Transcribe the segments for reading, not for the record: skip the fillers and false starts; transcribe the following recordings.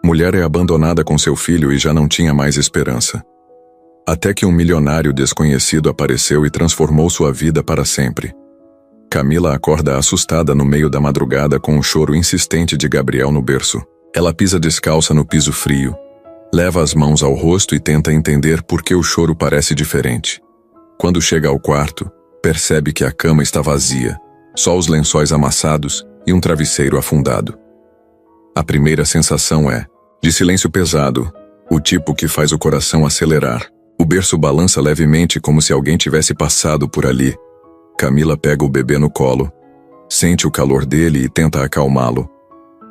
Mulher é abandonada com seu filho e já não tinha mais esperança. Até que um milionário desconhecido apareceu e transformou sua vida para sempre. Camila acorda assustada no meio da madrugada com o choro insistente de Gabriel no berço. Ela pisa descalça no piso frio, leva as mãos ao rosto e tenta entender por que o choro parece diferente. Quando chega ao quarto, percebe que a cama está vazia, só os lençóis amassados e um travesseiro afundado. A primeira sensação é de silêncio pesado, o tipo que faz o coração acelerar. O berço balança levemente como se alguém tivesse passado por ali. Camila pega o bebê no colo, sente o calor dele e tenta acalmá-lo.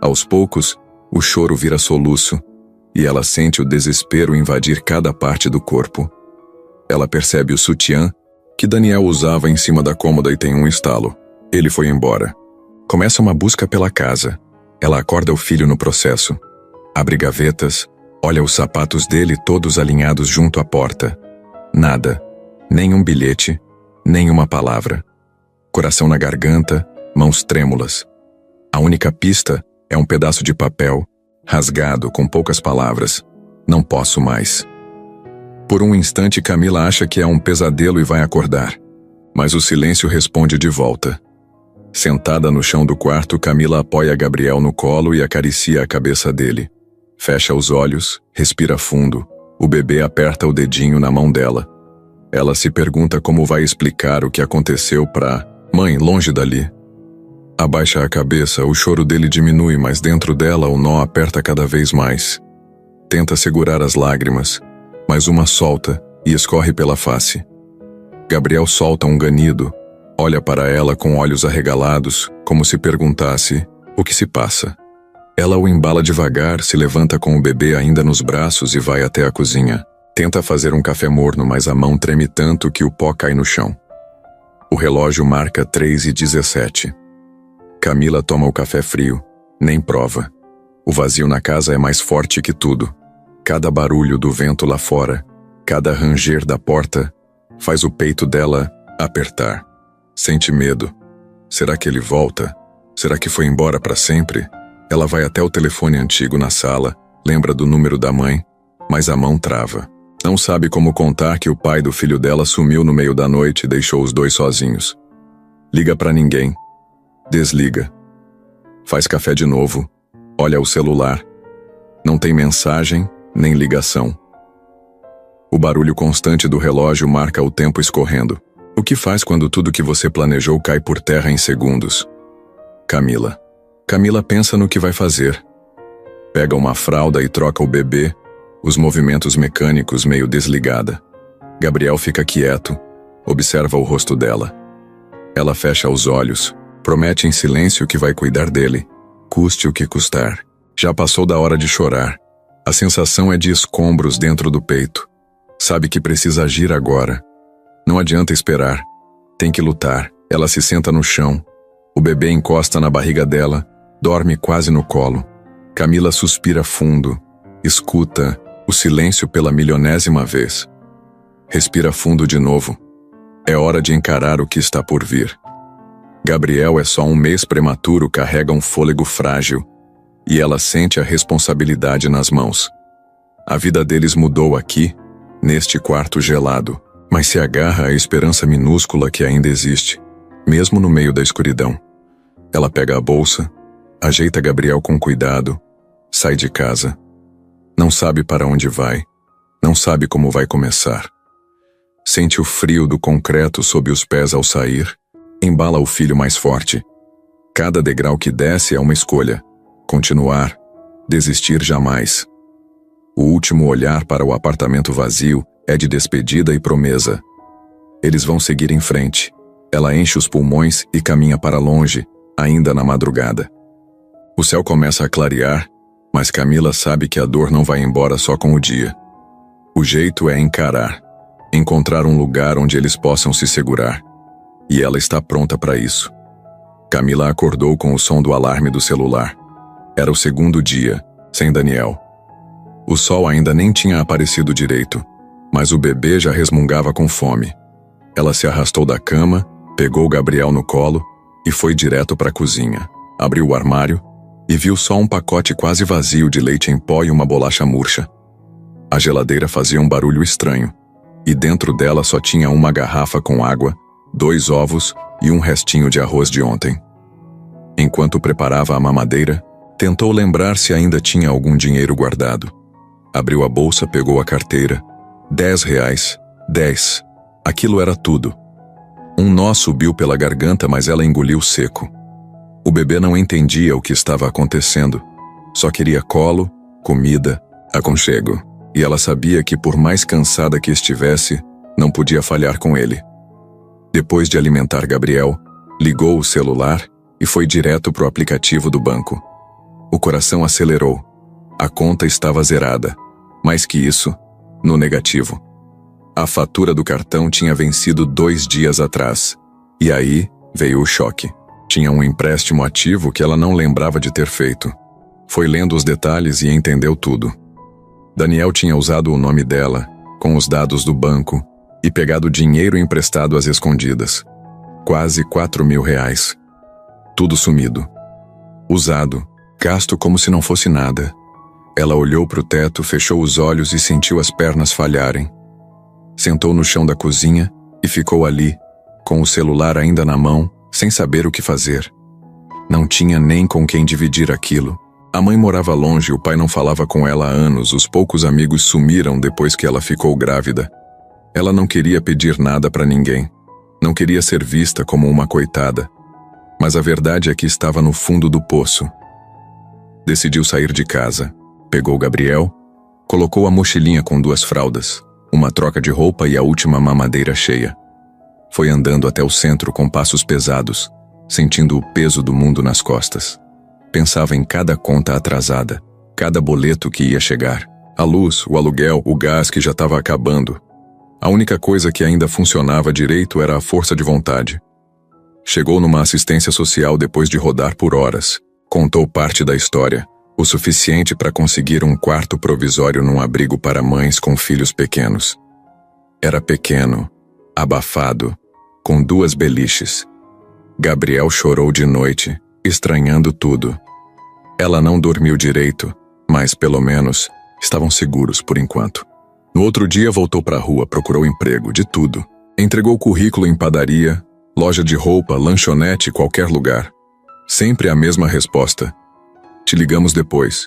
Aos poucos, o choro vira soluço, e ela sente o desespero invadir cada parte do corpo. Ela percebe o sutiã que Daniel usava em cima da cômoda e tem um estalo. Ele foi embora. Começa uma busca pela casa. Ela acorda o filho no processo. Abre gavetas, olha os sapatos dele todos alinhados junto à porta. Nada. Nem um bilhete, nem uma palavra. Coração na garganta, mãos trêmulas. A única pista é um pedaço de papel, rasgado com poucas palavras. Não posso mais. Por um instante Camila acha que é um pesadelo e vai acordar. Mas o silêncio responde de volta. Sentada no chão do quarto, Camila apoia Gabriel no colo e acaricia a cabeça dele. Fecha os olhos, respira fundo. O bebê aperta o dedinho na mão dela. Ela se pergunta como vai explicar o que aconteceu pra mãe longe dali. Abaixa a cabeça, o choro dele diminui, mas dentro dela o nó aperta cada vez mais. Tenta segurar as lágrimas, mas uma solta e escorre pela face. Gabriel solta um ganido, olha para ela com olhos arregalados, como se perguntasse: o que se passa? Ela o embala devagar, se levanta com o bebê ainda nos braços e vai até a cozinha. Tenta fazer um café morno, mas a mão treme tanto que o pó cai no chão. O relógio marca 3h17. Camila toma o café frio, nem prova. O vazio na casa é mais forte que tudo. Cada barulho do vento lá fora, cada ranger da porta, faz o peito dela apertar. Sente medo. Será que ele volta? Será que foi embora para sempre? Ela vai até o telefone antigo na sala, lembra do número da mãe, mas a mão trava. Não sabe como contar que o pai do filho dela sumiu no meio da noite e deixou os dois sozinhos. Liga para ninguém. Desliga. Faz café de novo. Olha o celular. Não tem mensagem, nem ligação. O barulho constante do relógio marca o tempo escorrendo. O que faz quando tudo que você planejou cai por terra em segundos? Camila. Camila pensa no que vai fazer. Pega uma fralda e troca o bebê, os movimentos mecânicos meio desligada. Gabriel fica quieto, observa o rosto dela. Ela fecha os olhos, promete em silêncio que vai cuidar dele, custe o que custar. Já passou da hora de chorar. A sensação é de escombros dentro do peito. Sabe que precisa agir agora. Não adianta esperar. Tem que lutar. Ela se senta no chão. O bebê encosta na barriga dela, dorme quase no colo. Camila suspira fundo, escuta o silêncio pela milionésima vez. Respira fundo de novo. É hora de encarar o que está por vir. Gabriel é só um mês prematuro, carrega um fôlego frágil, e ela sente a responsabilidade nas mãos. A vida deles mudou aqui, neste quarto gelado, mas se agarra à esperança minúscula que ainda existe, mesmo no meio da escuridão. Ela pega a bolsa, ajeita Gabriel com cuidado, sai de casa. Não sabe para onde vai, não sabe como vai começar. Sente o frio do concreto sob os pés ao sair, embala o filho mais forte. Cada degrau que desce é uma escolha. Continuar, desistir jamais. O último olhar para o apartamento vazio é de despedida e promessa. Eles vão seguir em frente. Ela enche os pulmões e caminha para longe, ainda na madrugada. O céu começa a clarear, mas Camila sabe que a dor não vai embora só com o dia. O jeito é encarar, encontrar um lugar onde eles possam se segurar. E ela está pronta para isso. Camila acordou com o som do alarme do celular. Era o segundo dia, sem Daniel. O sol ainda nem tinha aparecido direito, mas o bebê já resmungava com fome. Ela se arrastou da cama, pegou Gabriel no colo e foi direto para a cozinha. Abriu o armário, e viu só um pacote quase vazio de leite em pó e uma bolacha murcha. A geladeira fazia um barulho estranho, e dentro dela só tinha uma garrafa com água, 2 ovos e um restinho de arroz de ontem. Enquanto preparava a mamadeira, tentou lembrar se ainda tinha algum dinheiro guardado. Abriu a bolsa, pegou a carteira. 10 reais. 10. Aquilo era tudo. Um nó subiu pela garganta, mas ela engoliu seco. O bebê não entendia o que estava acontecendo. Só queria colo, comida, aconchego. E ela sabia que, por mais cansada que estivesse, não podia falhar com ele. Depois de alimentar Gabriel, ligou o celular e foi direto para o aplicativo do banco. O coração acelerou. A conta estava zerada. Mais que isso, no negativo. A fatura do cartão tinha vencido 2 dias atrás. E aí veio o choque. Tinha um empréstimo ativo que ela não lembrava de ter feito. Foi lendo os detalhes e entendeu tudo. Daniel tinha usado o nome dela, com os dados do banco, e pegado dinheiro emprestado às escondidas. Quase 4.000 reais. Tudo sumido. Usado, gasto como se não fosse nada. Ela olhou para o teto, fechou os olhos e sentiu as pernas falharem. Sentou no chão da cozinha e ficou ali, com o celular ainda na mão, sem saber o que fazer. Não tinha nem com quem dividir aquilo. A mãe morava longe, o pai não falava com ela há anos, os poucos amigos sumiram depois que ela ficou grávida. Ela não queria pedir nada para ninguém. Não queria ser vista como uma coitada. Mas a verdade é que estava no fundo do poço. Decidiu sair de casa. Pegou Gabriel, colocou a mochilinha com 2 fraldas, uma troca de roupa e a última mamadeira cheia. Foi andando até o centro com passos pesados, sentindo o peso do mundo nas costas. Pensava em cada conta atrasada, cada boleto que ia chegar, a luz, o aluguel, o gás que já estava acabando. A única coisa que ainda funcionava direito era a força de vontade. Chegou numa assistência social depois de rodar por horas. Contou parte da história, o suficiente para conseguir um quarto provisório num abrigo para mães com filhos pequenos. Era pequeno, abafado, com 2 beliches. Gabriel chorou de noite, estranhando tudo. Ela não dormiu direito, mas, pelo menos, estavam seguros por enquanto. No outro dia voltou para a rua, procurou emprego, de tudo. Entregou currículo em padaria, loja de roupa, lanchonete, qualquer lugar. Sempre a mesma resposta. Te ligamos depois.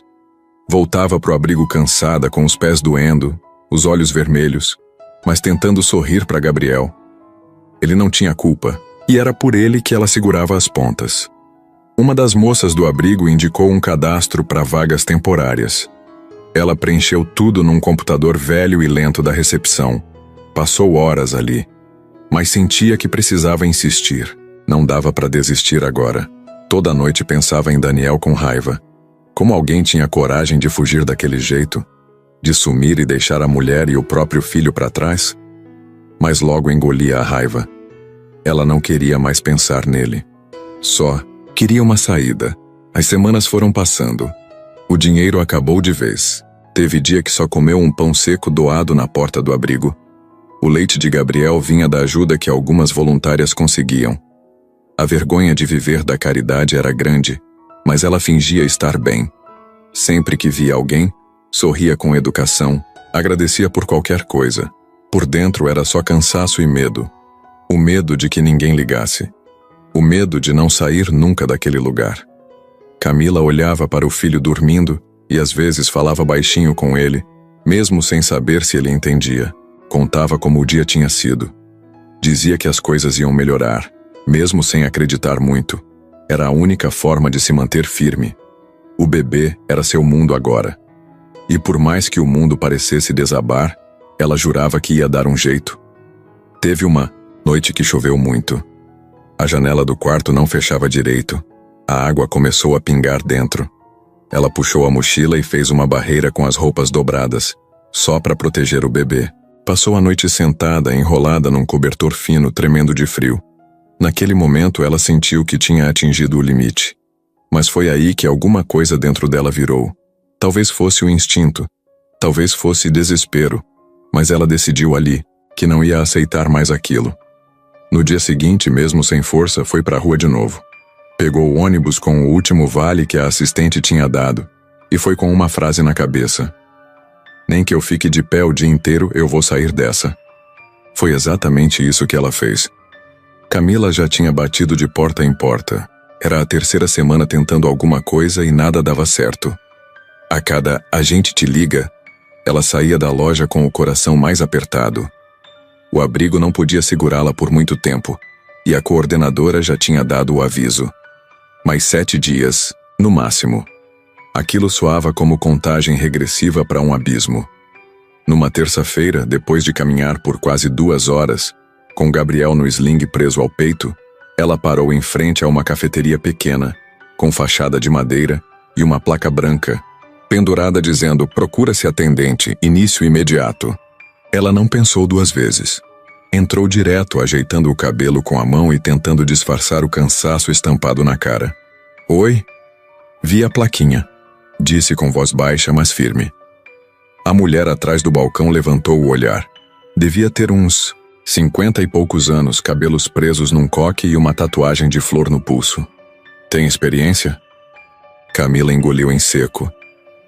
Voltava pro abrigo cansada, com os pés doendo, os olhos vermelhos, mas tentando sorrir para Gabriel. Ele não tinha culpa, e era por ele que ela segurava as pontas. Uma das moças do abrigo indicou um cadastro para vagas temporárias. Ela preencheu tudo num computador velho e lento da recepção. Passou horas ali, mas sentia que precisava insistir. Não dava para desistir agora. Toda noite pensava em Daniel com raiva. Como alguém tinha coragem de fugir daquele jeito? De sumir e deixar a mulher e o próprio filho para trás? Mas logo engolia a raiva. Ela não queria mais pensar nele. Só queria uma saída. As semanas foram passando. O dinheiro acabou de vez. Teve dia que só comeu um pão seco doado na porta do abrigo. O leite de Gabriel vinha da ajuda que algumas voluntárias conseguiam. A vergonha de viver da caridade era grande, mas ela fingia estar bem. Sempre que via alguém, sorria com educação, agradecia por qualquer coisa. Por dentro era só cansaço e medo. O medo de que ninguém ligasse. O medo de não sair nunca daquele lugar. Camila olhava para o filho dormindo e às vezes falava baixinho com ele, mesmo sem saber se ele entendia. Contava como o dia tinha sido. Dizia que as coisas iam melhorar, mesmo sem acreditar muito. Era a única forma de se manter firme. O bebê era seu mundo agora. E por mais que o mundo parecesse desabar, ela jurava que ia dar um jeito. Teve uma noite que choveu muito. A janela do quarto não fechava direito. A água começou a pingar dentro. Ela puxou a mochila e fez uma barreira com as roupas dobradas, só para proteger o bebê. Passou a noite sentada, enrolada num cobertor fino, tremendo de frio. Naquele momento ela sentiu que tinha atingido o limite. Mas foi aí que alguma coisa dentro dela virou. Talvez fosse o instinto, talvez fosse desespero, mas ela decidiu ali que não ia aceitar mais aquilo. No dia seguinte, mesmo sem força, foi para a rua de novo. Pegou o ônibus com o último vale que a assistente tinha dado e foi com uma frase na cabeça: nem que eu fique de pé o dia inteiro, eu vou sair dessa. Foi exatamente isso que ela fez. Camila já tinha batido de porta em porta. Era a terceira semana tentando alguma coisa e nada dava certo. A cada "a gente te liga", ela saía da loja com o coração mais apertado. O abrigo não podia segurá-la por muito tempo, e a coordenadora já tinha dado o aviso. Mais 7 dias, no máximo. Aquilo soava como contagem regressiva para um abismo. Numa terça-feira, depois de caminhar por quase 2 horas, com Gabriel no sling preso ao peito, ela parou em frente a uma cafeteria pequena, com fachada de madeira e uma placa branca, pendurada dizendo "Procura-se atendente, início imediato". Ela não pensou 2 vezes. Entrou direto, ajeitando o cabelo com a mão e tentando disfarçar o cansaço estampado na cara. "Oi?" "Vi a plaquinha", disse com voz baixa, mas firme. A mulher atrás do balcão levantou o olhar. Devia ter uns 50 e poucos anos, cabelos presos num coque e uma tatuagem de flor no pulso. "Tem experiência?" Camila engoliu em seco.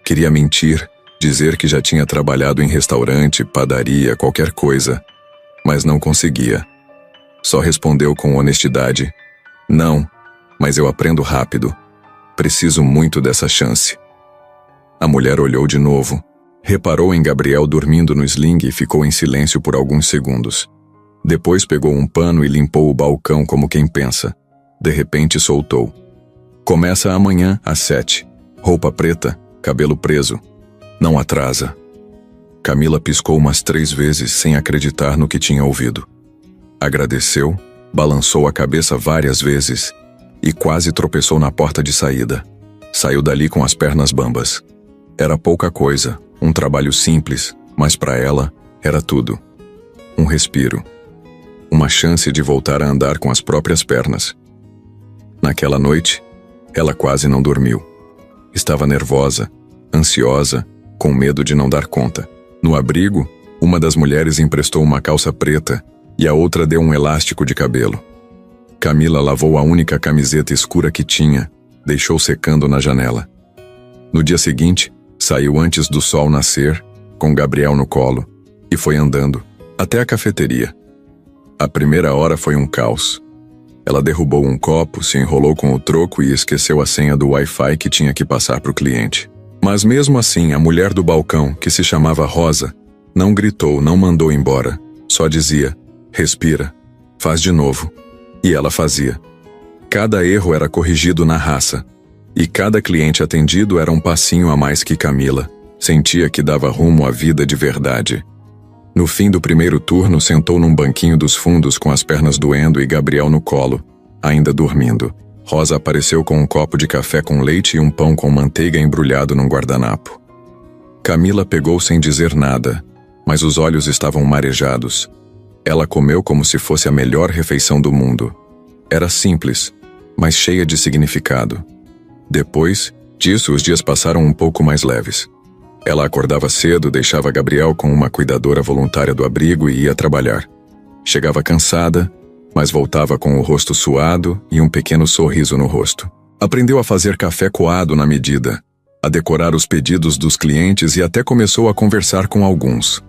Queria mentir, dizer que já tinha trabalhado em restaurante, padaria, qualquer coisa, mas não conseguia. Só respondeu com honestidade: "Não, mas eu aprendo rápido. Preciso muito dessa chance." A mulher olhou de novo, reparou em Gabriel dormindo no sling e ficou em silêncio por alguns segundos. Depois pegou um pano e limpou o balcão como quem pensa. De repente soltou: "Começa amanhã, às 7. Roupa preta, cabelo preso. Não atrasa." Camila piscou umas 3 vezes sem acreditar no que tinha ouvido. Agradeceu, balançou a cabeça várias vezes e quase tropeçou na porta de saída. Saiu dali com as pernas bambas. Era pouca coisa, um trabalho simples, mas para ela era tudo. Um respiro. Uma chance de voltar a andar com as próprias pernas. Naquela noite, ela quase não dormiu. Estava nervosa, ansiosa, com medo de não dar conta. No abrigo, uma das mulheres emprestou uma calça preta e a outra deu um elástico de cabelo. Camila lavou a única camiseta escura que tinha, deixou secando na janela. No dia seguinte, saiu antes do sol nascer, com Gabriel no colo, e foi andando, até a cafeteria. A primeira hora foi um caos. Ela derrubou um copo, se enrolou com o troco e esqueceu a senha do Wi-Fi que tinha que passar para o cliente. Mas mesmo assim, a mulher do balcão, que se chamava Rosa, não gritou, não mandou embora. Só dizia: "Respira, faz de novo." E ela fazia. Cada erro era corrigido na raça. E cada cliente atendido era um passinho a mais que Camila sentia que dava rumo à vida de verdade. No fim do primeiro turno, sentou num banquinho dos fundos com as pernas doendo e Gabriel no colo, ainda dormindo. Rosa apareceu com um copo de café com leite e um pão com manteiga embrulhado num guardanapo. Camila pegou sem dizer nada, mas os olhos estavam marejados. Ela comeu como se fosse a melhor refeição do mundo. Era simples, mas cheia de significado. Depois disso, os dias passaram um pouco mais leves. Ela acordava cedo, deixava Gabriel com uma cuidadora voluntária do abrigo e ia trabalhar. Chegava cansada, mas voltava com o rosto suado e um pequeno sorriso no rosto. Aprendeu a fazer café coado na medida, a decorar os pedidos dos clientes e até começou a conversar com alguns.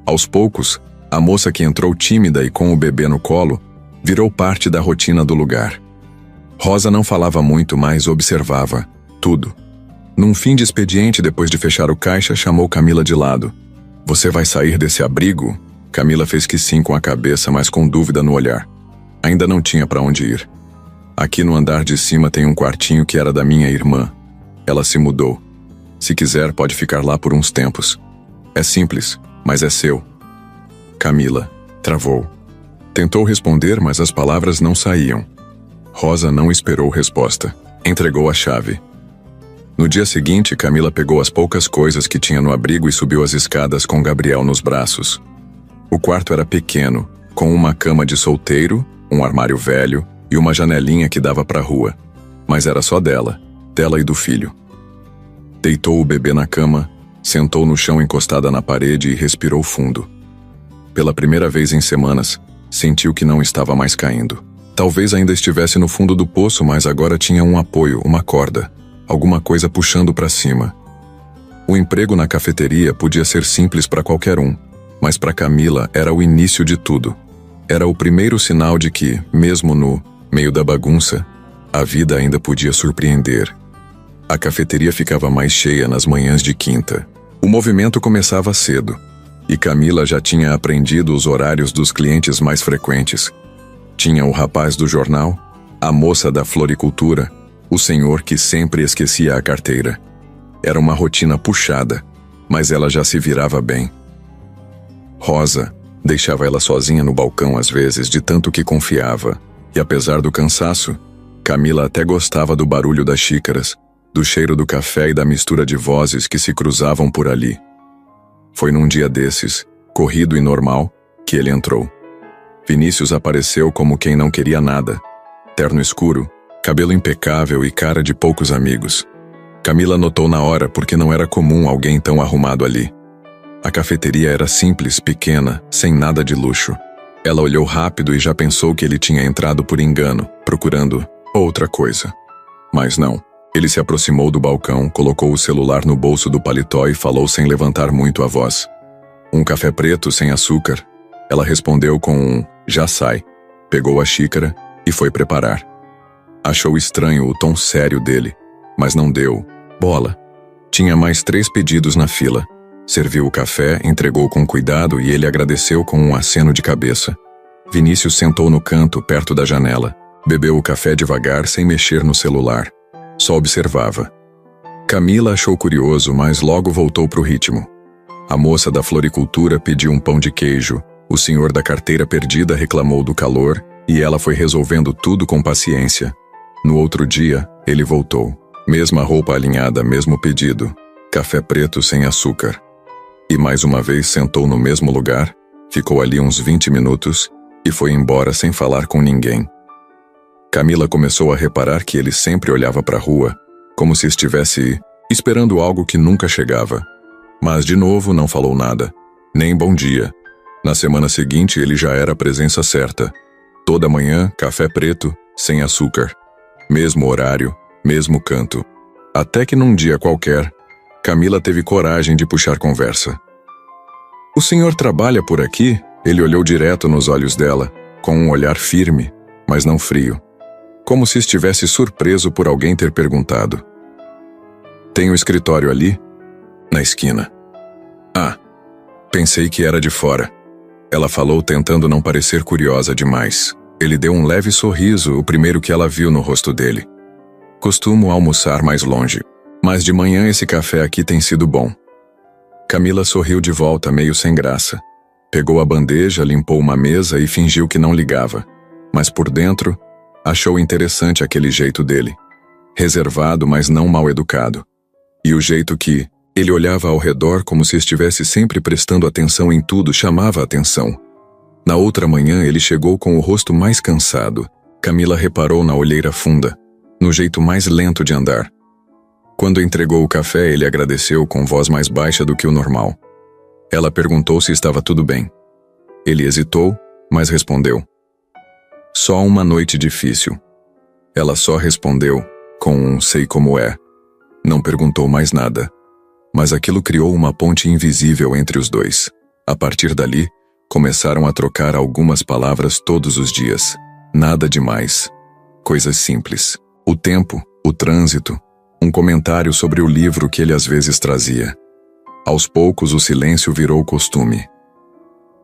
Aos poucos, a moça que entrou tímida e com o bebê no colo virou parte da rotina do lugar. Rosa não falava muito, mas observava tudo. Num fim de expediente, depois de fechar o caixa, chamou Camila de lado. "Você vai sair desse abrigo?" Camila fez que sim com a cabeça, mas com dúvida no olhar. Ainda não tinha para onde ir. "Aqui no andar de cima tem um quartinho que era da minha irmã. Ela se mudou. Se quiser, pode ficar lá por uns tempos. É simples, mas é seu." Camila travou. Tentou responder, mas as palavras não saíam. Rosa não esperou resposta. Entregou a chave. No dia seguinte, Camila pegou as poucas coisas que tinha no abrigo e subiu as escadas com Gabriel nos braços. O quarto era pequeno, com uma cama de solteiro, um armário velho e uma janelinha que dava para a rua. Mas era só dela e do filho. Deitou o bebê na cama, sentou no chão encostada na parede e respirou fundo. Pela primeira vez em semanas, sentiu que não estava mais caindo. Talvez ainda estivesse no fundo do poço, mas agora tinha um apoio, uma corda, alguma coisa puxando para cima. O emprego na cafeteria podia ser simples para qualquer um, mas para Camila era o início de tudo. Era o primeiro sinal de que, mesmo no meio da bagunça, a vida ainda podia surpreender. A cafeteria ficava mais cheia nas manhãs de quinta. O movimento começava cedo, e Camila já tinha aprendido os horários dos clientes mais frequentes. Tinha o rapaz do jornal, a moça da floricultura, o senhor que sempre esquecia a carteira. Era uma rotina puxada, mas ela já se virava bem. Rosa deixava ela sozinha no balcão às vezes, de tanto que confiava, e apesar do cansaço, Camila até gostava do barulho das xícaras, do cheiro do café e da mistura de vozes que se cruzavam por ali. Foi num dia desses, corrido e normal, que ele entrou. Vinícius apareceu como quem não queria nada. Terno escuro, cabelo impecável e cara de poucos amigos. Camila notou na hora porque não era comum alguém tão arrumado ali. A cafeteria era simples, pequena, sem nada de luxo. Ela olhou rápido e já pensou que ele tinha entrado por engano, procurando outra coisa. Mas não. Ele se aproximou do balcão, colocou o celular no bolso do paletó e falou sem levantar muito a voz. Um café preto sem açúcar. Ela respondeu com um "já sai", pegou a xícara e foi preparar. Achou estranho o tom sério dele, mas não deu bola. Tinha mais 3 pedidos na fila. Serviu o café, entregou com cuidado e ele agradeceu com um aceno de cabeça. Vinícius sentou no canto, perto da janela. Bebeu o café devagar, sem mexer no celular. Só observava. Camila achou curioso, mas logo voltou para o ritmo. A moça da floricultura pediu um pão de queijo, o senhor da carteira perdida reclamou do calor e ela foi resolvendo tudo com paciência. No outro dia, ele voltou. Mesma roupa alinhada, mesmo pedido. Café preto sem açúcar. E mais uma vez sentou no mesmo lugar, ficou ali uns 20 minutos e foi embora sem falar com ninguém. Camila começou a reparar que ele sempre olhava para a rua, como se estivesse esperando algo que nunca chegava. Mas de novo não falou nada, nem bom dia. Na semana seguinte ele já era a presença certa. Toda manhã, café preto, sem açúcar. Mesmo horário, mesmo canto. Até que num dia qualquer, Camila teve coragem de puxar conversa. "O senhor trabalha por aqui?" Ele olhou direto nos olhos dela, com um olhar firme, mas não frio. Como se estivesse surpreso por alguém ter perguntado. "Tem um escritório ali?" "Na esquina." "Ah, pensei que era de fora." Ela falou tentando não parecer curiosa demais. Ele deu um leve sorriso, o primeiro que ela viu no rosto dele. "Costumo almoçar mais longe, mas de manhã esse café aqui tem sido bom." Camila sorriu de volta, meio sem graça. Pegou a bandeja, limpou uma mesa e fingiu que não ligava. Mas por dentro, achou interessante aquele jeito dele. Reservado, mas não mal educado. E o jeito que ele olhava ao redor como se estivesse sempre prestando atenção em tudo chamava a atenção. Na outra manhã ele chegou com o rosto mais cansado. Camila reparou na olheira funda, no jeito mais lento de andar. Quando entregou o café, ele agradeceu com voz mais baixa do que o normal. Ela perguntou se estava tudo bem. Ele hesitou, mas respondeu. "Só uma noite difícil." Ela só respondeu com um "sei como é." Não perguntou mais nada. Mas aquilo criou uma ponte invisível entre os dois. A partir dali, começaram a trocar algumas palavras todos os dias. Nada demais. Coisas simples. O tempo, o trânsito, um comentário sobre o livro que ele às vezes trazia. Aos poucos o silêncio virou costume.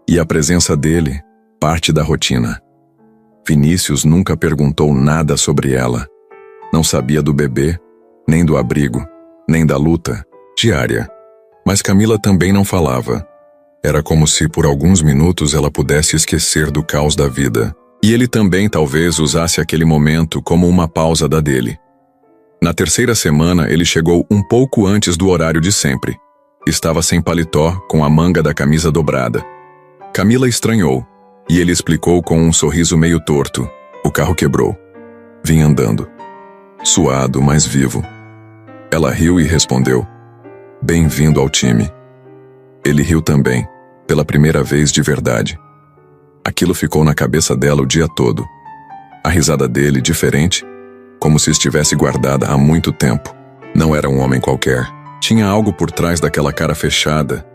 E a presença dele, parte da rotina. Vinícius nunca perguntou nada sobre ela. Não sabia do bebê, nem do abrigo, nem da luta diária. Mas Camila também não falava. Era como se por alguns minutos ela pudesse esquecer do caos da vida. E ele também talvez usasse aquele momento como uma pausa da dele. Na terceira semana ele chegou um pouco antes do horário de sempre. Estava sem paletó, com a manga da camisa dobrada. Camila estranhou, e ele explicou com um sorriso meio torto. O carro quebrou. Vim andando. Suado, mas vivo. Ela riu e respondeu. Bem-vindo ao time. Ele riu também, pela primeira vez de verdade. Aquilo ficou na cabeça dela o dia todo. A risada dele, diferente, como se estivesse guardada há muito tempo. Não era um homem qualquer. Tinha algo por trás daquela cara fechada,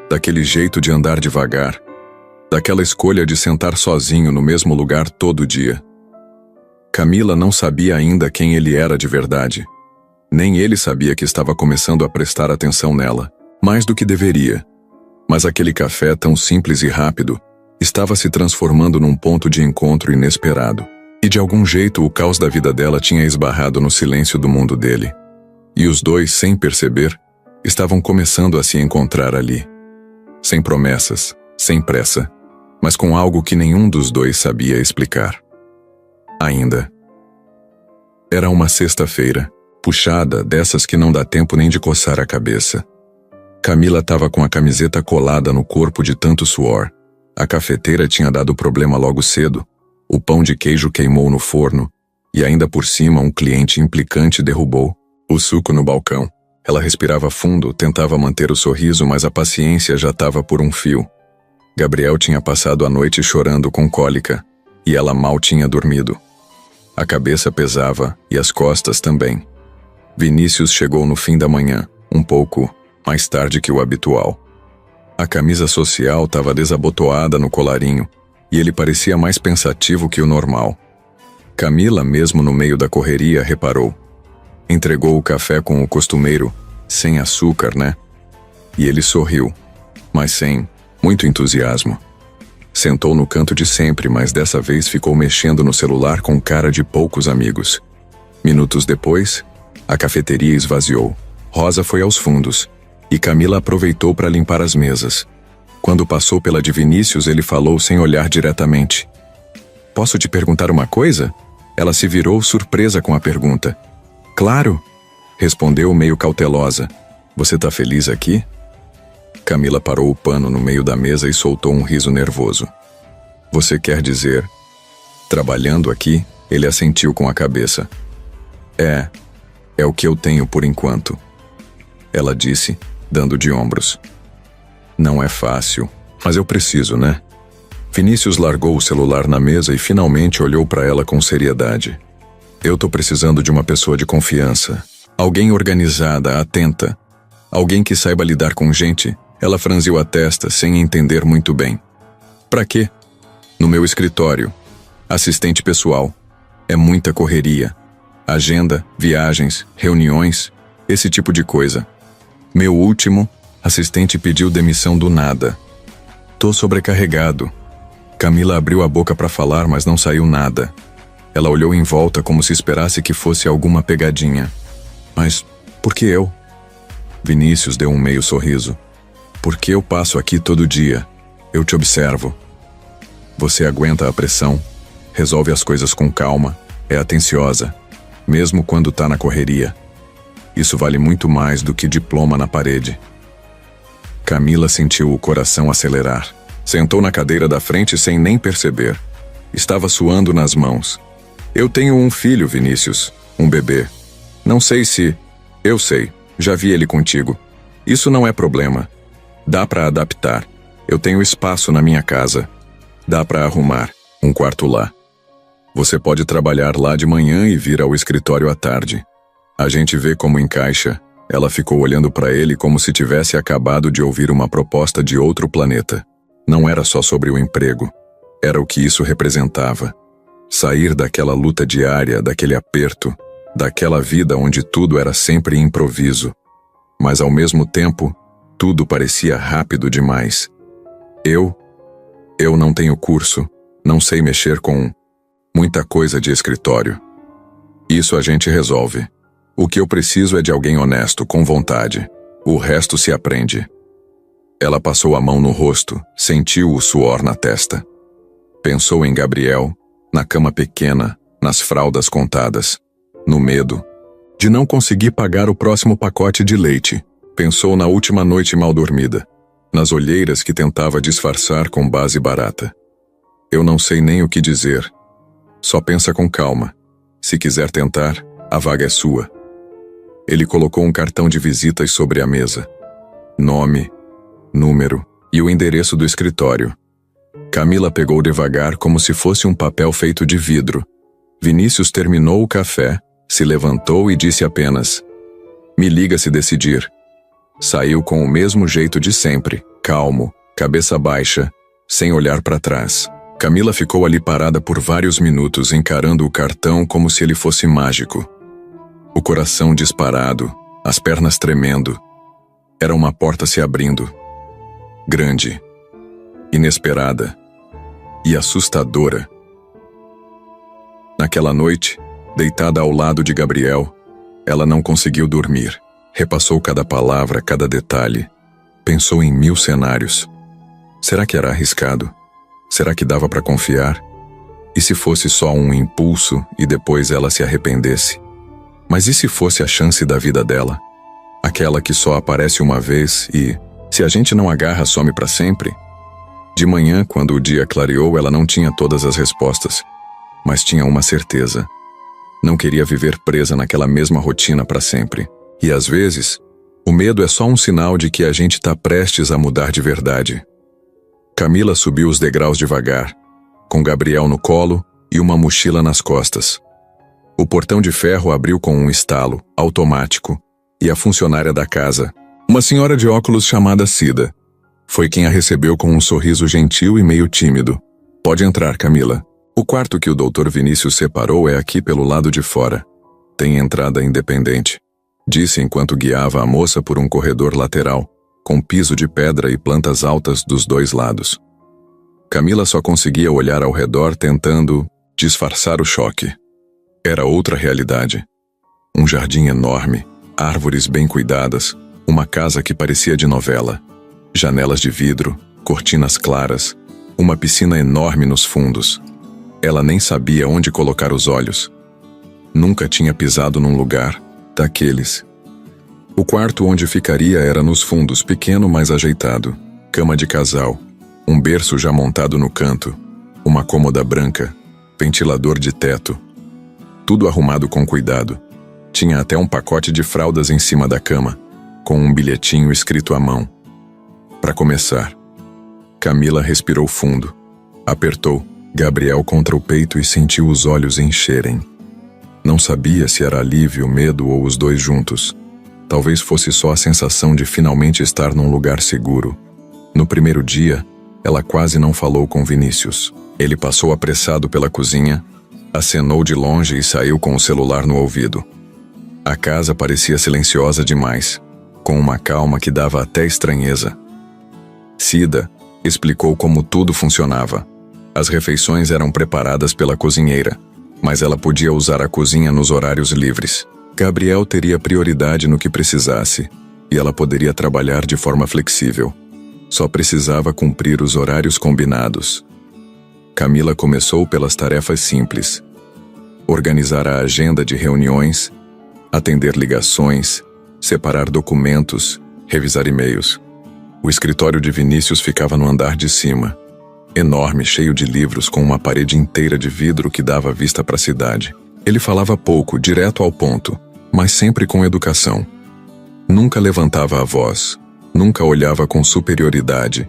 daquele jeito de andar devagar, daquela escolha de sentar sozinho no mesmo lugar todo dia. Camila não sabia ainda quem ele era de verdade. Nem ele sabia que estava começando a prestar atenção nela, mais do que deveria. Mas aquele café tão simples e rápido estava se transformando num ponto de encontro inesperado. E de algum jeito o caos da vida dela tinha esbarrado no silêncio do mundo dele. E os dois, sem perceber, estavam começando a se encontrar ali. Sem promessas, sem pressa, mas com algo que nenhum dos dois sabia explicar. Ainda. Era uma sexta-feira, puxada, dessas que não dá tempo nem de coçar a cabeça. Camila estava com a camiseta colada no corpo de tanto suor. A cafeteira tinha dado problema logo cedo. O pão de queijo queimou no forno, e ainda por cima um cliente implicante derrubou o suco no balcão. Ela respirava fundo, tentava manter o sorriso, mas a paciência já estava por um fio. Gabriel tinha passado a noite chorando com cólica, e ela mal tinha dormido. A cabeça pesava e as costas também. Vinícius chegou no fim da manhã, um pouco mais tarde que o habitual. A camisa social estava desabotoada no colarinho, e ele parecia mais pensativo que o normal. Camila, mesmo no meio da correria, reparou. Entregou o café com o costumeiro, sem açúcar, né? E ele sorriu, mas sem muito entusiasmo. Sentou no canto de sempre, mas dessa vez ficou mexendo no celular com cara de poucos amigos. Minutos depois, a cafeteria esvaziou. Rosa foi aos fundos, e Camila aproveitou para limpar as mesas. Quando passou pela de Vinícius, ele falou sem olhar diretamente. "Posso te perguntar uma coisa?" Ela se virou surpresa com a pergunta. "Claro", respondeu meio cautelosa. "Você tá feliz aqui?" Camila parou o pano no meio da mesa e soltou um riso nervoso. "Você quer dizer, trabalhando aqui?" Ele assentiu com a cabeça. É o que eu tenho por enquanto", ela disse, dando de ombros. "Não é fácil, mas eu preciso, né?" Vinícius largou o celular na mesa e finalmente olhou para ela com seriedade. "Eu tô precisando de uma pessoa de confiança. Alguém organizada, atenta. Alguém que saiba lidar com gente." Ela franziu a testa, sem entender muito bem. "Pra quê?" "No meu escritório. Assistente pessoal. É muita correria. Agenda, viagens, reuniões, esse tipo de coisa. Meu último assistente pediu demissão do nada. Tô sobrecarregado." Camila abriu a boca para falar, mas não saiu nada. Ela olhou em volta como se esperasse que fosse alguma pegadinha. "Mas por que eu?" Vinícius deu um meio sorriso. "Porque eu passo aqui todo dia. Eu te observo. Você aguenta a pressão, resolve as coisas com calma, é atenciosa, mesmo quando tá na correria. Isso vale muito mais do que diploma na parede." Camila sentiu o coração acelerar. Sentou na cadeira da frente sem nem perceber. Estava suando nas mãos. "Eu tenho um filho, Vinícius. Um bebê. Não sei se... Eu sei, já vi ele contigo. Isso não é problema. Dá para adaptar. Eu tenho espaço na minha casa. Dá para arrumar um quarto lá. Você pode trabalhar lá de manhã e vir ao escritório à tarde. A gente vê como encaixa." Ela ficou olhando para ele como se tivesse acabado de ouvir uma proposta de outro planeta. Não era só sobre o emprego. Era o que isso representava. Sair daquela luta diária, daquele aperto, daquela vida onde tudo era sempre improviso. Mas ao mesmo tempo, tudo parecia rápido demais. Eu não tenho curso, não sei mexer com muita coisa de escritório. Isso a gente resolve. O que eu preciso é de alguém honesto, com vontade. O resto se aprende." Ela passou a mão no rosto, sentiu o suor na testa. Pensou em Gabriel, na cama pequena, nas fraldas contadas, no medo de não conseguir pagar o próximo pacote de leite. Pensou na última noite mal dormida, nas olheiras que tentava disfarçar com base barata. "Eu não sei nem o que dizer. Só pensa com calma. Se quiser tentar, a vaga é sua." Ele colocou um cartão de visitas sobre a mesa. Nome, número e o endereço do escritório. Camila pegou devagar como se fosse um papel feito de vidro. Vinícius terminou o café, se levantou e disse apenas: "Me liga se decidir." Saiu com o mesmo jeito de sempre, calmo, cabeça baixa, sem olhar para trás. Camila ficou ali parada por vários minutos, encarando o cartão como se ele fosse mágico. O coração disparado, as pernas tremendo. Era uma porta se abrindo. Grande, inesperada e assustadora. Naquela noite, deitada ao lado de Gabriel, ela não conseguiu dormir. Repassou cada palavra, cada detalhe. Pensou em 1000 cenários. Será que era arriscado? Será que dava para confiar? E se fosse só um impulso e depois ela se arrependesse? Mas e se fosse a chance da vida dela? Aquela que só aparece uma vez e, se a gente não agarra, some para sempre? De manhã, quando o dia clareou, ela não tinha todas as respostas, mas tinha uma certeza. Não queria viver presa naquela mesma rotina para sempre. E às vezes, o medo é só um sinal de que a gente está prestes a mudar de verdade. Camila subiu os degraus devagar, com Gabriel no colo e uma mochila nas costas. O portão de ferro abriu com um estalo, automático, e a funcionária da casa, uma senhora de óculos chamada Cida, foi quem a recebeu com um sorriso gentil e meio tímido. "Pode entrar, Camila. O quarto que o Dr. Vinícius separou é aqui pelo lado de fora. Tem entrada independente", disse enquanto guiava a moça por um corredor lateral, com piso de pedra e plantas altas dos dois lados. Camila só conseguia olhar ao redor tentando disfarçar o choque. Era outra realidade. Um jardim enorme, árvores bem cuidadas, uma casa que parecia de novela. Janelas de vidro, cortinas claras, uma piscina enorme nos fundos. Ela nem sabia onde colocar os olhos. Nunca tinha pisado num lugar daqueles. O quarto onde ficaria era nos fundos, pequeno, mas ajeitado. Cama de casal, um berço já montado no canto, uma cômoda branca, ventilador de teto. Tudo arrumado com cuidado. Tinha até um pacote de fraldas em cima da cama, com um bilhetinho escrito à mão. Para começar. Camila respirou fundo. Apertou Gabriel contra o peito e sentiu os olhos encherem. Não sabia se era alívio, medo ou os dois juntos. Talvez fosse só a sensação de finalmente estar num lugar seguro. No primeiro dia, ela quase não falou com Vinícius. Ele passou apressado pela cozinha, acenou de longe e saiu com o celular no ouvido. A casa parecia silenciosa demais, com uma calma que dava até estranheza. Cida explicou como tudo funcionava. As refeições eram preparadas pela cozinheira, mas ela podia usar a cozinha nos horários livres. Gabriel teria prioridade no que precisasse, e ela poderia trabalhar de forma flexível. Só precisava cumprir os horários combinados. Camila começou pelas tarefas simples: organizar a agenda de reuniões, atender ligações, separar documentos, revisar e-mails. O escritório de Vinícius ficava no andar de cima, enorme, cheio de livros, com uma parede inteira de vidro que dava vista para a cidade. Ele falava pouco, direto ao ponto, mas sempre com educação. Nunca levantava a voz, nunca olhava com superioridade.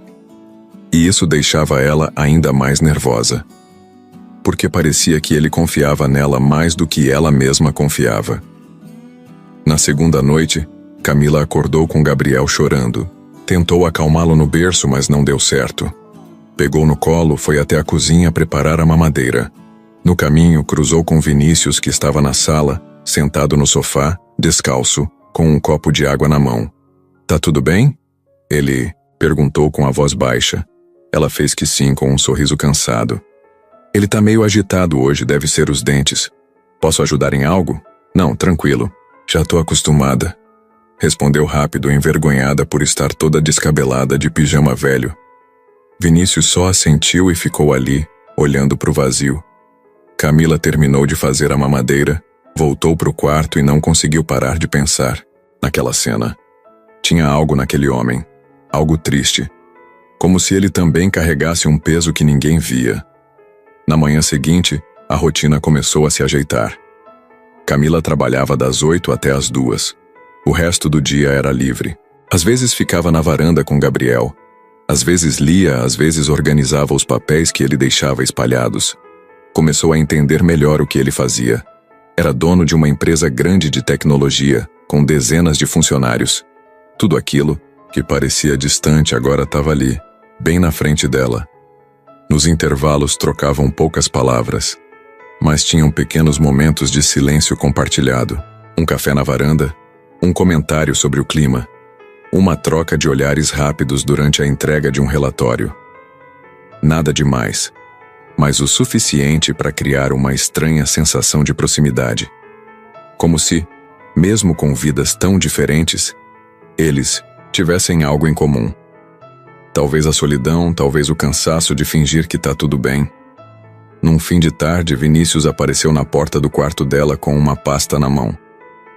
E isso deixava ela ainda mais nervosa. Porque parecia que ele confiava nela mais do que ela mesma confiava. Na segunda noite, Camila acordou com Gabriel chorando. Tentou acalmá-lo no berço, mas não deu certo. Pegou no colo, foi até a cozinha preparar a mamadeira. No caminho, cruzou com Vinícius, que estava na sala, sentado no sofá, descalço, com um copo de água na mão. "Tá tudo bem?" Ele perguntou com a voz baixa. Ela fez que sim, com um sorriso cansado. "Ele tá meio agitado hoje, deve ser os dentes. Posso ajudar em algo?" "Não, tranquilo. Já tô acostumada." Respondeu rápido, envergonhada por estar toda descabelada de pijama velho. Vinícius só assentiu e ficou ali, olhando pro vazio. Camila terminou de fazer a mamadeira, voltou pro quarto e não conseguiu parar de pensar naquela cena. Tinha algo naquele homem, algo triste, como se ele também carregasse um peso que ninguém via. Na manhã seguinte, a rotina começou a se ajeitar. Camila trabalhava das 8 até as 2. O resto do dia era livre. Às vezes ficava na varanda com Gabriel. Às vezes lia, às vezes organizava os papéis que ele deixava espalhados. Começou a entender melhor o que ele fazia. Era dono de uma empresa grande de tecnologia, com dezenas de funcionários. Tudo aquilo, que parecia distante, agora estava ali, bem na frente dela. Nos intervalos trocavam poucas palavras, mas tinham pequenos momentos de silêncio compartilhado. Um café na varanda, um comentário sobre o clima, uma troca de olhares rápidos durante a entrega de um relatório. Nada demais, mas o suficiente para criar uma estranha sensação de proximidade. Como se, mesmo com vidas tão diferentes, eles tivessem algo em comum. Talvez a solidão, talvez o cansaço de fingir que tá tudo bem. Num fim de tarde, Vinícius apareceu na porta do quarto dela com uma pasta na mão.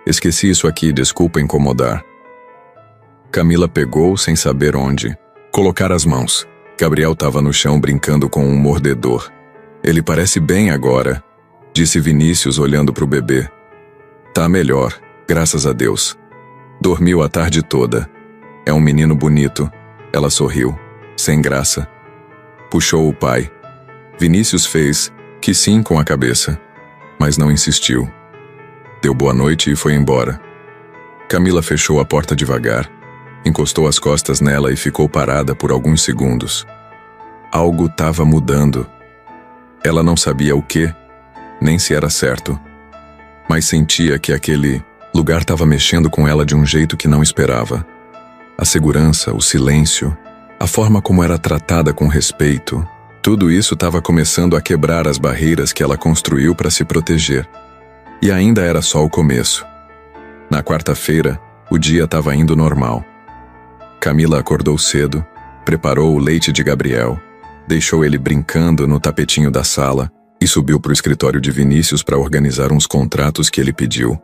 Esqueci isso aqui, desculpa incomodar. Camila pegou sem saber onde colocar as mãos. Gabriel estava no chão brincando com um mordedor. Ele parece bem agora, disse Vinícius olhando para o bebê. Tá melhor, graças a Deus. Dormiu a tarde toda. É um menino bonito. Ela sorriu, sem graça. Puxou o pai. Vinícius fez que sim com a cabeça, mas não insistiu. Deu boa noite e foi embora. Camila fechou a porta devagar, encostou as costas nela e ficou parada por alguns segundos. Algo estava mudando. Ela não sabia o quê, nem se era certo, mas sentia que aquele lugar estava mexendo com ela de um jeito que não esperava. A segurança, o silêncio, a forma como era tratada com respeito, tudo isso estava começando a quebrar as barreiras que ela construiu para se proteger. E ainda era só o começo. Na quarta-feira, o dia estava indo normal. Camila acordou cedo, preparou o leite de Gabriel, deixou ele brincando no tapetinho da sala e subiu para o escritório de Vinícius para organizar uns contratos que ele pediu.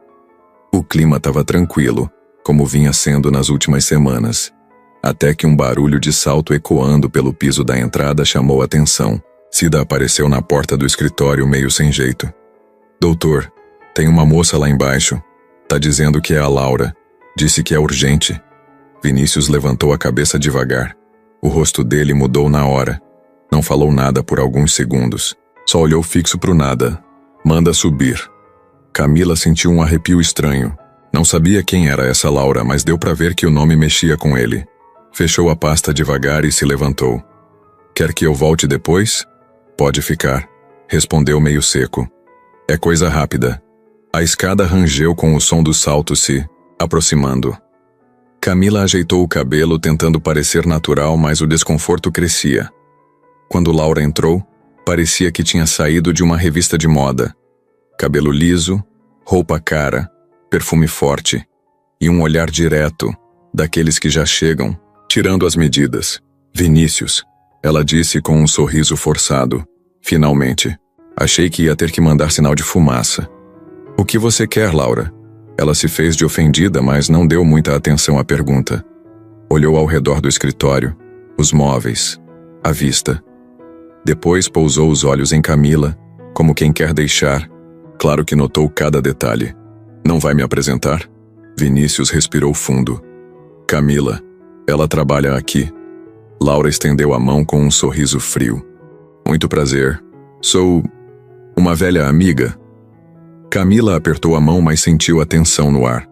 O clima estava tranquilo, como vinha sendo nas últimas semanas, até que um barulho de salto ecoando pelo piso da entrada chamou a atenção. Cida apareceu na porta do escritório meio sem jeito. Doutor, tem uma moça lá embaixo. Tá dizendo que é a Laura. Disse que é urgente. Vinícius levantou a cabeça devagar. O rosto dele mudou na hora. Não falou nada por alguns segundos. Só olhou fixo pro nada. Manda subir. Camila sentiu um arrepio estranho. Não sabia quem era essa Laura, mas deu pra ver que o nome mexia com ele. Fechou a pasta devagar e se levantou. Quer que eu volte depois? Pode ficar. Respondeu meio seco. É coisa rápida. A escada rangeu com o som dos saltos se aproximando. Camila ajeitou o cabelo tentando parecer natural, mas o desconforto crescia. Quando Laura entrou, parecia que tinha saído de uma revista de moda. Cabelo liso, roupa cara, perfume forte e um olhar direto, daqueles que já chegam, tirando as medidas. Vinícius, ela disse com um sorriso forçado. Finalmente. Achei que ia ter que mandar sinal de fumaça. O que você quer, Laura? Ela se fez de ofendida, mas não deu muita atenção à pergunta. Olhou ao redor do escritório, os móveis, a vista. Depois pousou os olhos em Camila, como quem quer deixar. Claro que notou cada detalhe. Não vai me apresentar? Vinícius respirou fundo. Camila, ela trabalha aqui. Laura estendeu a mão com um sorriso frio. Muito prazer. Sou uma velha amiga. Camila apertou a mão, mas sentiu a tensão no ar.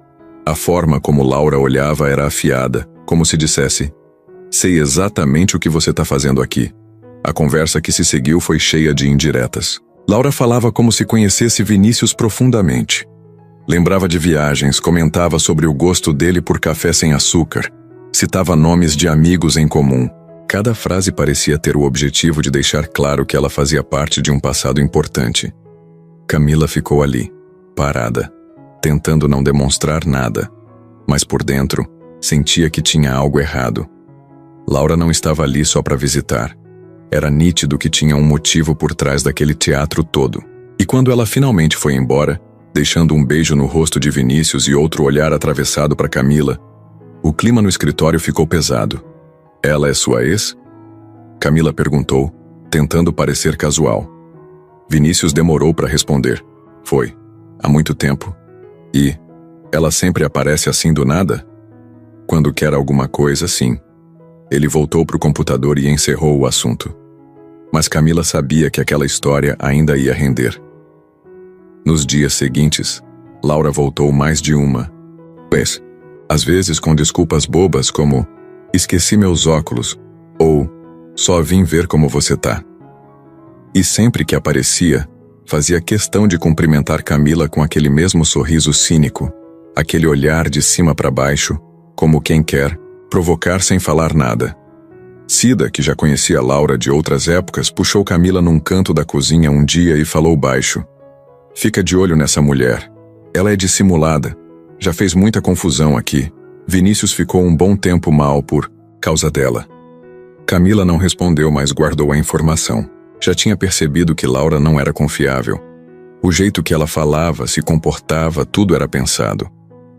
A forma como Laura olhava era afiada, como se dissesse: sei exatamente o que você está fazendo aqui. A conversa que se seguiu foi cheia de indiretas. Laura falava como se conhecesse Vinícius profundamente. Lembrava de viagens, comentava sobre o gosto dele por café sem açúcar, citava nomes de amigos em comum. Cada frase parecia ter o objetivo de deixar claro que ela fazia parte de um passado importante. Camila ficou ali, parada, tentando não demonstrar nada, mas por dentro, sentia que tinha algo errado. Laura não estava ali só para visitar. Era nítido que tinha um motivo por trás daquele teatro todo. E quando ela finalmente foi embora, deixando um beijo no rosto de Vinícius e outro olhar atravessado para Camila, o clima no escritório ficou pesado. Ela é sua ex? Camila perguntou, tentando parecer casual. Vinícius demorou para responder. Foi. Há muito tempo. E ela sempre aparece assim do nada? Quando quer alguma coisa, sim. Ele voltou para o computador e encerrou o assunto. Mas Camila sabia que aquela história ainda ia render. Nos dias seguintes, Laura voltou mais de uma vez. Às vezes com desculpas bobas como "esqueci meus óculos" ou "só vim ver como você tá". E sempre que aparecia, fazia questão de cumprimentar Camila com aquele mesmo sorriso cínico, aquele olhar de cima para baixo, como quem quer provocar sem falar nada. Cida, que já conhecia Laura de outras épocas, puxou Camila num canto da cozinha um dia e falou baixo: "Fica de olho nessa mulher. Ela é dissimulada. Já fez muita confusão aqui. Vinícius ficou um bom tempo mal por causa dela." Camila não respondeu, mas guardou a informação. Já tinha percebido que Laura não era confiável. O jeito que ela falava, se comportava, tudo era pensado.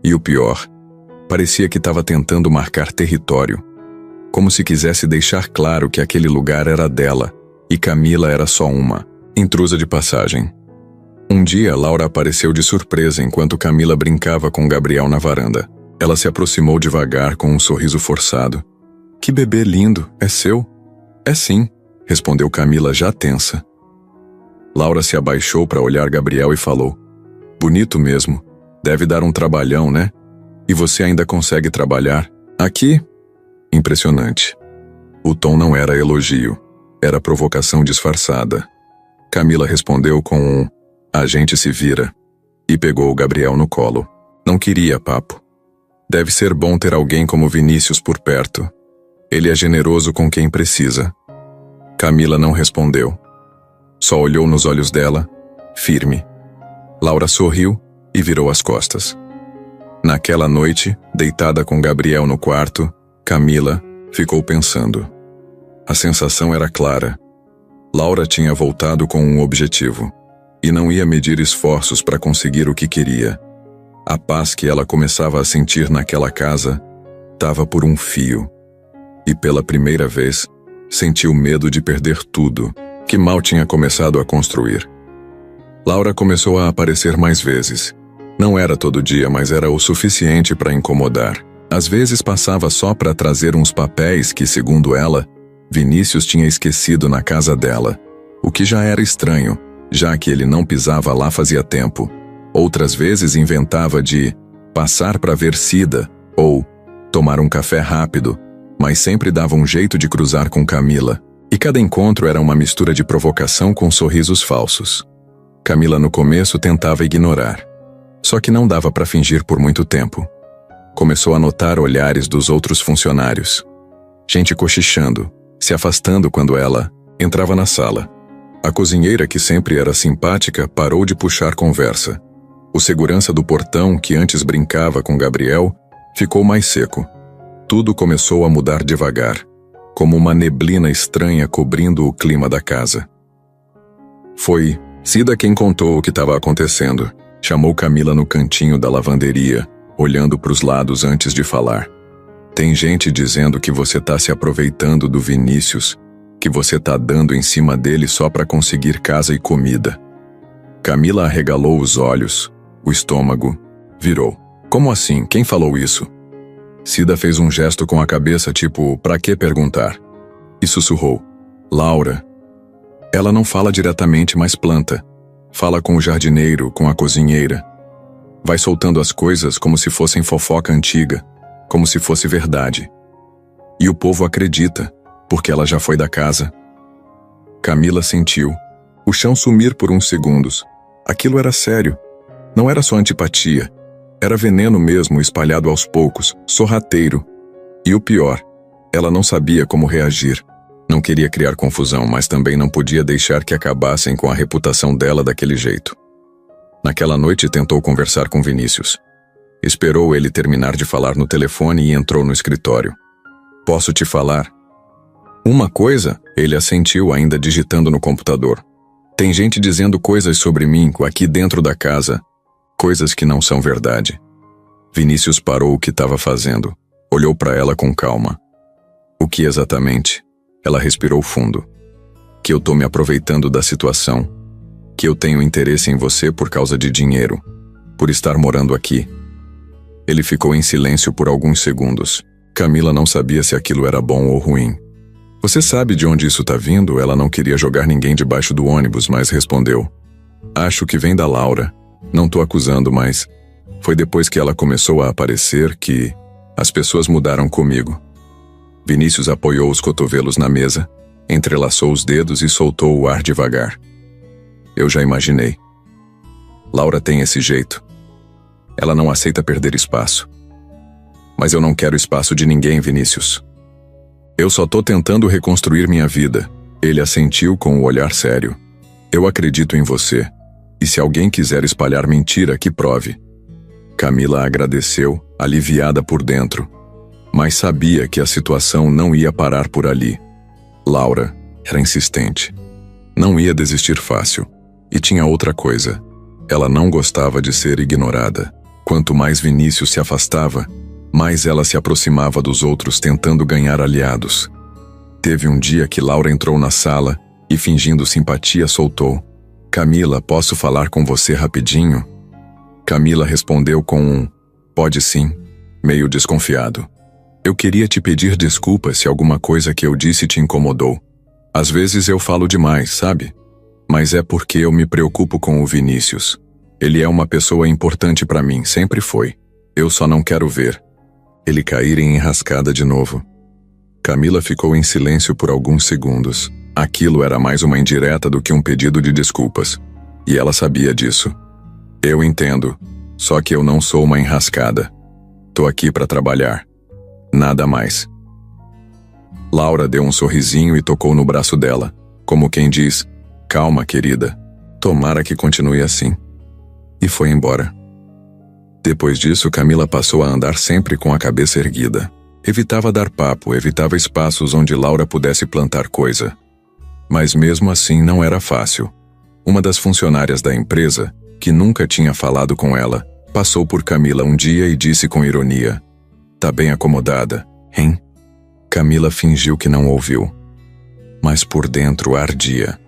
E o pior, parecia que estava tentando marcar território. Como se quisesse deixar claro que aquele lugar era dela, e Camila era só uma intrusa de passagem. Um dia, Laura apareceu de surpresa enquanto Camila brincava com Gabriel na varanda. Ela se aproximou devagar com um sorriso forçado. "Que bebê lindo, é seu?" "É sim", respondeu Camila já tensa. Laura se abaixou para olhar Gabriel e falou: "Bonito mesmo. Deve dar um trabalhão, né? E você ainda consegue trabalhar aqui?" Impressionante. O tom não era elogio, era provocação disfarçada. Camila respondeu com um "a gente se vira" e pegou o Gabriel no colo. Não queria papo. Deve ser bom ter alguém como Vinícius por perto. Ele é generoso com quem precisa. Camila não respondeu. Só olhou nos olhos dela, firme. Laura sorriu e virou as costas. Naquela noite, deitada com Gabriel no quarto, Camila ficou pensando. A sensação era clara. Laura tinha voltado com um objetivo, e não ia medir esforços para conseguir o que queria. A paz que ela começava a sentir naquela casa estava por um fio. E pela primeira vez, sentiu medo de perder tudo que mal tinha começado a construir. Laura começou a aparecer mais vezes. Não era todo dia, mas era o suficiente para incomodar. Às vezes passava só para trazer uns papéis que, segundo ela, Vinícius tinha esquecido na casa dela, o que já era estranho, já que ele não pisava lá fazia tempo. Outras vezes inventava de passar para ver Cida ou tomar um café rápido, mas sempre dava um jeito de cruzar com Camila, e cada encontro era uma mistura de provocação com sorrisos falsos. Camila no começo tentava ignorar, só que não dava para fingir por muito tempo. Começou a notar olhares dos outros funcionários. Gente cochichando, se afastando quando ela entrava na sala. A cozinheira, que sempre era simpática, parou de puxar conversa. O segurança do portão, que antes brincava com Gabriel, ficou mais seco. Tudo começou a mudar devagar, como uma neblina estranha cobrindo o clima da casa. Foi Cida quem contou o que estava acontecendo. Chamou Camila no cantinho da lavanderia, olhando para os lados antes de falar. "Tem gente dizendo que você tá se aproveitando do Vinícius, que você tá dando em cima dele só para conseguir casa e comida." Camila arregalou os olhos, o estômago virou. "Como assim? Quem falou isso?" Cida fez um gesto com a cabeça, tipo, "pra que perguntar?" E sussurrou: "Laura." Ela não fala diretamente, mas planta. Fala com o jardineiro, com a cozinheira. Vai soltando as coisas como se fossem fofoca antiga, como se fosse verdade. E o povo acredita, porque ela já foi da casa. Camila sentiu o chão sumir por uns segundos. Aquilo era sério. Não era só antipatia. Era veneno mesmo, espalhado aos poucos, sorrateiro. E o pior, ela não sabia como reagir. Não queria criar confusão, mas também não podia deixar que acabassem com a reputação dela daquele jeito. Naquela noite tentou conversar com Vinícius. Esperou ele terminar de falar no telefone e entrou no escritório. "Posso te falar?" "Uma coisa?" Ele assentiu, ainda digitando no computador. "Tem gente dizendo coisas sobre mim aqui dentro da casa, coisas que não são verdade." Vinícius parou o que estava fazendo, olhou para ela com calma. "O que exatamente?" Ela respirou fundo. "Que eu tô me aproveitando da situação. Que eu tenho interesse em você por causa de dinheiro, por estar morando aqui." Ele ficou em silêncio por alguns segundos. Camila não sabia se aquilo era bom ou ruim. Você sabe de onde isso tá vindo? Ela não queria jogar ninguém debaixo do ônibus, mas respondeu: acho que vem da Laura. Não tô acusando, mas foi depois que ela começou a aparecer que as pessoas mudaram comigo. Vinícius apoiou os cotovelos na mesa, entrelaçou os dedos e soltou o ar devagar. Eu já imaginei. Laura tem esse jeito. Ela não aceita perder espaço. Mas eu não quero espaço de ninguém, Vinícius. Eu só tô tentando reconstruir minha vida. Ele assentiu com o olhar sério. Eu acredito em você. E se alguém quiser espalhar mentira, que prove. Camila agradeceu, aliviada por dentro. Mas sabia que a situação não ia parar por ali. Laura era insistente. Não ia desistir fácil. E tinha outra coisa. Ela não gostava de ser ignorada. Quanto mais Vinícius se afastava, mais ela se aproximava dos outros tentando ganhar aliados. Teve um dia que Laura entrou na sala e, fingindo simpatia, soltou: Camila, posso falar com você rapidinho? Camila respondeu com um pode sim, meio desconfiado. Eu queria te pedir desculpas se alguma coisa que eu disse te incomodou. Às vezes eu falo demais, sabe? Mas é porque eu me preocupo com o Vinícius. Ele é uma pessoa importante pra mim, sempre foi. Eu só não quero ver ele cair em enrascada de novo. Camila ficou em silêncio por alguns segundos. Aquilo era mais uma indireta do que um pedido de desculpas. E ela sabia disso. Eu entendo, só que eu não sou uma enrascada. Tô aqui pra trabalhar. Nada mais. Laura deu um sorrisinho e tocou no braço dela, como quem diz: calma, querida. Tomara que continue assim. E foi embora. Depois disso, Camila passou a andar sempre com a cabeça erguida. Evitava dar papo, evitava espaços onde Laura pudesse plantar coisa. Mas mesmo assim não era fácil. Uma das funcionárias da empresa, que nunca tinha falado com ela, passou por Camila um dia e disse com ironia: tá bem acomodada, hein? Camila fingiu que não ouviu. Mas por dentro ardia.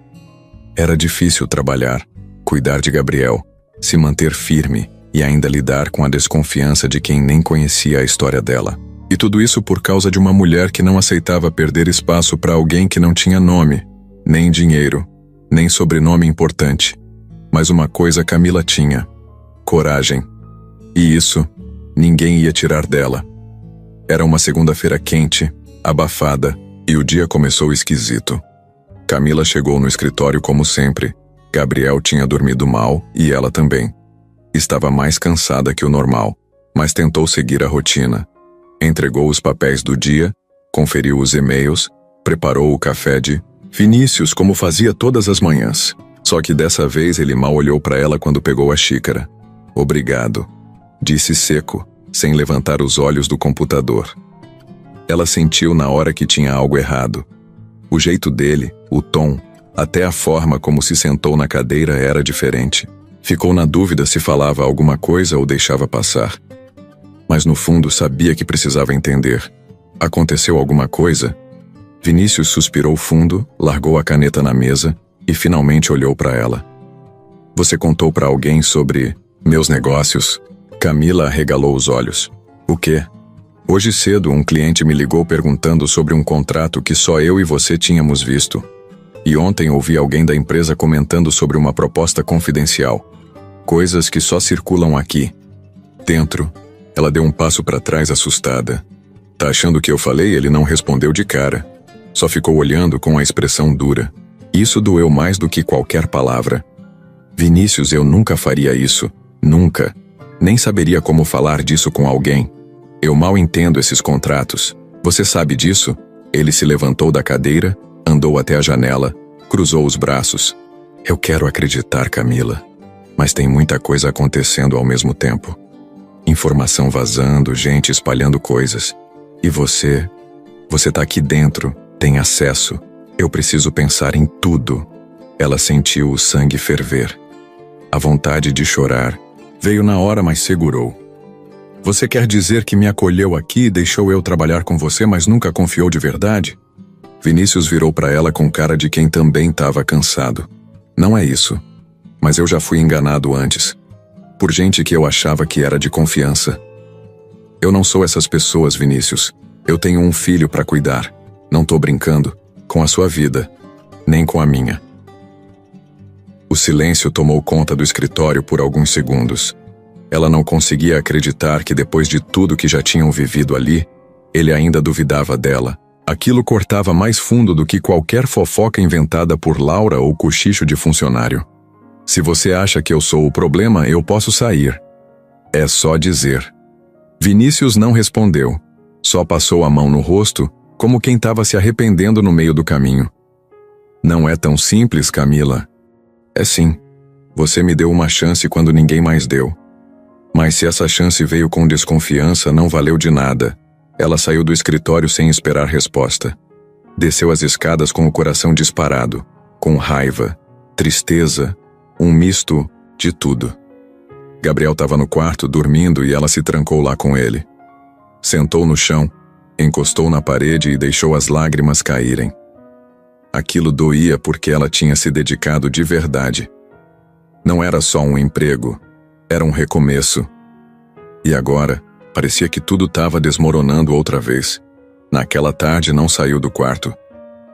Era difícil trabalhar, cuidar de Gabriel, se manter firme e ainda lidar com a desconfiança de quem nem conhecia a história dela. E tudo isso por causa de uma mulher que não aceitava perder espaço para alguém que não tinha nome, nem dinheiro, nem sobrenome importante. Mas uma coisa Camila tinha: coragem. E isso, ninguém ia tirar dela. Era uma segunda-feira quente, abafada, e o dia começou esquisito. Camila chegou no escritório como sempre. Gabriel tinha dormido mal e ela também. Estava mais cansada que o normal, mas tentou seguir a rotina. Entregou os papéis do dia, conferiu os e-mails, preparou o café de Vinícius como fazia todas as manhãs. Só que dessa vez ele mal olhou para ela quando pegou a xícara. Obrigado, disse seco, sem levantar os olhos do computador. Ela sentiu na hora que tinha algo errado. O jeito dele, o tom, até a forma como se sentou na cadeira era diferente. Ficou na dúvida se falava alguma coisa ou deixava passar. Mas no fundo sabia que precisava entender. Aconteceu alguma coisa? Vinícius suspirou fundo, largou a caneta na mesa e finalmente olhou para ela. Você contou para alguém sobre meus negócios? Camila arregalou os olhos. O quê? Hoje cedo um cliente me ligou perguntando sobre um contrato que só eu e você tínhamos visto. E ontem ouvi alguém da empresa comentando sobre uma proposta confidencial. Coisas que só circulam aqui. Dentro, ela deu um passo para trás assustada. Tá achando que eu falei? Ele não respondeu de cara. Só ficou olhando com a expressão dura. Isso doeu mais do que qualquer palavra. Vinícius, eu nunca faria isso. Nunca. Nem saberia como falar disso com alguém. Eu mal entendo esses contratos. Você sabe disso? Ele se levantou da cadeira, andou até a janela, cruzou os braços. Eu quero acreditar, Camila. Mas tem muita coisa acontecendo ao mesmo tempo. Informação vazando, gente espalhando coisas. E você tá aqui dentro, tem acesso. Eu preciso pensar em tudo. Ela sentiu o sangue ferver. A vontade de chorar veio na hora, mas segurou. Você quer dizer que me acolheu aqui e deixou eu trabalhar com você, mas nunca confiou de verdade? Vinícius virou para ela com cara de quem também estava cansado. Não é isso. Mas eu já fui enganado antes. Por gente que eu achava que era de confiança. Eu não sou essas pessoas, Vinícius. Eu tenho um filho para cuidar. Não tô brincando. com a sua vida, nem com a minha. O silêncio tomou conta do escritório por alguns segundos. Ela não conseguia acreditar que depois de tudo que já tinham vivido ali, ele ainda duvidava dela. Aquilo cortava mais fundo do que qualquer fofoca inventada por Laura ou cochicho de funcionário. Se você acha que eu sou o problema, eu posso sair. É só dizer. Vinícius não respondeu. Só passou a mão no rosto, como quem estava se arrependendo no meio do caminho. Não é tão simples, Camila. É sim. Você me deu uma chance quando ninguém mais deu. Mas se essa chance veio com desconfiança, não valeu de nada. Ela saiu do escritório sem esperar resposta. Desceu as escadas com o coração disparado, com raiva, tristeza, um misto de tudo. Gabriel estava no quarto, dormindo, e ela se trancou lá com ele. Sentou no chão, encostou na parede e deixou as lágrimas caírem. Aquilo doía porque ela tinha se dedicado de verdade. Não era só um emprego, era um recomeço. E agora, parecia que tudo estava desmoronando outra vez. Naquela tarde não saiu do quarto.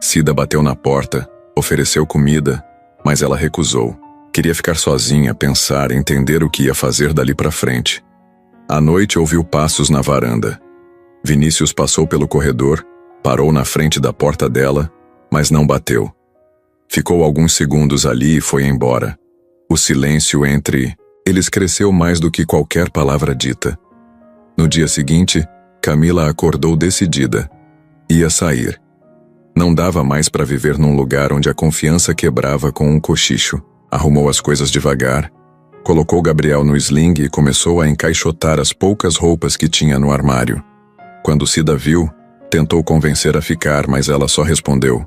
Cida bateu na porta, ofereceu comida, mas ela recusou. Queria ficar sozinha, pensar, entender o que ia fazer dali para frente. À noite ouviu passos na varanda. Vinícius passou pelo corredor, parou na frente da porta dela, mas não bateu. Ficou alguns segundos ali e foi embora. O silêncio entre eles cresceu mais do que qualquer palavra dita. No dia seguinte, Camila acordou decidida. Ia sair. Não dava mais para viver num lugar onde a confiança quebrava com um cochicho. Arrumou as coisas devagar, colocou Gabriel no sling e começou a encaixotar as poucas roupas que tinha no armário. Quando Cida viu, tentou convencer a ficar, mas ela só respondeu: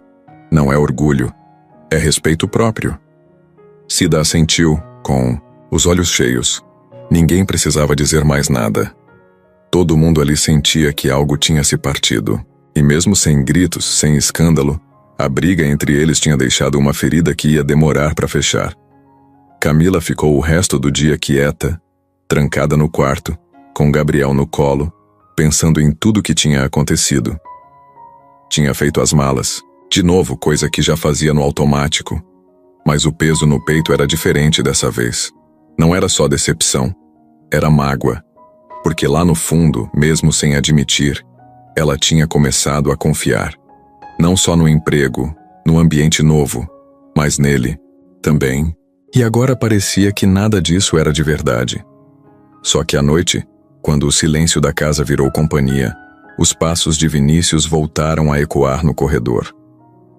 "Não é orgulho, é respeito próprio." Cida assentiu, com os olhos cheios. Ninguém precisava dizer mais nada. Todo mundo ali sentia que algo tinha se partido. E mesmo sem gritos, sem escândalo, a briga entre eles tinha deixado uma ferida que ia demorar para fechar. Camila ficou o resto do dia quieta, trancada no quarto, com Gabriel no colo, pensando em tudo que tinha acontecido. Tinha feito as malas, de novo, coisa que já fazia no automático. Mas o peso no peito era diferente dessa vez. Não era só decepção, era mágoa. Porque lá no fundo, mesmo sem admitir, ela tinha começado a confiar. Não só no emprego, no ambiente novo, mas nele também. E agora parecia que nada disso era de verdade. Só que à noite, quando o silêncio da casa virou companhia, os passos de Vinícius voltaram a ecoar no corredor.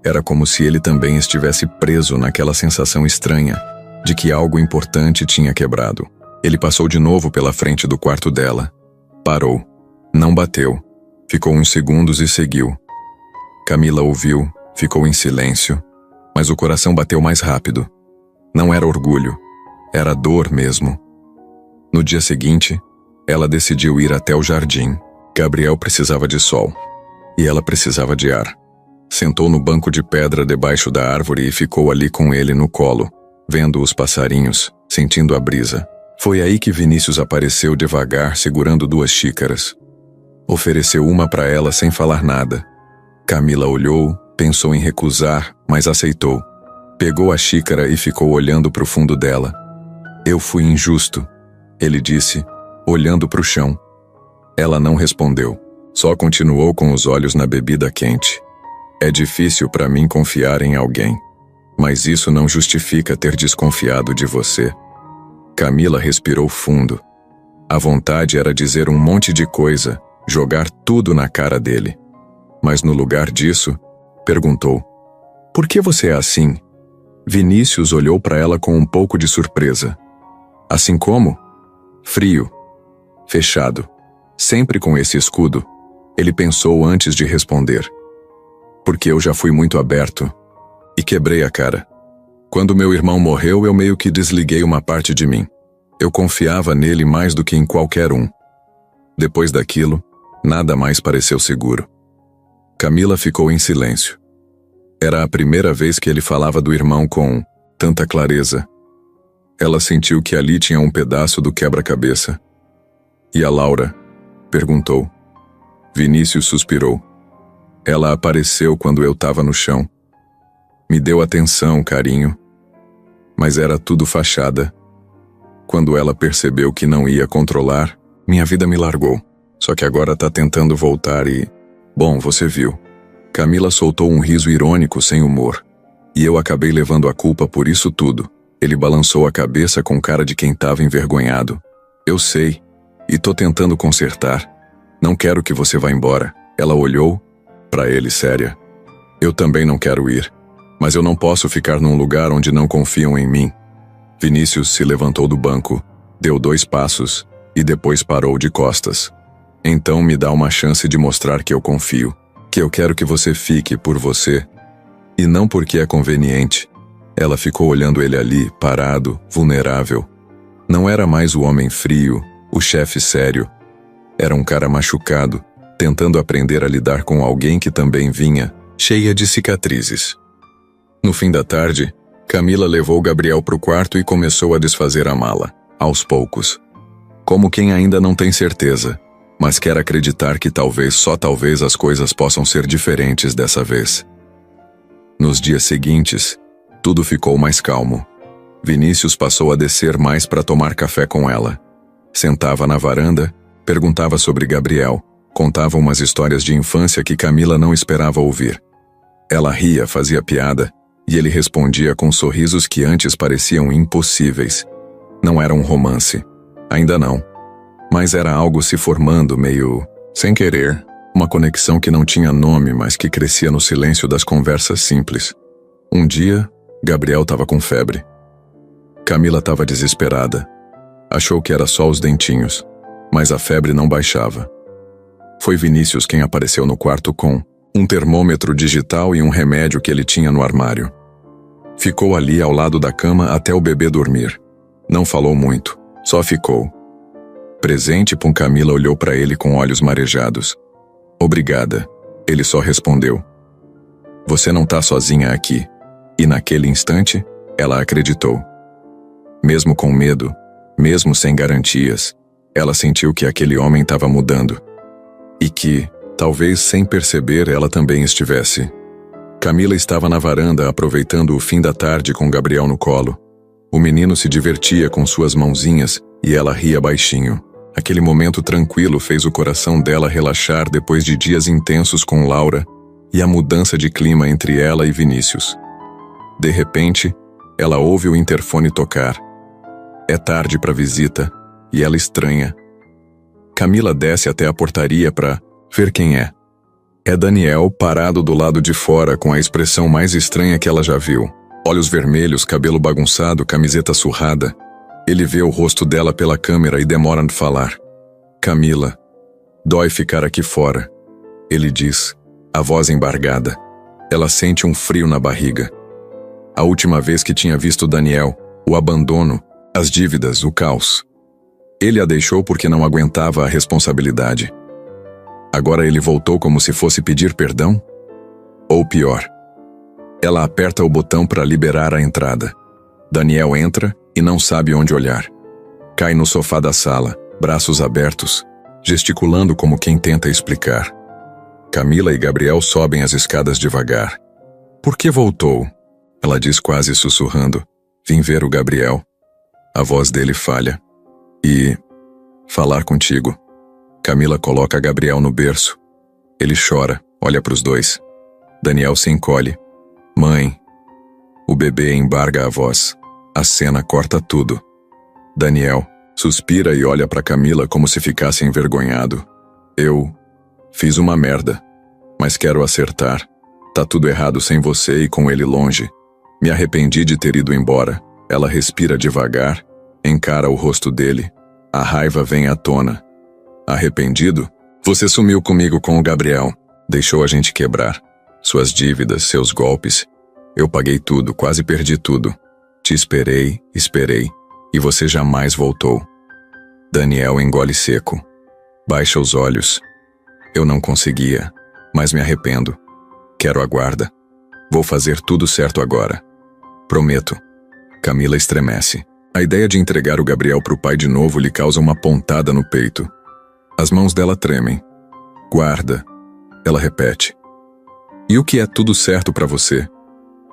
Era como se ele também estivesse preso naquela sensação estranha de que algo importante tinha quebrado. Ele passou de novo pela frente do quarto dela. Parou. Não bateu. Ficou uns segundos e seguiu. Camila ouviu, ficou em silêncio, mas o coração bateu mais rápido. Não era orgulho, era dor mesmo. No dia seguinte, ela decidiu ir até o jardim. Gabriel precisava de sol, e ela precisava de ar. Sentou no banco de pedra debaixo da árvore e ficou ali com ele no colo, vendo os passarinhos, sentindo a brisa. Foi aí que Vinícius apareceu devagar, segurando 2 xícaras. Ofereceu uma para ela sem falar nada. Camila olhou, pensou em recusar, mas aceitou. Pegou a xícara e ficou olhando para o fundo dela. "Eu fui injusto", ele disse, olhando para o chão. Ela não respondeu, só continuou com os olhos na bebida quente. "É difícil para mim confiar em alguém, mas isso não justifica ter desconfiado de você." Camila respirou fundo. A vontade era dizer um monte de coisa, jogar tudo na cara dele. Mas no lugar disso, perguntou: "Por que você é assim?" Vinícius olhou para ela com um pouco de surpresa. "Assim como?" "Frio. Fechado. Sempre com esse escudo." Ele pensou antes de responder. "Porque eu já fui muito aberto. E quebrei a cara. Quando meu irmão morreu, eu meio que desliguei uma parte de mim. Eu confiava nele mais do que em qualquer um. Depois daquilo, nada mais pareceu seguro." Camila ficou em silêncio. Era a primeira vez que ele falava do irmão com tanta clareza. Ela sentiu que ali tinha um pedaço do quebra-cabeça. "E a Laura?" perguntou. Vinícius suspirou. Ela apareceu quando eu estava no chão. Me deu atenção, carinho. Mas era tudo fachada. Quando ela percebeu que não ia controlar, minha vida me largou. Só que agora tá tentando voltar e... Bom, você viu. Camila soltou um riso irônico sem humor. E eu acabei levando a culpa por isso tudo. Ele balançou a cabeça com cara de quem tava envergonhado. Eu sei. E tô tentando consertar. Não quero que você vá embora. Ela olhou pra ele séria. Eu também não quero ir. Mas eu não posso ficar num lugar onde não confiam em mim. Vinícius se levantou do banco, deu 2 passos e depois parou de costas. Então me dá uma chance de mostrar que eu confio, que eu quero que você fique por você. E não porque é conveniente. Ela ficou olhando ele ali, parado, vulnerável. Não era mais o homem frio, o chefe sério. Era um cara machucado, tentando aprender a lidar com alguém que também vinha, cheia de cicatrizes. No fim da tarde, Camila levou Gabriel pro quarto e começou a desfazer a mala, aos poucos. Como quem ainda não tem certeza, mas quer acreditar que talvez, só talvez, as coisas possam ser diferentes dessa vez. Nos dias seguintes, tudo ficou mais calmo. Vinícius passou a descer mais para tomar café com ela. Sentava na varanda, perguntava sobre Gabriel, contava umas histórias de infância que Camila não esperava ouvir. Ela ria, fazia piada, e ele respondia com sorrisos que antes pareciam impossíveis. Não era um romance. Ainda não. Mas era algo se formando meio sem querer. Uma conexão que não tinha nome, mas que crescia no silêncio das conversas simples. Um dia, Gabriel estava com febre. Camila estava desesperada. Achou que era só os dentinhos, mas a febre não baixava. Foi Vinícius quem apareceu no quarto com um termômetro digital e um remédio que ele tinha no armário. Ficou ali ao lado da cama até o bebê dormir. Não falou muito, só ficou. Presente, Camila olhou para ele com olhos marejados. Obrigada, ele só respondeu. Você não tá sozinha aqui. E naquele instante, ela acreditou. Mesmo com medo, mesmo sem garantias, ela sentiu que aquele homem estava mudando. E que, talvez sem perceber, ela também estivesse. Camila estava na varanda aproveitando o fim da tarde com Gabriel no colo. O menino se divertia com suas mãozinhas e ela ria baixinho. Aquele momento tranquilo fez o coração dela relaxar depois de dias intensos com Laura e a mudança de clima entre ela e Vinícius. De repente, ela ouve o interfone tocar. É tarde para visita e ela estranha. Camila desce até a portaria para ver quem é. É Daniel parado do lado de fora com a expressão mais estranha que ela já viu. Olhos vermelhos, cabelo bagunçado, camiseta surrada. Ele vê o rosto dela pela câmera e demora a falar. Camila, dói ficar aqui fora. Ele diz, a voz embargada. Ela sente um frio na barriga. A última vez que tinha visto Daniel, o abandono, as dívidas, o caos. Ele a deixou porque não aguentava a responsabilidade. Agora ele voltou como se fosse pedir perdão? Ou pior, ela aperta o botão para liberar a entrada. Daniel entra e não sabe onde olhar. Cai no sofá da sala, braços abertos, gesticulando como quem tenta explicar. Camila e Gabriel sobem as escadas devagar. Por que voltou? Ela diz quase sussurrando. Vim ver o Gabriel. A voz dele falha. E... falar contigo. Camila coloca Gabriel no berço. Ele chora, olha para os dois. Daniel se encolhe. Mãe. O bebê embarga a voz. A cena corta tudo. Daniel suspira e olha para Camila como se ficasse envergonhado. Eu fiz uma merda, mas quero acertar. Tá tudo errado sem você e com ele longe. Me arrependi de ter ido embora. Ela respira devagar, encara o rosto dele. A raiva vem à tona. Arrependido? Você sumiu comigo com o Gabriel. Deixou a gente quebrar. Suas dívidas, seus golpes. Eu paguei tudo, quase perdi tudo. Te esperei, e você jamais voltou. Daniel engole seco. Baixa os olhos. Eu não conseguia, mas me arrependo. Quero a guarda. Vou fazer tudo certo agora. Prometo. Camila estremece. A ideia de entregar o Gabriel pro pai de novo lhe causa uma pontada no peito. As mãos dela tremem. Guarda. Ela repete. E o que é tudo certo para você?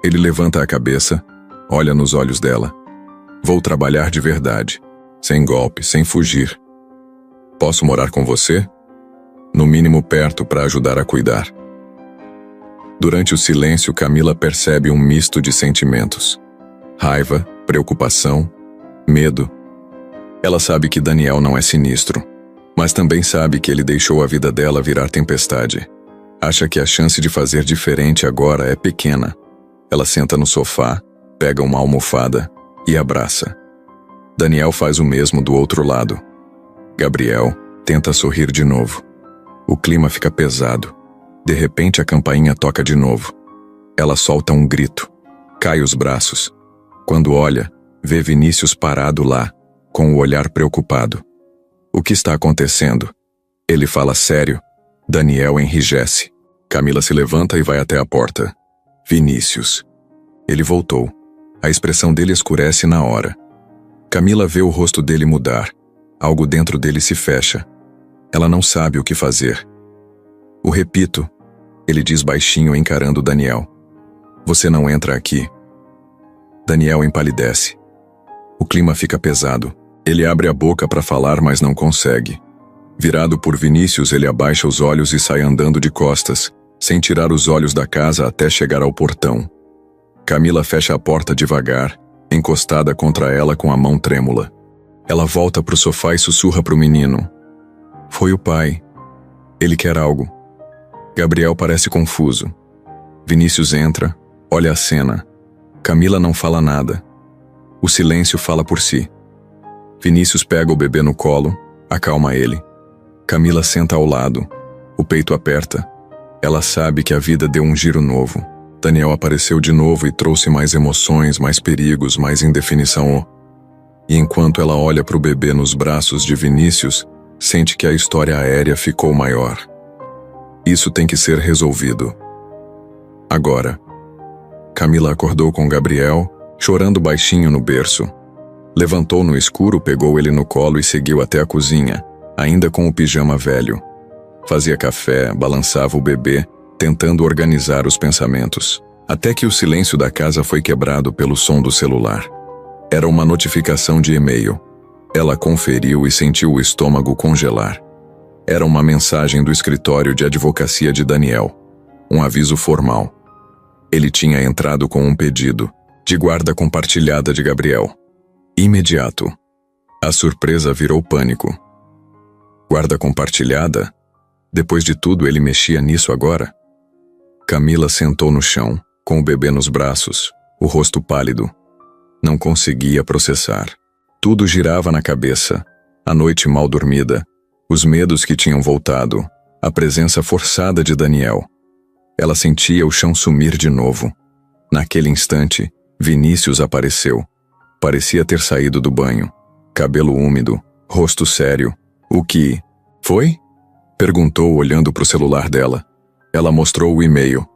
Ele levanta a cabeça, olha nos olhos dela. Vou trabalhar de verdade, sem golpe, sem fugir. Posso morar com você? No mínimo perto para ajudar a cuidar. Durante o silêncio, Camila percebe um misto de sentimentos. Raiva, preocupação, medo. Ela sabe que Daniel não é sinistro, mas também sabe que ele deixou a vida dela virar tempestade. Acha que a chance de fazer diferente agora é pequena. Ela senta no sofá, pega uma almofada e abraça. Daniel faz o mesmo do outro lado. Gabriel tenta sorrir de novo. O clima fica pesado. De repente a campainha toca de novo. Ela solta um grito. Cai os braços. Quando olha, vê Vinícius parado lá, com o olhar preocupado. O que está acontecendo? Ele fala sério. Daniel enrijece. Camila se levanta e vai até a porta. Vinícius. Ele voltou. A expressão dele escurece na hora. Camila vê o rosto dele mudar. Algo dentro dele se fecha. Ela não sabe o que fazer. O repito, ele diz baixinho encarando Daniel. Você não entra aqui. Daniel empalidece. O clima fica pesado. Ele abre a boca para falar, mas não consegue. Virado por Vinícius, ele abaixa os olhos e sai andando de costas, sem tirar os olhos da casa até chegar ao portão. Camila fecha a porta devagar, encostada contra ela com a mão trêmula. Ela volta pro sofá e sussurra pro menino. Foi o pai. Ele quer algo. Gabriel parece confuso. Vinícius entra, olha a cena. Camila não fala nada. O silêncio fala por si. Vinícius pega o bebê no colo, acalma ele. Camila senta ao lado. O peito aperta. Ela sabe que a vida deu um giro novo. Daniel apareceu de novo e trouxe mais emoções, mais perigos, mais indefinição. E enquanto ela olha para o bebê nos braços de Vinícius, sente que a história aérea ficou maior. Isso tem que ser resolvido. Agora. Camila acordou com Gabriel, chorando baixinho no berço. Levantou no escuro, pegou ele no colo e seguiu até a cozinha, ainda com o pijama velho. Fazia café, balançava o bebê, tentando organizar os pensamentos. Até que o silêncio da casa foi quebrado pelo som do celular. Era uma notificação de e-mail. Ela conferiu e sentiu o estômago congelar. Era uma mensagem do escritório de advocacia de Daniel. Um aviso formal. Ele tinha entrado com um pedido de guarda compartilhada de Gabriel. Imediato. A surpresa virou pânico. Guarda compartilhada? Depois de tudo, ele mexia nisso agora? Camila sentou no chão, com o bebê nos braços, o rosto pálido. Não conseguia processar. Tudo girava na cabeça. A noite mal dormida, os medos que tinham voltado, a presença forçada de Daniel. Ela sentia o chão sumir de novo. Naquele instante, Vinícius apareceu. Parecia ter saído do banho. Cabelo úmido, rosto sério. O que? Foi? Perguntou olhando para o celular dela. Ela mostrou o e-mail.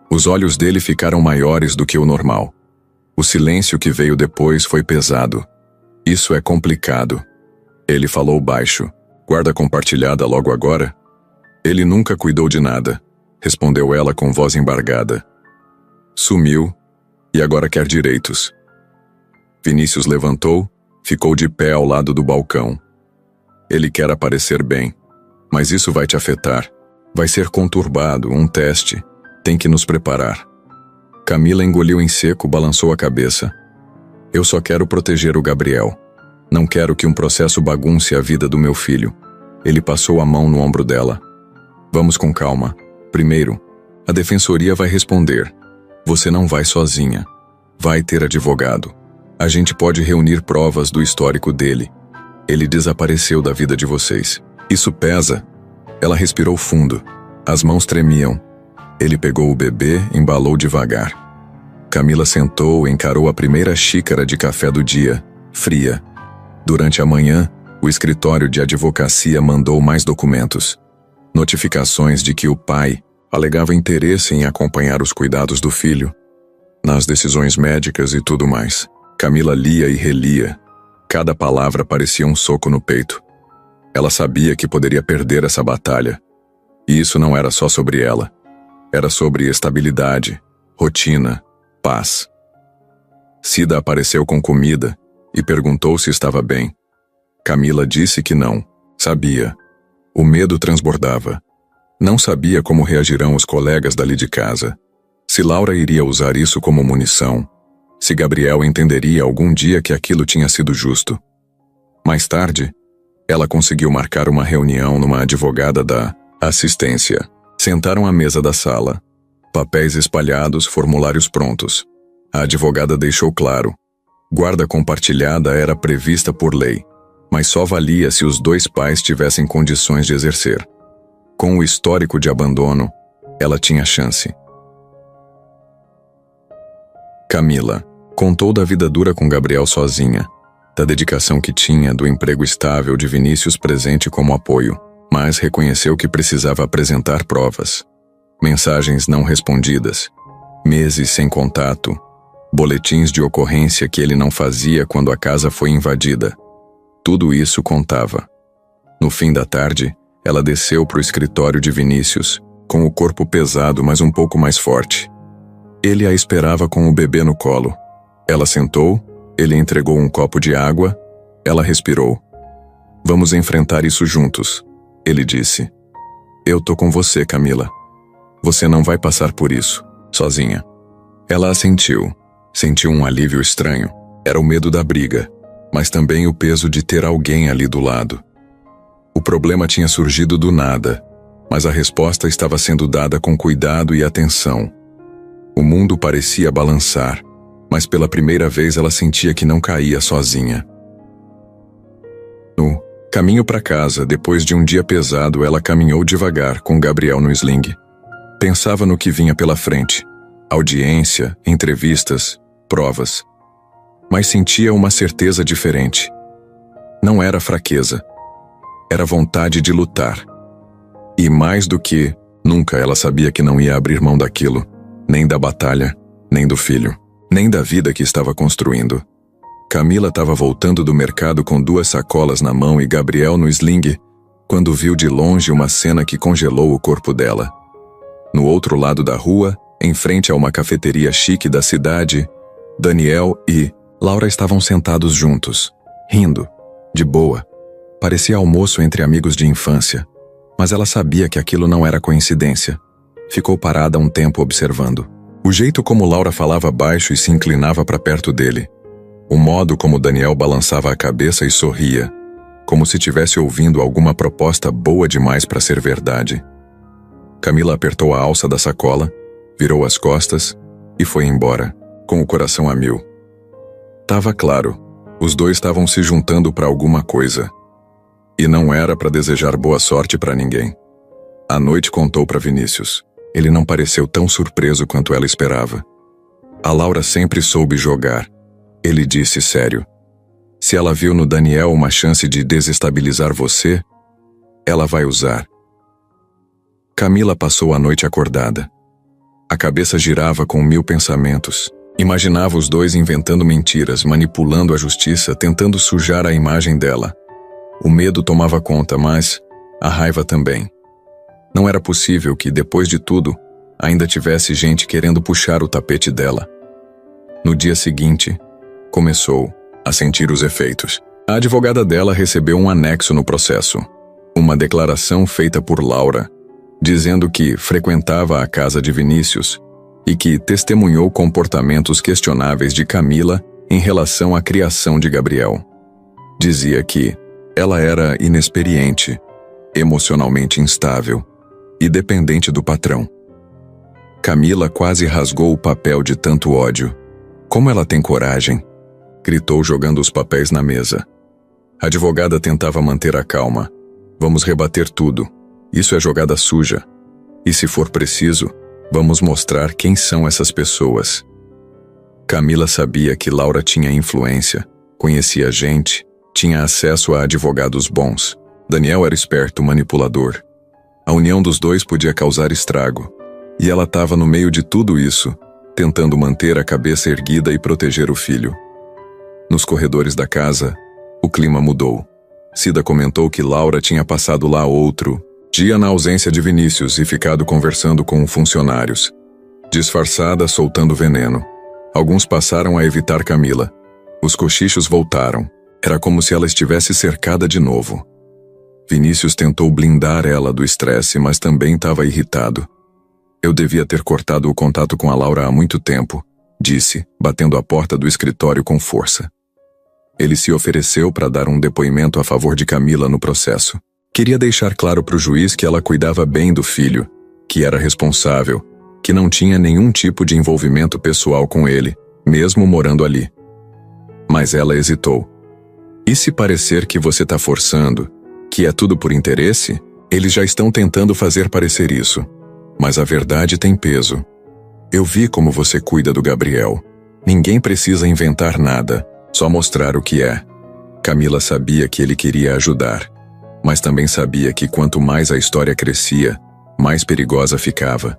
Os olhos dele ficaram maiores do que o normal. O silêncio que veio depois foi pesado. Isso é complicado. Ele falou baixo. Guarda compartilhada logo agora? Ele nunca cuidou de nada, respondeu ela com voz embargada. Sumiu, e agora quer direitos. Vinícius levantou, ficou de pé ao lado do balcão. Ele quer aparecer bem, mas isso vai te afetar. Vai ser conturbado, um teste. Tem que nos preparar. Camila engoliu em seco, balançou a cabeça. Eu só quero proteger o Gabriel. Não quero que um processo bagunce a vida do meu filho. Ele passou a mão no ombro dela. Vamos com calma. Primeiro, a defensoria vai responder. Você não vai sozinha. Vai ter advogado. A gente pode reunir provas do histórico dele. Ele desapareceu da vida de vocês. Isso pesa. Ela respirou fundo. As mãos tremiam. Ele pegou o bebê, embalou devagar. Camila sentou e encarou a primeira xícara de café do dia, fria. Durante a manhã, o escritório de advocacia mandou mais documentos. Notificações de que o pai alegava interesse em acompanhar os cuidados do filho, nas decisões médicas e tudo mais. Camila lia e relia. Cada palavra parecia um soco no peito. Ela sabia que poderia perder essa batalha. E isso não era só sobre ela. Era sobre estabilidade, rotina, paz. Cida apareceu com comida e perguntou se estava bem. Camila disse que não. Sabia. O medo transbordava. Não sabia como reagirão os colegas dali de casa. Se Laura iria usar isso como munição. Se Gabriel entenderia algum dia que aquilo tinha sido justo. Mais tarde, ela conseguiu marcar uma reunião numa advogada da assistência. Sentaram à mesa da sala. Papéis espalhados, formulários prontos. A advogada deixou claro. Guarda compartilhada era prevista por lei, mas só valia se os dois pais tivessem condições de exercer. Com o histórico de abandono, ela tinha chance. Camila contou da vida dura com Gabriel sozinha, da dedicação que tinha, do emprego estável de Vinícius presente como apoio, mas reconheceu que precisava apresentar provas. Mensagens não respondidas, meses sem contato, boletins de ocorrência que ele não fazia quando a casa foi invadida. Tudo isso contava. No fim da tarde, ela desceu para o escritório de Vinícius, com o corpo pesado, mas um pouco mais forte. Ele a esperava com o bebê no colo. Ela sentou, ele entregou um copo de água, ela respirou. Vamos enfrentar isso juntos, ele disse. Eu tô com você, Camila. Você não vai passar por isso, sozinha. Ela assentiu. Sentiu um alívio estranho. Era o medo da briga, mas também o peso de ter alguém ali do lado. O problema tinha surgido do nada, mas a resposta estava sendo dada com cuidado e atenção. O mundo parecia balançar, mas pela primeira vez ela sentia que não caía sozinha. No caminho para casa, depois de um dia pesado, ela caminhou devagar com Gabriel no sling. Pensava no que vinha pela frente. Audiência, entrevistas, provas. Mas sentia uma certeza diferente. Não era fraqueza. Era vontade de lutar. E mais do que, nunca ela sabia que não ia abrir mão daquilo. Nem da batalha, nem do filho, nem da vida que estava construindo. Camila estava voltando do mercado com 2 sacolas na mão e Gabriel no sling, quando viu de longe uma cena que congelou o corpo dela. No outro lado da rua, em frente a uma cafeteria chique da cidade, Daniel e Laura estavam sentados juntos, rindo, de boa. Parecia almoço entre amigos de infância, mas ela sabia que aquilo não era coincidência. Ficou parada um tempo observando. O jeito como Laura falava baixo e se inclinava para perto dele. O modo como Daniel balançava a cabeça e sorria, como se tivesse ouvindo alguma proposta boa demais para ser verdade. Camila apertou a alça da sacola, virou as costas e foi embora, com o coração a mil. Tava claro, os dois estavam se juntando para alguma coisa. E não era para desejar boa sorte para ninguém. A noite contou para Vinícius. Ele não pareceu tão surpreso quanto ela esperava. A Laura sempre soube jogar. Ele disse sério. Se ela viu no Daniel uma chance de desestabilizar você, ela vai usar. Camila passou a noite acordada. A cabeça girava com 1000 pensamentos. Imaginava os dois inventando mentiras, manipulando a justiça, tentando sujar a imagem dela. O medo tomava conta, mas a raiva também. Não era possível que, depois de tudo, ainda tivesse gente querendo puxar o tapete dela. No dia seguinte, começou a sentir os efeitos. A advogada dela recebeu um anexo no processo. Uma declaração feita por Laura, dizendo que frequentava a casa de Vinícius e que testemunhou comportamentos questionáveis de Camila em relação à criação de Gabriel. Dizia que ela era inexperiente, emocionalmente instável e dependente do patrão. Camila quase rasgou o papel de tanto ódio. Como ela tem coragem? Gritou jogando os papéis na mesa. A advogada tentava manter a calma. Vamos rebater tudo. Isso é jogada suja. E se for preciso, vamos mostrar quem são essas pessoas. Camila sabia que Laura tinha influência, conhecia gente, tinha acesso a advogados bons. Daniel era esperto, manipulador. A união dos dois podia causar estrago. E ela estava no meio de tudo isso, tentando manter a cabeça erguida e proteger o filho. Nos corredores da casa, o clima mudou. Cida comentou que Laura tinha passado lá outro Dia na ausência de Vinícius e ficado conversando com funcionários. Disfarçada, soltando veneno. Alguns passaram a evitar Camila. Os cochichos voltaram. Era como se ela estivesse cercada de novo. Vinícius tentou blindar ela do estresse, mas também estava irritado. Eu devia ter cortado o contato com a Laura há muito tempo, disse, batendo a porta do escritório com força. Ele se ofereceu para dar um depoimento a favor de Camila no processo. Queria deixar claro para o juiz que ela cuidava bem do filho, que era responsável, que não tinha nenhum tipo de envolvimento pessoal com ele, mesmo morando ali. Mas ela hesitou. E se parecer que você está forçando, que é tudo por interesse? Eles já estão tentando fazer parecer isso. Mas a verdade tem peso. Eu vi como você cuida do Gabriel. Ninguém precisa inventar nada, só mostrar o que é. Camila sabia que ele queria ajudar, mas também sabia que quanto mais a história crescia, mais perigosa ficava.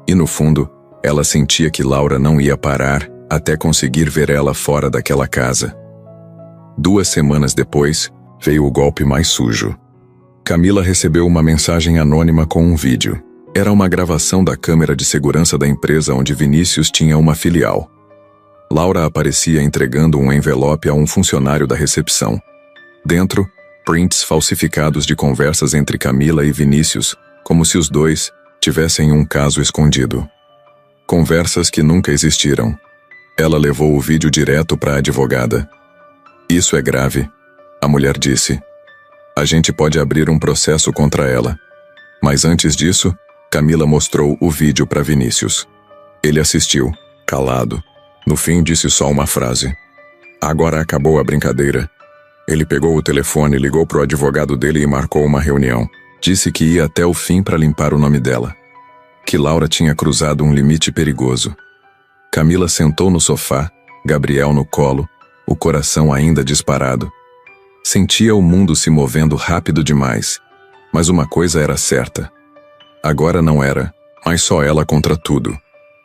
E no fundo, ela sentia que Laura não ia parar até conseguir ver ela fora daquela casa. 2 semanas depois, veio o golpe mais sujo. Camila recebeu uma mensagem anônima com um vídeo. Era uma gravação da câmera de segurança da empresa onde Vinícius tinha uma filial. Laura aparecia entregando um envelope a um funcionário da recepção. Dentro, prints falsificados de conversas entre Camila e Vinícius, como se os dois tivessem um caso escondido. Conversas que nunca existiram. Ela levou o vídeo direto para a advogada. Isso é grave, a mulher disse. A gente pode abrir um processo contra ela. Mas antes disso, Camila mostrou o vídeo para Vinícius. Ele assistiu, calado. No fim, disse só uma frase. Agora acabou a brincadeira. Ele pegou o telefone, ligou pro advogado dele e marcou uma reunião. Disse que ia até o fim para limpar o nome dela. Que Laura tinha cruzado um limite perigoso. Camila sentou no sofá, Gabriel no colo, o coração ainda disparado. Sentia o mundo se movendo rápido demais. Mas uma coisa era certa. Agora não era, mas só ela contra tudo.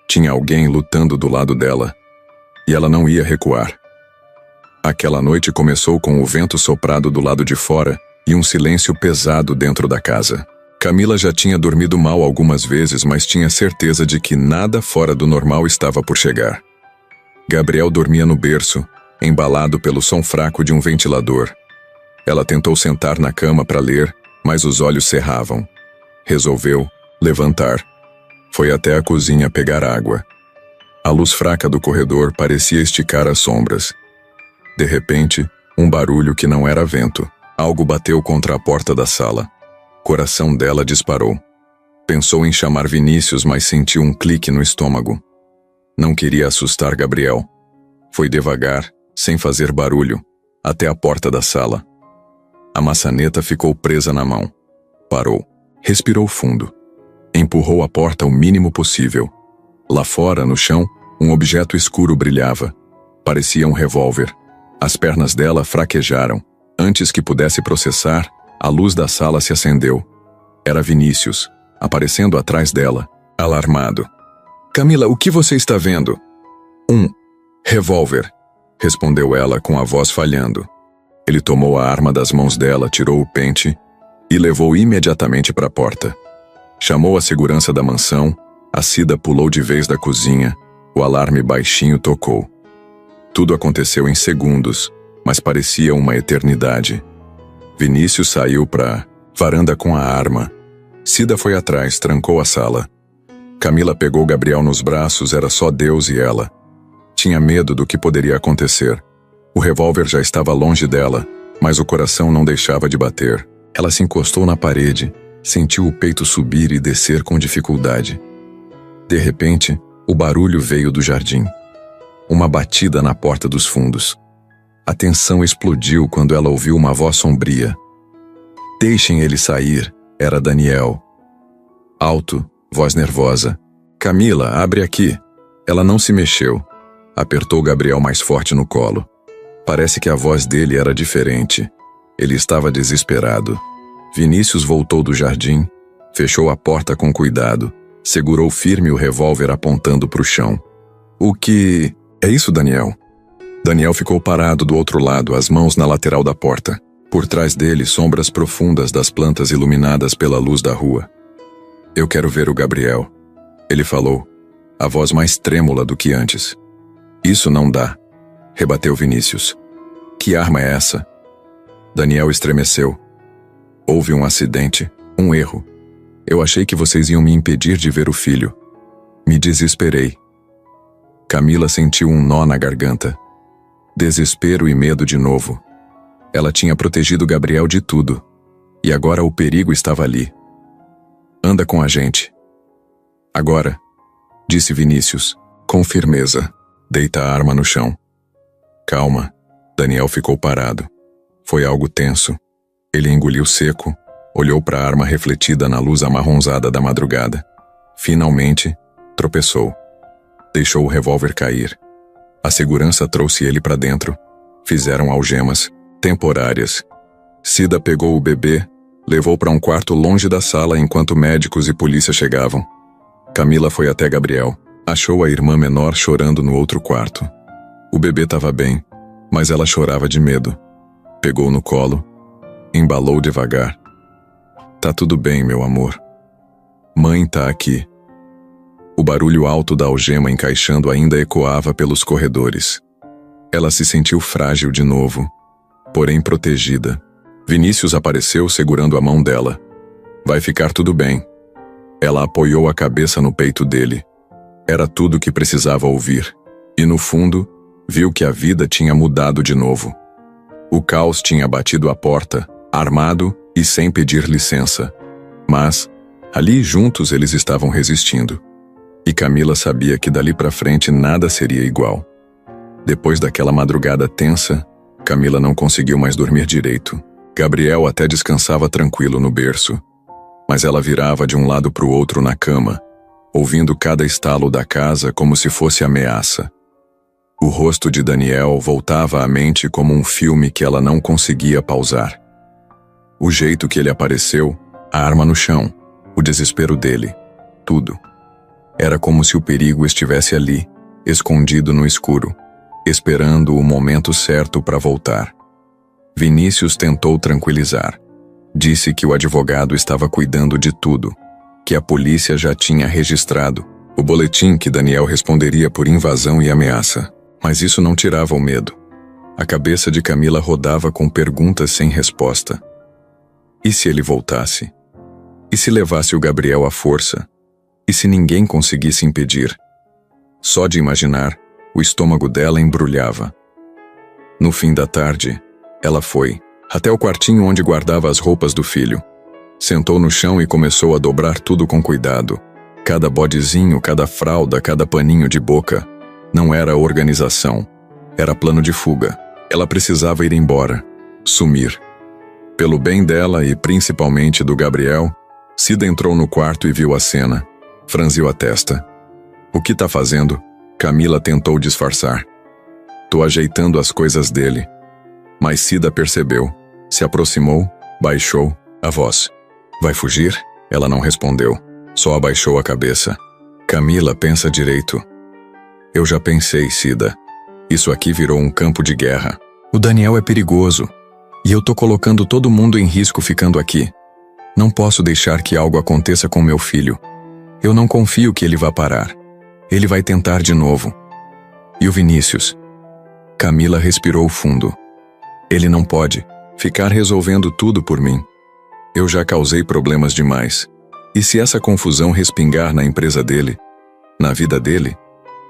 Tinha alguém lutando do lado dela. E ela não ia recuar. Aquela noite começou com o vento soprado do lado de fora e um silêncio pesado dentro da casa. Camila já tinha dormido mal algumas vezes, mas tinha certeza de que nada fora do normal estava por chegar. Gabriel dormia no berço, embalado pelo som fraco de um ventilador. Ela tentou sentar na cama para ler, mas os olhos cerravam. Resolveu levantar. Foi até a cozinha pegar água. A luz fraca do corredor parecia esticar as sombras. De repente, um barulho que não era vento. Algo bateu contra a porta da sala. O coração dela disparou. Pensou em chamar Vinícius, mas sentiu um clique no estômago. Não queria assustar Gabriel. Foi devagar, sem fazer barulho, até a porta da sala. A maçaneta ficou presa na mão. Parou. Respirou fundo. Empurrou a porta o mínimo possível. Lá fora, no chão, um objeto escuro brilhava. Parecia um revólver. As pernas dela fraquejaram. Antes que pudesse processar, a luz da sala se acendeu. Era Vinícius, aparecendo atrás dela, alarmado. Camila, o que você está vendo? Um revólver, respondeu ela com a voz falhando. Ele tomou a arma das mãos dela, tirou o pente e levou imediatamente para a porta. Chamou a segurança da mansão, a Cida pulou de vez da cozinha, o alarme baixinho tocou. Tudo aconteceu em segundos, mas parecia uma eternidade. Vinícius saiu para varanda com a arma. Cida foi atrás, trancou a sala. Camila pegou Gabriel nos braços, era só Deus e ela. Tinha medo do que poderia acontecer. O revólver já estava longe dela, mas o coração não deixava de bater. Ela se encostou na parede, sentiu o peito subir e descer com dificuldade. De repente, o barulho veio do jardim. Uma batida na porta dos fundos. A tensão explodiu quando ela ouviu uma voz sombria. Deixem ele sair, era Daniel. Alto, voz nervosa. Camila, abre aqui. Ela não se mexeu. Apertou Gabriel mais forte no colo. Parece que a voz dele era diferente. Ele estava desesperado. Vinícius voltou do jardim, fechou a porta com cuidado, segurou firme o revólver apontando para o chão. O que... é isso, Daniel? Daniel ficou parado do outro lado, as mãos na lateral da porta. Por trás dele, sombras profundas das plantas iluminadas pela luz da rua. Eu quero ver o Gabriel, ele falou, a voz mais trêmula do que antes. Isso não dá, rebateu Vinícius. Que arma é essa? Daniel estremeceu. Houve um acidente, um erro. Eu achei que vocês iam me impedir de ver o filho. Me desesperei. Camila sentiu um nó na garganta. Desespero e medo de novo. Ela tinha protegido Gabriel de tudo. E agora o perigo estava ali. Anda com a gente. Agora, disse Vinícius, com firmeza. Deita a arma no chão. Calma. Daniel ficou parado. Foi algo tenso. Ele engoliu seco, olhou para a arma refletida na luz amarronzada da madrugada. Finalmente, tropeçou. Deixou o revólver cair. A segurança trouxe ele para dentro. Fizeram algemas, temporárias. Cida pegou o bebê, levou para um quarto longe da sala enquanto médicos e polícia chegavam. Camila foi até Gabriel. Achou a irmã menor chorando no outro quarto. O bebê estava bem, mas ela chorava de medo. Pegou no colo, embalou devagar. Tá tudo bem, meu amor. Mãe tá aqui. O barulho alto da algema encaixando ainda ecoava pelos corredores. Ela se sentiu frágil de novo, porém protegida. Vinícius apareceu segurando a mão dela. Vai ficar tudo bem. Ela apoiou a cabeça no peito dele. Era tudo o que precisava ouvir. E no fundo, viu que a vida tinha mudado de novo. O caos tinha batido a porta, armado e sem pedir licença. Mas, ali juntos eles estavam resistindo. E Camila sabia que dali para frente nada seria igual. Depois daquela madrugada tensa, Camila não conseguiu mais dormir direito. Gabriel até descansava tranquilo no berço. Mas ela virava de um lado para o outro na cama, ouvindo cada estalo da casa como se fosse ameaça. O rosto de Daniel voltava à mente como um filme que ela não conseguia pausar. O jeito que ele apareceu, a arma no chão, o desespero dele, tudo. Era como se o perigo estivesse ali, escondido no escuro, esperando o momento certo para voltar. Vinícius tentou tranquilizar. Disse que o advogado estava cuidando de tudo, que a polícia já tinha registrado o boletim que Daniel responderia por invasão e ameaça. Mas isso não tirava o medo. A cabeça de Camila rodava com perguntas sem resposta. E se ele voltasse? E se levasse o Gabriel à força? E se ninguém conseguisse impedir? Só de imaginar, o estômago dela embrulhava. No fim da tarde, ela foi até o quartinho onde guardava as roupas do filho. Sentou no chão e começou a dobrar tudo com cuidado. Cada bodezinho, cada fralda, cada paninho de boca. Não era organização, era plano de fuga. Ela precisava ir embora, sumir. Pelo bem dela e principalmente do Gabriel, Cida entrou no quarto e viu a cena. Franziu a testa. O que tá fazendo? Camila tentou disfarçar. Tô ajeitando as coisas dele. Mas Cida percebeu, se aproximou, baixou a voz. Vai fugir? Ela não respondeu, só abaixou a cabeça. Camila, pensa direito. Eu já pensei, Cida. Isso aqui virou um campo de guerra. O Daniel é perigoso. E eu tô colocando todo mundo em risco ficando aqui. Não posso deixar que algo aconteça com meu filho. Eu não confio que ele vá parar. Ele vai tentar de novo. E o Vinícius? Camila respirou fundo. Ele não pode ficar resolvendo tudo por mim. Eu já causei problemas demais. E se essa confusão respingar na empresa dele, na vida dele?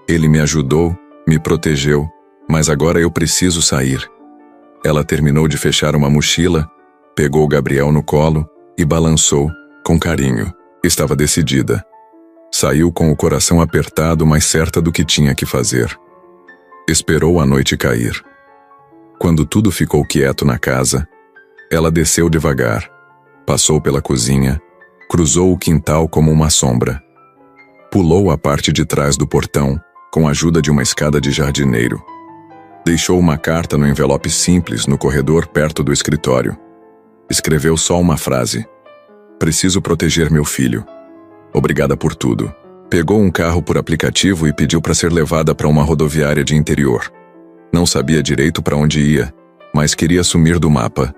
Ele me ajudou, me protegeu, mas agora eu preciso sair. Ela terminou de fechar uma mochila, pegou Gabriel no colo e balançou, com carinho. Estava decidida. Saiu com o coração apertado, mas certa do que tinha que fazer. Esperou a noite cair. Quando tudo ficou quieto na casa, ela desceu devagar, passou pela cozinha, cruzou o quintal como uma sombra. Pulou a parte de trás do portão, com a ajuda de uma escada de jardineiro. Deixou uma carta no envelope simples no corredor perto do escritório. Escreveu só uma frase. Preciso proteger meu filho. Obrigada por tudo. Pegou um carro por aplicativo e pediu para ser levada para uma rodoviária de interior. Não sabia direito para onde ia, mas queria sumir do mapa.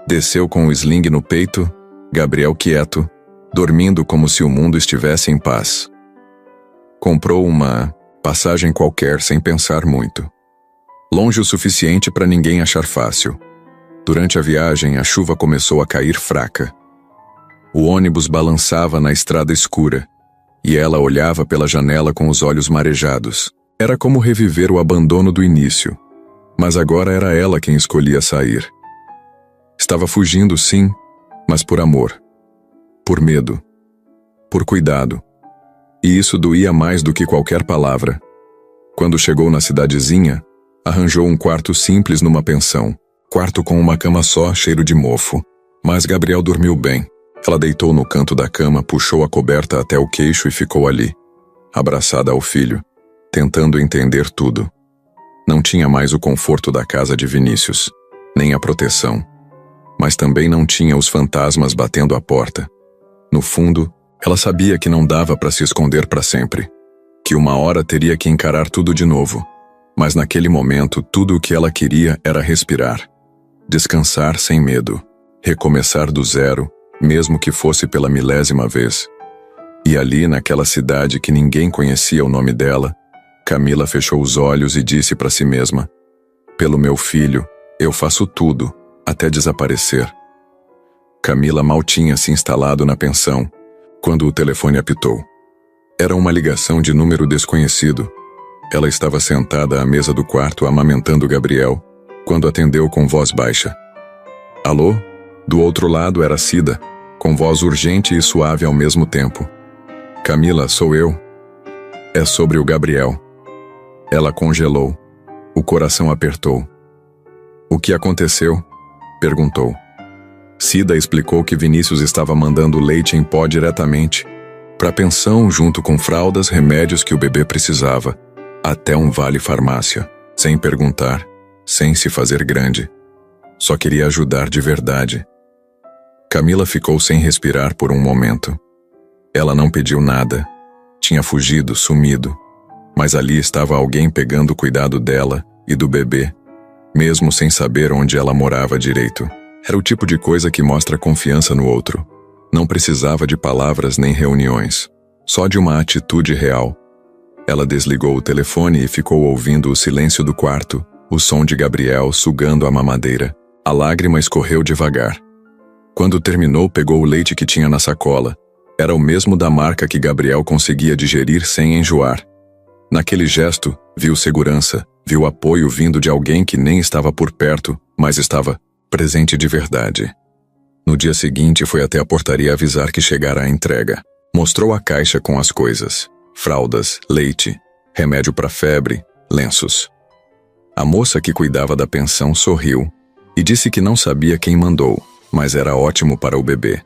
Desceu com o sling no peito, Gabriel quieto, dormindo como se o mundo estivesse em paz. Comprou uma passagem qualquer sem pensar muito. Longe o suficiente para ninguém achar fácil. Durante a viagem, a chuva começou a cair fraca. O ônibus balançava na estrada escura, e ela olhava pela janela com os olhos marejados. Era como reviver o abandono do início, mas agora era ela quem escolhia sair. Estava fugindo, sim, mas por amor, por medo, por cuidado. E isso doía mais do que qualquer palavra. Quando chegou na cidadezinha, arranjou um quarto simples numa pensão, quarto com uma cama só, cheiro de mofo. Mas Gabriel dormiu bem. Ela deitou no canto da cama, puxou a coberta até o queixo e ficou ali, abraçada ao filho, tentando entender tudo. Não tinha mais o conforto da casa de Vinícius, nem a proteção. Mas também não tinha os fantasmas batendo à porta. No fundo, ela sabia que não dava para se esconder para sempre, que uma hora teria que encarar tudo de novo. Mas naquele momento, tudo o que ela queria era respirar, descansar sem medo, recomeçar do zero, mesmo que fosse pela milésima vez. E ali, naquela cidade que ninguém conhecia o nome dela, Camila fechou os olhos e disse para si mesma: "Pelo meu filho, eu faço tudo, até desaparecer." Camila mal tinha se instalado na pensão, quando o telefone apitou. Era uma ligação de número desconhecido. Ela estava sentada à mesa do quarto amamentando Gabriel, quando atendeu com voz baixa. "Alô?" Do outro lado era Cida, com voz urgente e suave ao mesmo tempo. "Camila, sou eu. É sobre o Gabriel." Ela congelou. O coração apertou. "O que aconteceu?" perguntou. Cida explicou que Vinícius estava mandando leite em pó diretamente para a pensão, junto com fraldas, remédios que o bebê precisava, até um vale farmácia, sem perguntar, sem se fazer grande. Só queria ajudar de verdade. Camila ficou sem respirar por um momento. Ela não pediu nada. Tinha fugido, sumido. Mas ali estava alguém pegando cuidado dela e do bebê, mesmo sem saber onde ela morava direito. Era o tipo de coisa que mostra confiança no outro. Não precisava de palavras nem reuniões, só de uma atitude real. Ela desligou o telefone e ficou ouvindo o silêncio do quarto, o som de Gabriel sugando a mamadeira. A lágrima escorreu devagar. Quando terminou, pegou o leite que tinha na sacola. Era o mesmo da marca que Gabriel conseguia digerir sem enjoar. Naquele gesto, viu segurança, viu apoio vindo de alguém que nem estava por perto, mas estava presente de verdade. No dia seguinte, foi até a portaria avisar que chegara a entrega. Mostrou a caixa com as coisas: fraldas, leite, remédio para febre, lenços. A moça que cuidava da pensão sorriu e disse que não sabia quem mandou, mas era ótimo para o bebê.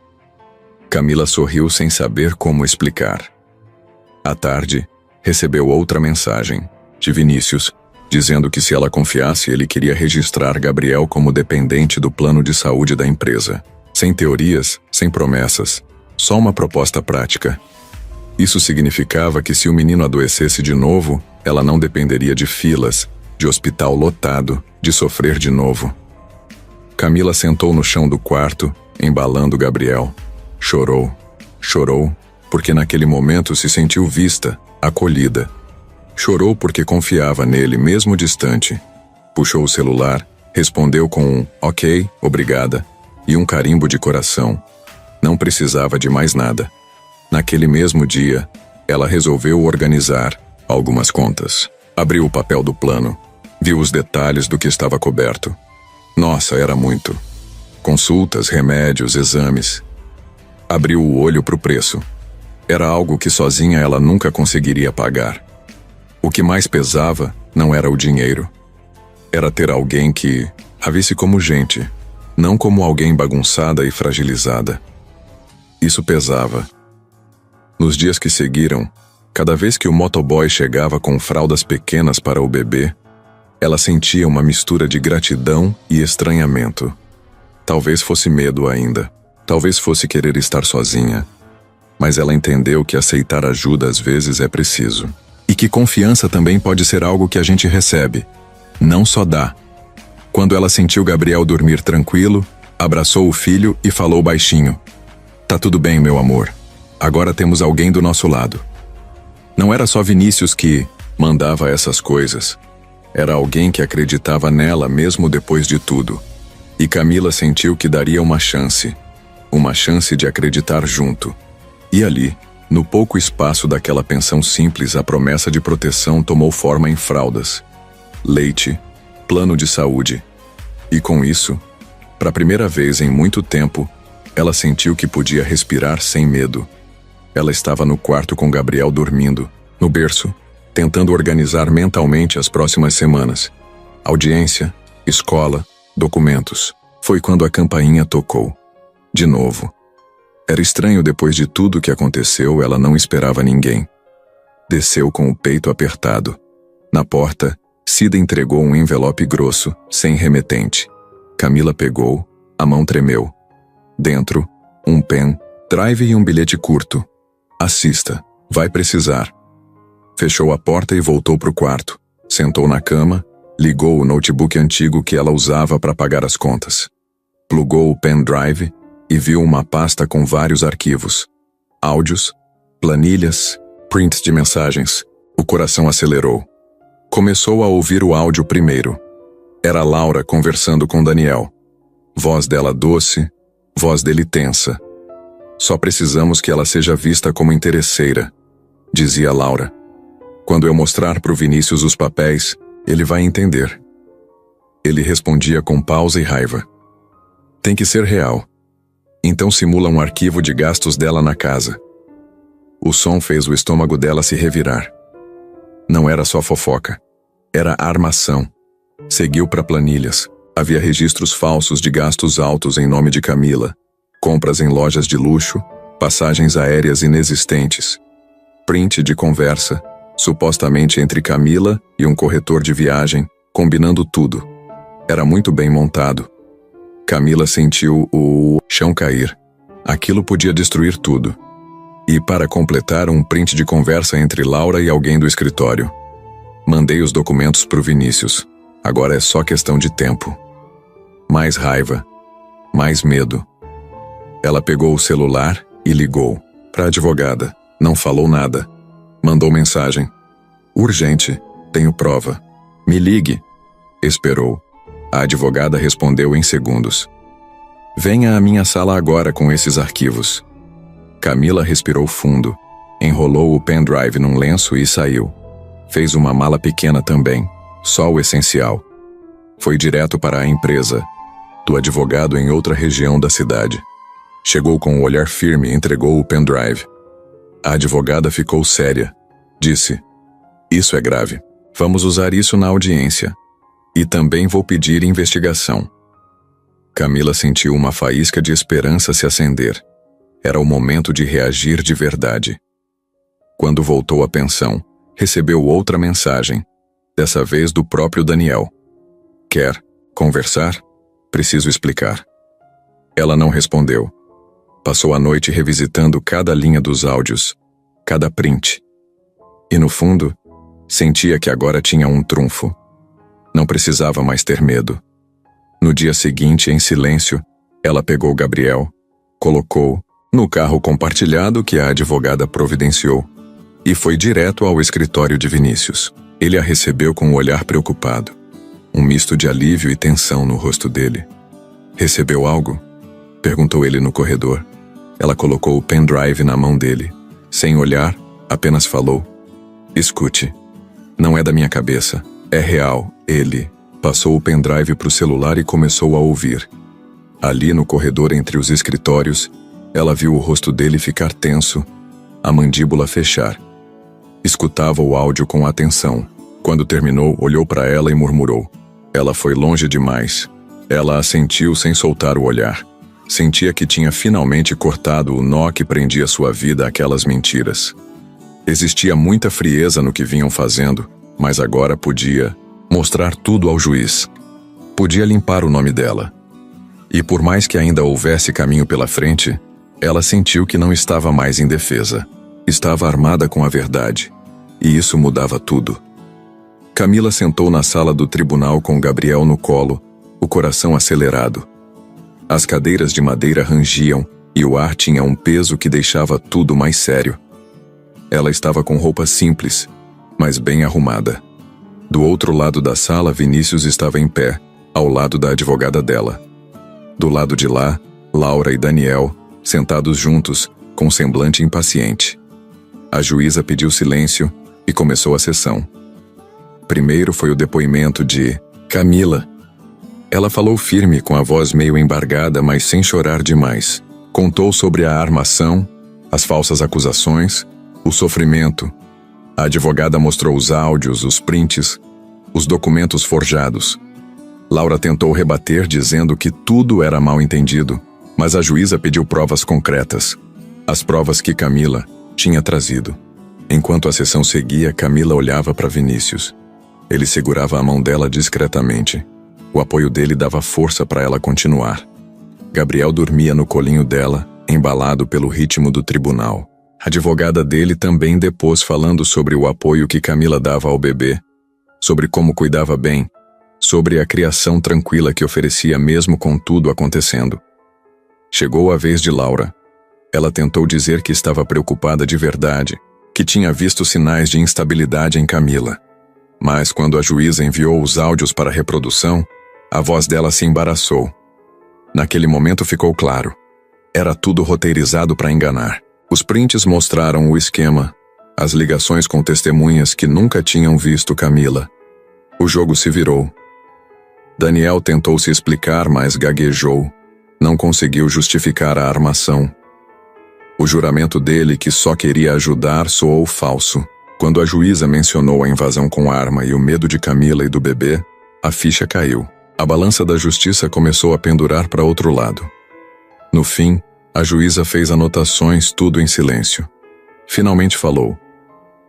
Camila sorriu sem saber como explicar. À tarde, recebeu outra mensagem, de Vinícius, dizendo que se ela confiasse, ele queria registrar Gabriel como dependente do plano de saúde da empresa. Sem teorias, sem promessas, só uma proposta prática. Isso significava que se o menino adoecesse de novo, ela não dependeria de filas, de hospital lotado, de sofrer de novo. Camila sentou no chão do quarto, embalando Gabriel. Chorou, chorou, porque naquele momento se sentiu vista, acolhida. Chorou porque confiava nele mesmo distante. Puxou o celular, respondeu com um "ok, obrigada" e um carimbo de coração. Não precisava de mais nada. Naquele mesmo dia, ela resolveu organizar algumas contas. Abriu o papel do plano, viu os detalhes do que estava coberto. Nossa, era muito. Consultas, remédios, exames. Abriu o olho para o preço. Era algo que sozinha ela nunca conseguiria pagar. O que mais pesava não era o dinheiro. Era ter alguém que a visse como gente, não como alguém bagunçada e fragilizada. Isso pesava. Nos dias que seguiram, cada vez que o motoboy chegava com fraldas pequenas para o bebê, ela sentia uma mistura de gratidão e estranhamento. Talvez fosse medo ainda. Talvez fosse querer estar sozinha. Mas ela entendeu que aceitar ajuda às vezes é preciso. E que confiança também pode ser algo que a gente recebe, não só dá. Quando ela sentiu Gabriel dormir tranquilo, Abraçou o filho e falou baixinho: "Tá tudo bem, meu amor. Agora temos alguém do nosso lado." Não era só Vinícius que mandava essas coisas. Era alguém que acreditava nela mesmo depois de tudo. E Camila sentiu que daria uma chance de acreditar junto. E ali, no pouco espaço daquela pensão simples, a promessa de proteção tomou forma em fraldas, leite, plano de saúde. E com isso, para a primeira vez em muito tempo, ela sentiu que podia respirar sem medo. Ela estava no quarto com Gabriel dormindo, no berço, tentando organizar mentalmente as próximas semanas. Audiência, escola, documentos. Foi quando a campainha tocou. De novo. Era estranho, depois de tudo que aconteceu, ela não esperava ninguém. Desceu com o peito apertado. Na porta, Cida entregou um envelope grosso, sem remetente. Camila pegou, a mão tremeu. Dentro, um pen, drive e um bilhete curto. "Assista, vai precisar." Fechou a porta e voltou para o quarto. Sentou na cama, ligou o notebook antigo que ela usava para pagar as contas. Plugou o pendrive e viu uma pasta com vários arquivos. Áudios, planilhas, prints de mensagens. O coração acelerou. Começou a ouvir o áudio primeiro. Era Laura conversando com Daniel. Voz dela doce, voz dele tensa. "Só precisamos que ela seja vista como interesseira", dizia Laura. "Quando eu mostrar pro Vinícius os papéis, ele vai entender." Ele respondia com pausa e raiva. "Tem que ser real. Então simula um arquivo de gastos dela na casa." O som fez o estômago dela se revirar. Não era só fofoca. Era armação. Seguiu para planilhas. Havia registros falsos de gastos altos em nome de Camila. Compras em lojas de luxo, passagens aéreas inexistentes. Print de conversa, supostamente entre Camila e um corretor de viagem, combinando tudo. Era muito bem montado. Camila sentiu o chão cair. Aquilo podia destruir tudo. E, para completar, um print de conversa entre Laura e alguém do escritório. "Mandei os documentos pro Vinícius. Agora é só questão de tempo." Mais raiva. Mais medo. Ela pegou o celular e ligou. Para a advogada. Não falou nada. Mandou mensagem: "Urgente. Tenho prova. Me ligue." Esperou. A advogada respondeu em segundos: "Venha à minha sala agora com esses arquivos." Camila respirou fundo, enrolou o pendrive num lenço e saiu. Fez uma mala pequena também, só o essencial. Foi direto para a empresa do advogado em outra região da cidade. Chegou com um olhar firme e entregou o pendrive. A advogada ficou séria. Disse: "Isso é grave. Vamos usar isso na audiência. E também vou pedir investigação." Camila sentiu uma faísca de esperança se acender. Era o momento de reagir de verdade. Quando voltou à pensão, recebeu outra mensagem, dessa vez do próprio Daniel. "Quer conversar? Preciso explicar." Ela não respondeu. Passou a noite revisitando cada linha dos áudios, cada print. E no fundo, sentia que agora tinha um trunfo. Não precisava mais ter medo. No dia seguinte, em silêncio, ela pegou Gabriel, colocou no carro compartilhado que a advogada providenciou e foi direto ao escritório de Vinícius. Ele a recebeu com um olhar preocupado, um misto de alívio e tensão no rosto dele. "Recebeu algo?" perguntou ele no corredor. Ela colocou o pendrive na mão dele. Sem olhar, apenas falou: "Escute. Não é da minha cabeça. É real." Ele passou o pendrive para o celular e começou a ouvir. Ali no corredor entre os escritórios, ela viu o rosto dele ficar tenso, a mandíbula fechar. Escutava o áudio com atenção. Quando terminou, olhou para ela e murmurou. Ela foi longe demais. Ela assentiu sem soltar o olhar. Sentia que tinha finalmente cortado o nó que prendia sua vida àquelas mentiras. Existia muita frieza no que vinham fazendo, mas agora podia mostrar tudo ao juiz. Podia limpar o nome dela. E por mais que ainda houvesse caminho pela frente, ela sentiu que não estava mais indefesa. Estava armada com a verdade. E isso mudava tudo. Camila sentou na sala do tribunal com Gabriel no colo, o coração acelerado. As cadeiras de madeira rangiam e o ar tinha um peso que deixava tudo mais sério. Ela estava com roupa simples, mas bem arrumada. Do outro lado da sala, Vinícius estava em pé, ao lado da advogada dela. Do lado de lá, Laura e Daniel, sentados juntos, com semblante impaciente. A juíza pediu silêncio e começou a sessão. Primeiro foi o depoimento de Camila. Ela falou firme, com a voz meio embargada, mas sem chorar demais. Contou sobre a armação, as falsas acusações, o sofrimento. A advogada mostrou os áudios, os prints, os documentos forjados. Laura tentou rebater, dizendo que tudo era mal entendido, mas a juíza pediu provas concretas. As provas que Camila tinha trazido. Enquanto a sessão seguia, Camila olhava para Vinícius. Ele segurava a mão dela discretamente. O apoio dele dava força para ela continuar. Gabriel dormia no colinho dela, embalado pelo ritmo do tribunal. A advogada dele também depôs, falando sobre o apoio que Camila dava ao bebê, sobre como cuidava bem, sobre a criação tranquila que oferecia mesmo com tudo acontecendo. Chegou a vez de Laura. Ela tentou dizer que estava preocupada de verdade, que tinha visto sinais de instabilidade em Camila. Mas quando a juíza enviou os áudios para reprodução, a voz dela se embaraçou. Naquele momento ficou claro. Era tudo roteirizado para enganar. Os prints mostraram o esquema, as ligações com testemunhas que nunca tinham visto Camila. O jogo se virou. Daniel tentou se explicar, mas gaguejou. Não conseguiu justificar a armação. O juramento dele, que só queria ajudar, soou falso. Quando a juíza mencionou a invasão com arma e o medo de Camila e do bebê, a ficha caiu. A balança da justiça começou a pendurar para outro lado. No fim, a juíza fez anotações, tudo em silêncio. Finalmente falou.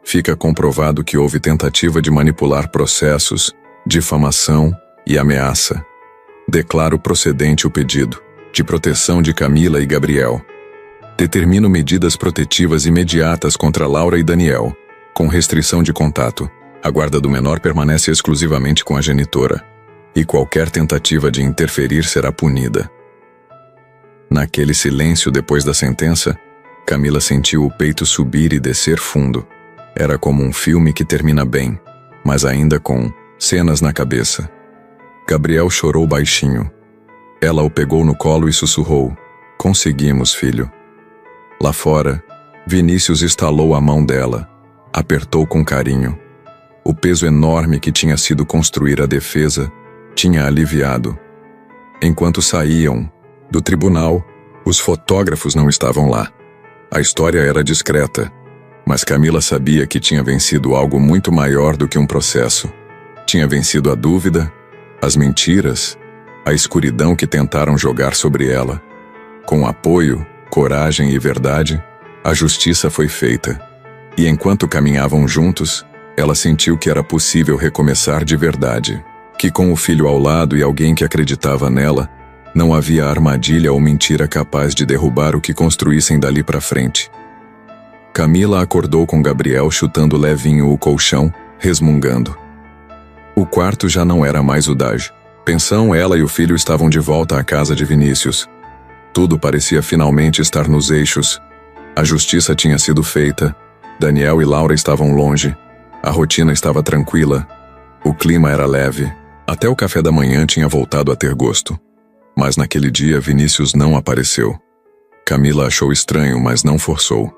Fica comprovado que houve tentativa de manipular processos, difamação e ameaça. Declaro procedente o pedido de proteção de Camila e Gabriel. Determino medidas protetivas imediatas contra Laura e Daniel, com restrição de contato. A guarda do menor permanece exclusivamente com a genitora, e qualquer tentativa de interferir será punida. Naquele silêncio depois da sentença, Camila sentiu o peito subir e descer fundo. Era como um filme que termina bem, mas ainda com cenas na cabeça. Gabriel chorou baixinho. Ela o pegou no colo e sussurrou: "Conseguimos, filho." Lá fora, Vinícius estalou a mão dela, apertou com carinho. O peso enorme que tinha sido construir a defesa tinha aliviado. Enquanto saíam do tribunal, os fotógrafos não estavam lá. A história era discreta, mas Camila sabia que tinha vencido algo muito maior do que um processo. Tinha vencido a dúvida, as mentiras, a escuridão que tentaram jogar sobre ela. Com apoio, coragem e verdade, a justiça foi feita. E enquanto caminhavam juntos, ela sentiu que era possível recomeçar de verdade. Que com o filho ao lado e alguém que acreditava nela, não havia armadilha ou mentira capaz de derrubar o que construíssem dali para frente. Camila acordou com Gabriel chutando levinho o colchão, resmungando. O quarto já não era mais o da pensão. Ela e o filho estavam de volta à casa de Vinícius. Tudo parecia finalmente estar nos eixos. A justiça tinha sido feita. Daniel e Laura estavam longe. A rotina estava tranquila. O clima era leve. Até o café da manhã tinha voltado a ter gosto. Mas naquele dia Vinícius não apareceu. Camila achou estranho, mas não forçou.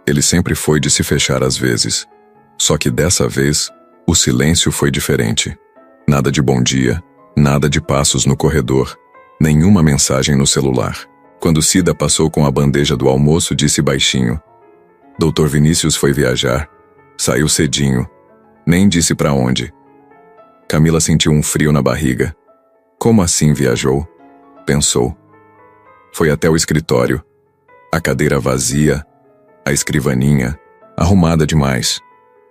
Ele sempre foi de se fechar às vezes. Só que dessa vez, o silêncio foi diferente. Nada de bom dia, nada de passos no corredor, nenhuma mensagem no celular. Quando Cida passou com a bandeja do almoço, disse baixinho: "Doutor Vinícius foi viajar. Saiu cedinho. Nem disse para onde." Camila sentiu um frio na barriga. Como assim viajou? Pensou. Foi até o escritório. A cadeira vazia, a escrivaninha, arrumada demais.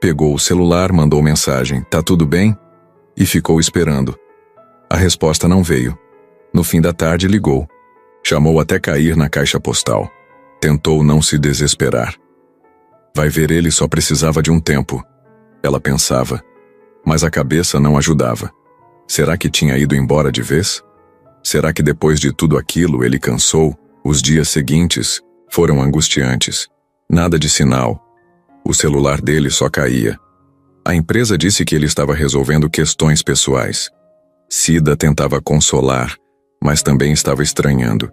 Pegou o celular, mandou mensagem: "Tá tudo bem?" E ficou esperando. A resposta não veio. No fim da tarde ligou. Chamou até cair na caixa postal. Tentou não se desesperar. Vai ver, ele só precisava de um tempo. Ela pensava. Mas a cabeça não ajudava. Será que tinha ido embora de vez? Será que depois de tudo aquilo ele cansou? Os dias seguintes foram angustiantes. Nada de sinal. O celular dele só caía. A empresa disse que ele estava resolvendo questões pessoais. Cida tentava consolar, mas também estava estranhando.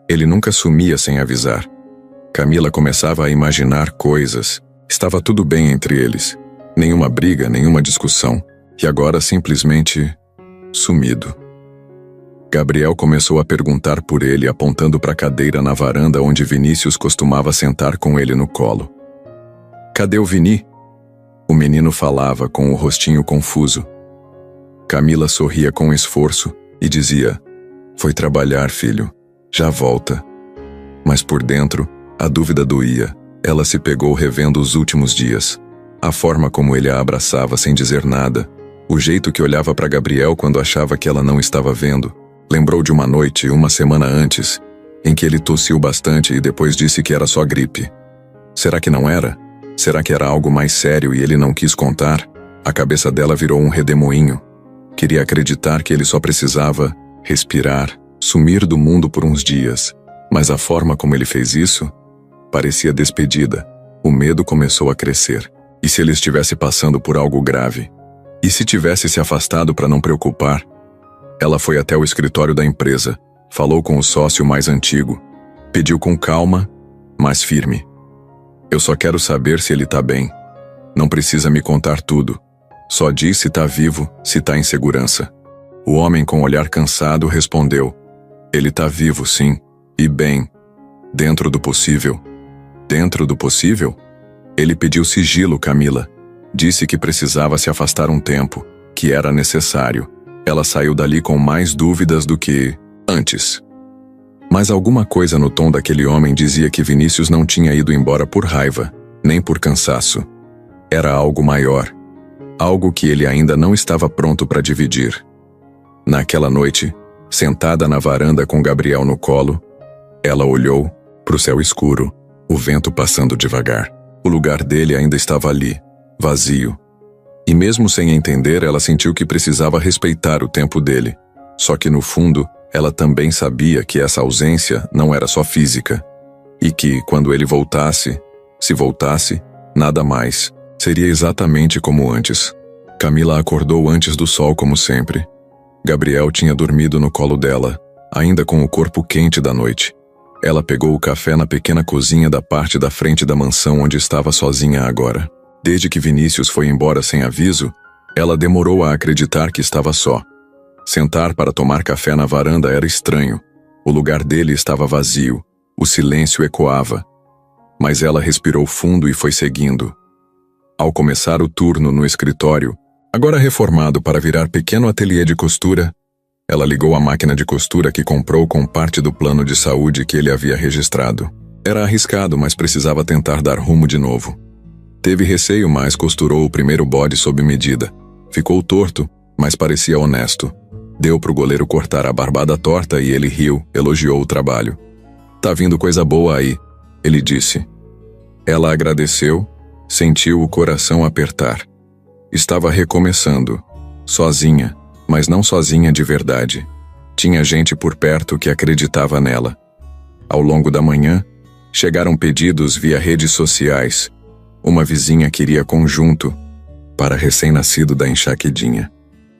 Ele nunca sumia sem avisar. Camila começava a imaginar coisas. Estava tudo bem entre eles. Nenhuma briga, nenhuma discussão. E agora simplesmente sumido. Gabriel começou a perguntar por ele, apontando para a cadeira na varanda onde Vinícius costumava sentar com ele no colo. Cadê o Vini? O menino falava com o rostinho confuso. Camila sorria com esforço e dizia: foi trabalhar, filho. Já volta. Mas por dentro, a dúvida doía. Ela se pegou revendo os últimos dias. A forma como ele a abraçava sem dizer nada. O jeito que olhava para Gabriel quando achava que ela não estava vendo. Lembrou de uma noite, uma semana antes, em que ele tossiu bastante e depois disse que era só gripe. Será que não era? Será que era algo mais sério e ele não quis contar? A cabeça dela virou um redemoinho. Queria acreditar que ele só precisava respirar, sumir do mundo por uns dias. Mas a forma como ele fez isso parecia despedida. O medo começou a crescer. E se ele estivesse passando por algo grave? E se tivesse se afastado para não preocupar? Ela foi até o escritório da empresa, falou com o sócio mais antigo, pediu com calma, mas firme. Eu só quero saber se ele tá bem. Não precisa me contar tudo. Só diz se tá vivo, se tá em segurança. O homem com olhar cansado respondeu: ele tá vivo, sim, e bem. Dentro do possível. Dentro do possível? Ele pediu sigilo, Camila. Disse que precisava se afastar um tempo, que era necessário. Ela saiu dali com mais dúvidas do que antes. Mas alguma coisa no tom daquele homem dizia que Vinícius não tinha ido embora por raiva, nem por cansaço. Era algo maior. Algo que ele ainda não estava pronto para dividir. Naquela noite, sentada na varanda com Gabriel no colo, ela olhou para o céu escuro, o vento passando devagar. O lugar dele ainda estava ali, vazio. E mesmo sem entender, ela sentiu que precisava respeitar o tempo dele. Só que no fundo, ela também sabia que essa ausência não era só física. E que, quando ele voltasse, se voltasse, nada mais. Seria exatamente como antes. Camila acordou antes do sol como sempre. Gabriel tinha dormido no colo dela, ainda com o corpo quente da noite. Ela pegou o café na pequena cozinha da parte da frente da mansão onde estava sozinha agora. Desde que Vinícius foi embora sem aviso, ela demorou a acreditar que estava só. Sentar para tomar café na varanda era estranho. O lugar dele estava vazio. O silêncio ecoava. Mas ela respirou fundo e foi seguindo. Ao começar o turno no escritório, agora reformado para virar pequeno ateliê de costura, ela ligou a máquina de costura que comprou com parte do plano de saúde que ele havia registrado. Era arriscado, mas precisava tentar dar rumo de novo. Teve receio, mas costurou o primeiro bode sob medida. Ficou torto, mas parecia honesto. Deu pro goleiro cortar a barbada torta e ele riu, elogiou o trabalho. Tá vindo coisa boa aí, ele disse. Ela agradeceu, sentiu o coração apertar. Estava recomeçando, sozinha, mas não sozinha de verdade. Tinha gente por perto que acreditava nela. Ao longo da manhã, chegaram pedidos via redes sociais. Uma vizinha queria conjunto para recém-nascido da enxaquidinha.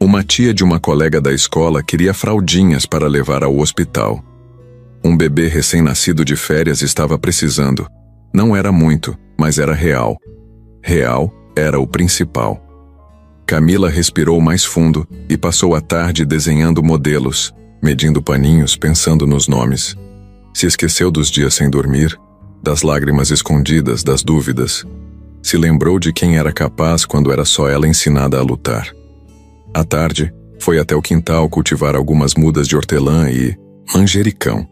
Uma tia de uma colega da escola queria fraldinhas para levar ao hospital. Um bebê recém-nascido de férias estava precisando. Não era muito, mas era real. Real era o principal. Camila respirou mais fundo e passou a tarde desenhando modelos, medindo paninhos, pensando nos nomes. Se esqueceu dos dias sem dormir, das lágrimas escondidas, das dúvidas. Se lembrou de quem era capaz quando era só ela ensinada a lutar. À tarde, foi até o quintal cultivar algumas mudas de hortelã e manjericão.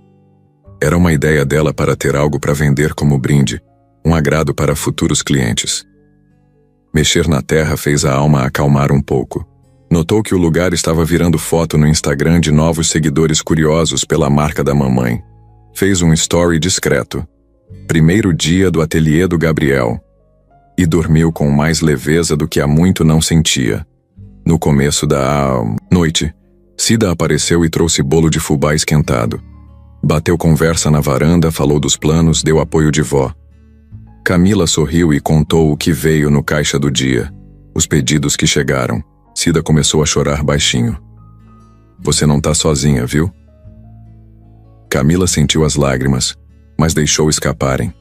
Era uma ideia dela para ter algo para vender como brinde, um agrado para futuros clientes. Mexer na terra fez a alma acalmar um pouco. Notou que o lugar estava virando foto no Instagram de novos seguidores curiosos pela marca da mamãe. Fez um story discreto. Primeiro dia do ateliê do Gabriel. E dormiu com mais leveza do que há muito não sentia. No começo da noite, Cida apareceu e trouxe bolo de fubá esquentado. Bateu conversa na varanda, falou dos planos, deu apoio de vó. Camila sorriu e contou o que veio no caixa do dia, os pedidos que chegaram. Cida começou a chorar baixinho. Você não tá sozinha, viu? Camila sentiu as lágrimas, mas deixou escaparem.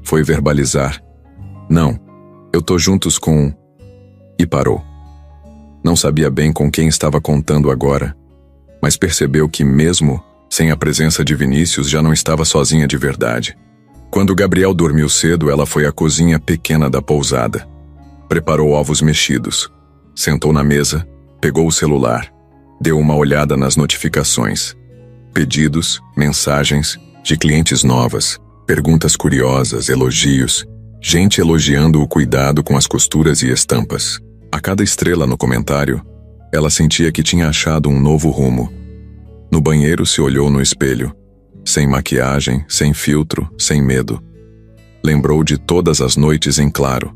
Foi verbalizar. Não, eu tô juntos com... E parou. Não sabia bem com quem estava contando agora, mas percebeu que mesmo sem a presença de Vinícius já não estava sozinha de verdade. Quando Gabriel dormiu cedo, ela foi à cozinha pequena da pousada. Preparou ovos mexidos. Sentou na mesa, pegou o celular, deu uma olhada nas notificações. Pedidos, mensagens de clientes novas, perguntas curiosas, elogios, gente elogiando o cuidado com as costuras e estampas. A cada estrela no comentário, ela sentia que tinha achado um novo rumo. No banheiro se olhou no espelho, sem maquiagem, sem filtro, sem medo. Lembrou de todas as noites em claro,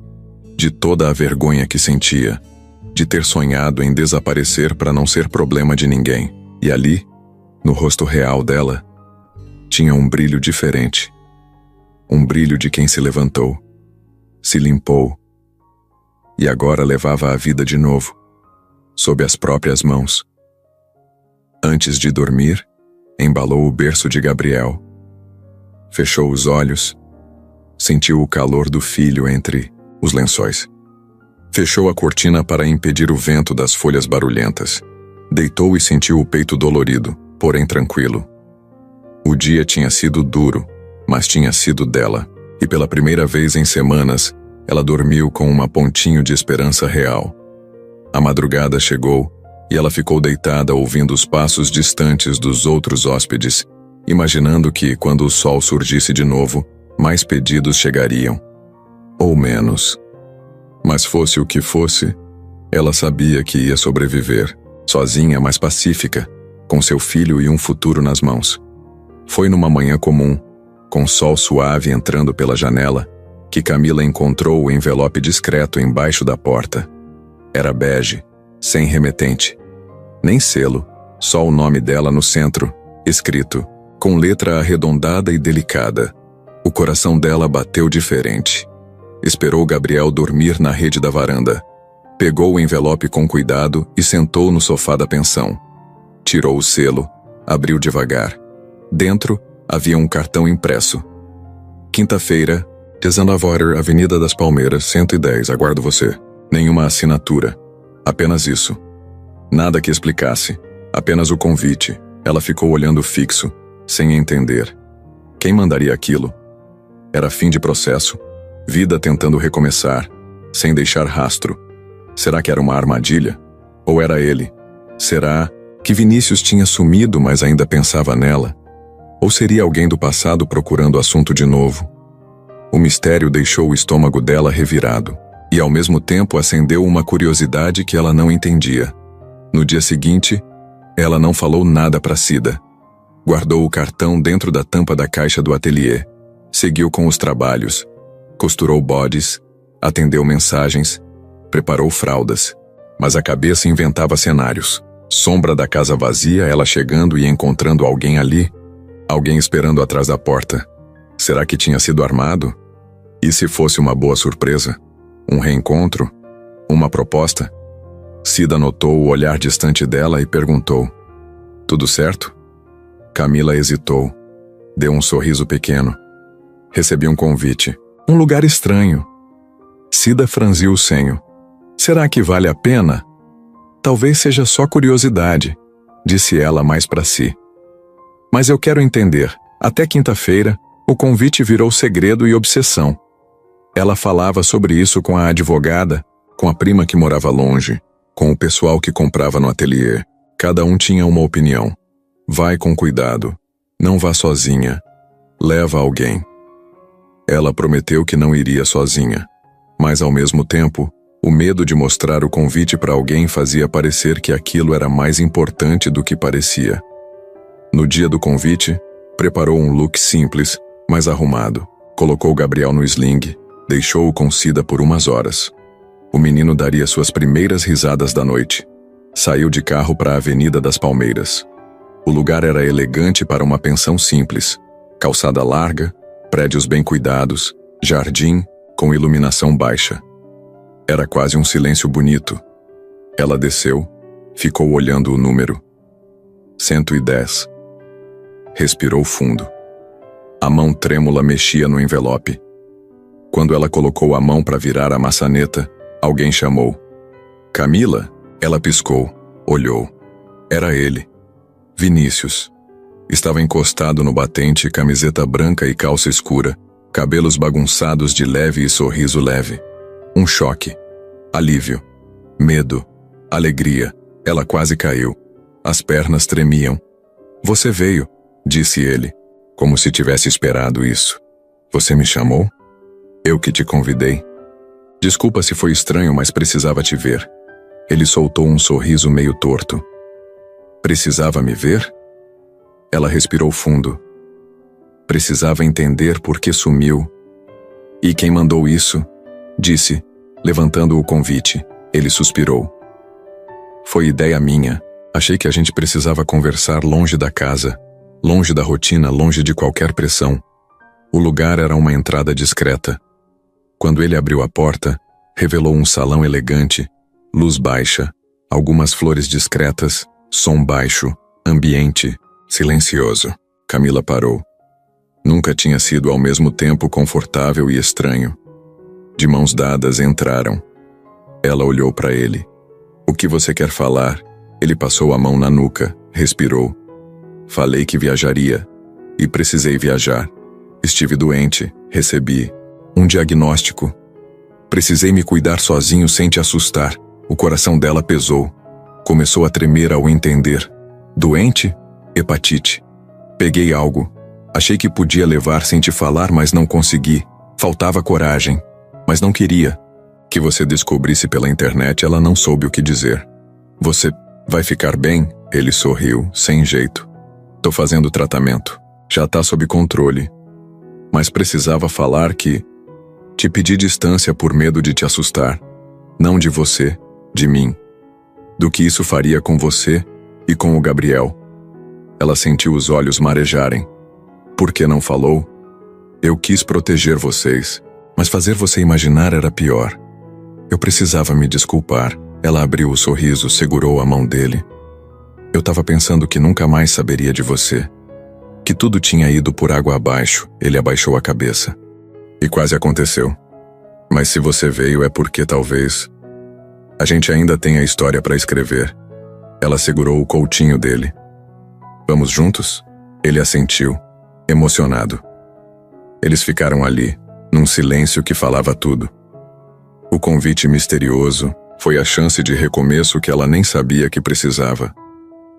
de toda a vergonha que sentia, de ter sonhado em desaparecer para não ser problema de ninguém. E ali, no rosto real dela, tinha um brilho diferente. Um brilho de quem se levantou, se limpou, e agora levava a vida de novo, sob as próprias mãos. Antes de dormir, embalou o berço de Gabriel. Fechou os olhos, sentiu o calor do filho entre os lençóis. Fechou a cortina para impedir o vento das folhas barulhentas. Deitou e sentiu o peito dolorido, porém tranquilo. O dia tinha sido duro, mas tinha sido dela, e pela primeira vez em semanas, ela dormiu com uma pontinho de esperança real. A madrugada chegou e ela ficou deitada ouvindo os passos distantes dos outros hóspedes, imaginando que, quando o sol surgisse de novo, mais pedidos chegariam. Ou menos. Mas fosse o que fosse, ela sabia que ia sobreviver, sozinha, mas pacífica, com seu filho e um futuro nas mãos. Foi numa manhã comum, com sol suave entrando pela janela, que Camila encontrou o envelope discreto embaixo da porta. Era bege, sem remetente. Nem selo, só o nome dela no centro, escrito, com letra arredondada e delicada. O coração dela bateu diferente. Esperou Gabriel dormir na rede da varanda. Pegou o envelope com cuidado e sentou no sofá da pensão. Tirou o selo, abriu devagar. Dentro havia um cartão impresso. Quinta-feira, 19 horas, Avenida das Palmeiras, 110, aguardo você. Nenhuma assinatura. Apenas isso. Nada que explicasse. Apenas o convite. Ela ficou olhando fixo, sem entender. Quem mandaria aquilo? Era fim de processo. Vida tentando recomeçar, sem deixar rastro. Será que era uma armadilha? Ou era ele? Será que Vinícius tinha sumido, mas ainda pensava nela? Ou seria alguém do passado procurando assunto de novo? O mistério deixou o estômago dela revirado, e ao mesmo tempo acendeu uma curiosidade que ela não entendia. No dia seguinte, ela não falou nada para Cida. Guardou o cartão dentro da tampa da caixa do ateliê. Seguiu com os trabalhos. Costurou bodes, atendeu mensagens, preparou fraldas. Mas a cabeça inventava cenários. Sombra da casa vazia, ela chegando e encontrando alguém ali. Alguém esperando atrás da porta. Será que tinha sido armado? E se fosse uma boa surpresa? Um reencontro? Uma proposta? Cida notou o olhar distante dela e perguntou. Tudo certo? Camila hesitou. Deu um sorriso pequeno. Recebi um convite. Um lugar estranho. Cida franziu o senho. Será que vale a pena? Talvez seja só curiosidade, disse ela mais para si. Mas eu quero entender. Até quinta-feira, o convite virou segredo e obsessão. Ela falava sobre isso com a advogada, com a prima que morava longe, com o pessoal que comprava no ateliê. Cada um tinha uma opinião. Vai com cuidado. Não vá sozinha. Leva alguém. Ela prometeu que não iria sozinha. Mas, ao mesmo tempo, o medo de mostrar o convite para alguém fazia parecer que aquilo era mais importante do que parecia. No dia do convite, preparou um look simples, mas arrumado. Colocou Gabriel no sling, deixou-o com Cida por umas horas. O menino daria suas primeiras risadas da noite. Saiu de carro para a Avenida das Palmeiras. O lugar era elegante para uma pensão simples. Calçada larga, prédios bem cuidados, jardim com iluminação baixa. Era quase um silêncio bonito. Ela desceu, ficou olhando o número. 110. Respirou fundo. A mão trêmula mexia no envelope. Quando ela colocou a mão para virar a maçaneta, alguém chamou. Camila? Ela piscou, olhou. Era ele. Vinícius. Estava encostado no batente, camiseta branca e calça escura, cabelos bagunçados de leve e sorriso leve. Um choque. Alívio. Medo. Alegria. Ela quase caiu. As pernas tremiam. Você veio, disse ele, como se tivesse esperado isso. Você me chamou? Eu que te convidei. Desculpa se foi estranho, mas precisava te ver. Ele soltou um sorriso meio torto. Precisava me ver? Ela respirou fundo. Precisava entender por que sumiu. E quem mandou isso? Disse, levantando o convite. Ele suspirou. Foi ideia minha. Achei que a gente precisava conversar longe da casa, longe da rotina, longe de qualquer pressão. O lugar era uma entrada discreta. Quando ele abriu a porta, revelou um salão elegante, luz baixa, algumas flores discretas, som baixo, ambiente silencioso. Camila parou. Nunca tinha sido ao mesmo tempo confortável e estranho. De mãos dadas entraram. Ela olhou para ele. O que você quer falar? Ele passou a mão na nuca, respirou. Falei que viajaria. E precisei viajar. Estive doente, recebi um diagnóstico. Precisei me cuidar sozinho sem te assustar. O coração dela pesou. Começou a tremer ao entender. Doente? Hepatite. Peguei algo. Achei que podia levar sem te falar, mas não consegui. Faltava coragem. Mas não queria. Que você descobrisse pela internet, ela não soube o que dizer. Você vai ficar bem? Ele sorriu, sem jeito. Tô fazendo tratamento. Já tá sob controle. Mas precisava falar que te pedi distância por medo de te assustar. Não de você, de mim. Do que isso faria com você e com o Gabriel. Ela sentiu os olhos marejarem. Por que não falou? Eu quis proteger vocês, mas fazer você imaginar era pior. Eu precisava me desculpar. Ela abriu o sorriso, segurou a mão dele. Eu tava pensando que nunca mais saberia de você. Que tudo tinha ido por água abaixo. Ele abaixou a cabeça. E quase aconteceu. Mas se você veio é porque talvez a gente ainda tenha história para escrever. Ela segurou o coutinho dele. Vamos juntos? Ele assentiu, emocionado. Eles ficaram ali, num silêncio que falava tudo. O convite misterioso foi a chance de recomeço que ela nem sabia que precisava.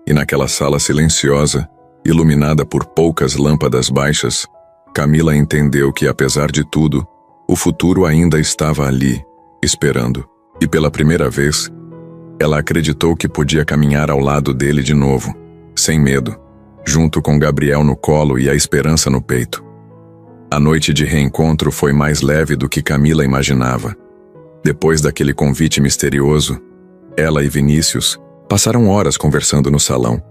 E naquela sala silenciosa, iluminada por poucas lâmpadas baixas, Camila entendeu que, apesar de tudo, o futuro ainda estava ali, esperando. E pela primeira vez, ela acreditou que podia caminhar ao lado dele de novo, sem medo, junto com Gabriel no colo e a esperança no peito. A noite de reencontro foi mais leve do que Camila imaginava. Depois daquele convite misterioso, ela e Vinícius passaram horas conversando no salão.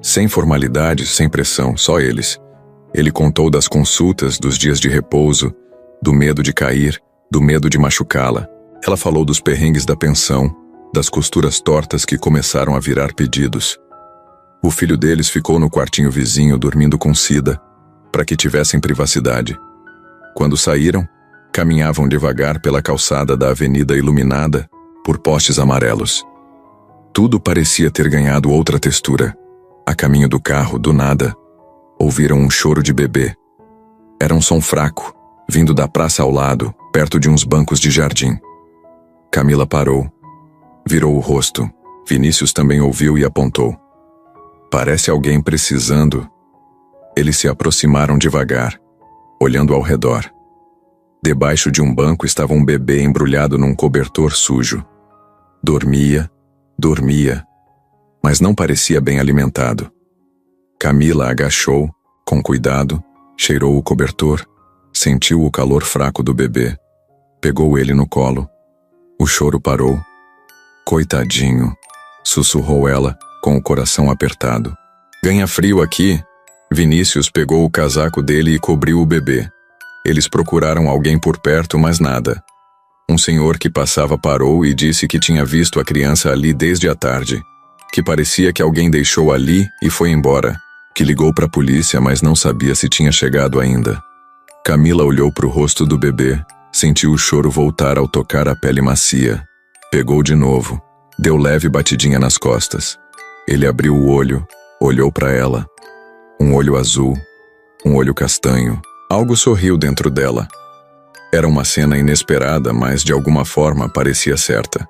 Sem formalidades, sem pressão, só eles. Ele contou das consultas, dos dias de repouso, do medo de cair, do medo de machucá-la. Ela falou dos perrengues da pensão, das costuras tortas que começaram a virar pedidos. O filho deles ficou no quartinho vizinho dormindo com Cida, para que tivessem privacidade. Quando saíram, caminhavam devagar pela calçada da avenida iluminada por postes amarelos. Tudo parecia ter ganhado outra textura. A caminho do carro, do nada, ouviram um choro de bebê. Era um som fraco, vindo da praça ao lado, perto de uns bancos de jardim. Camila parou. Virou o rosto. Vinícius também ouviu e apontou. Parece alguém precisando. Eles se aproximaram devagar, olhando ao redor. Debaixo de um banco estava um bebê embrulhado num cobertor sujo. Dormia, mas não parecia bem alimentado. Camila agachou, com cuidado, cheirou o cobertor, sentiu o calor fraco do bebê. Pegou ele no colo. O choro parou. Coitadinho, sussurrou ela, com o coração apertado. Ganha frio aqui? Vinícius pegou o casaco dele e cobriu o bebê. Eles procuraram alguém por perto, mas nada. Um senhor que passava parou e disse que tinha visto a criança ali desde a tarde, que parecia que alguém deixou ali e foi embora, que ligou para a polícia, mas não sabia se tinha chegado ainda. Camila olhou para o rosto do bebê, sentiu o choro voltar ao tocar a pele macia. Pegou de novo, deu leve batidinha nas costas. Ele abriu o olho, olhou para ela. Um olho azul, um olho castanho. Algo sorriu dentro dela. Era uma cena inesperada, mas de alguma forma parecia certa.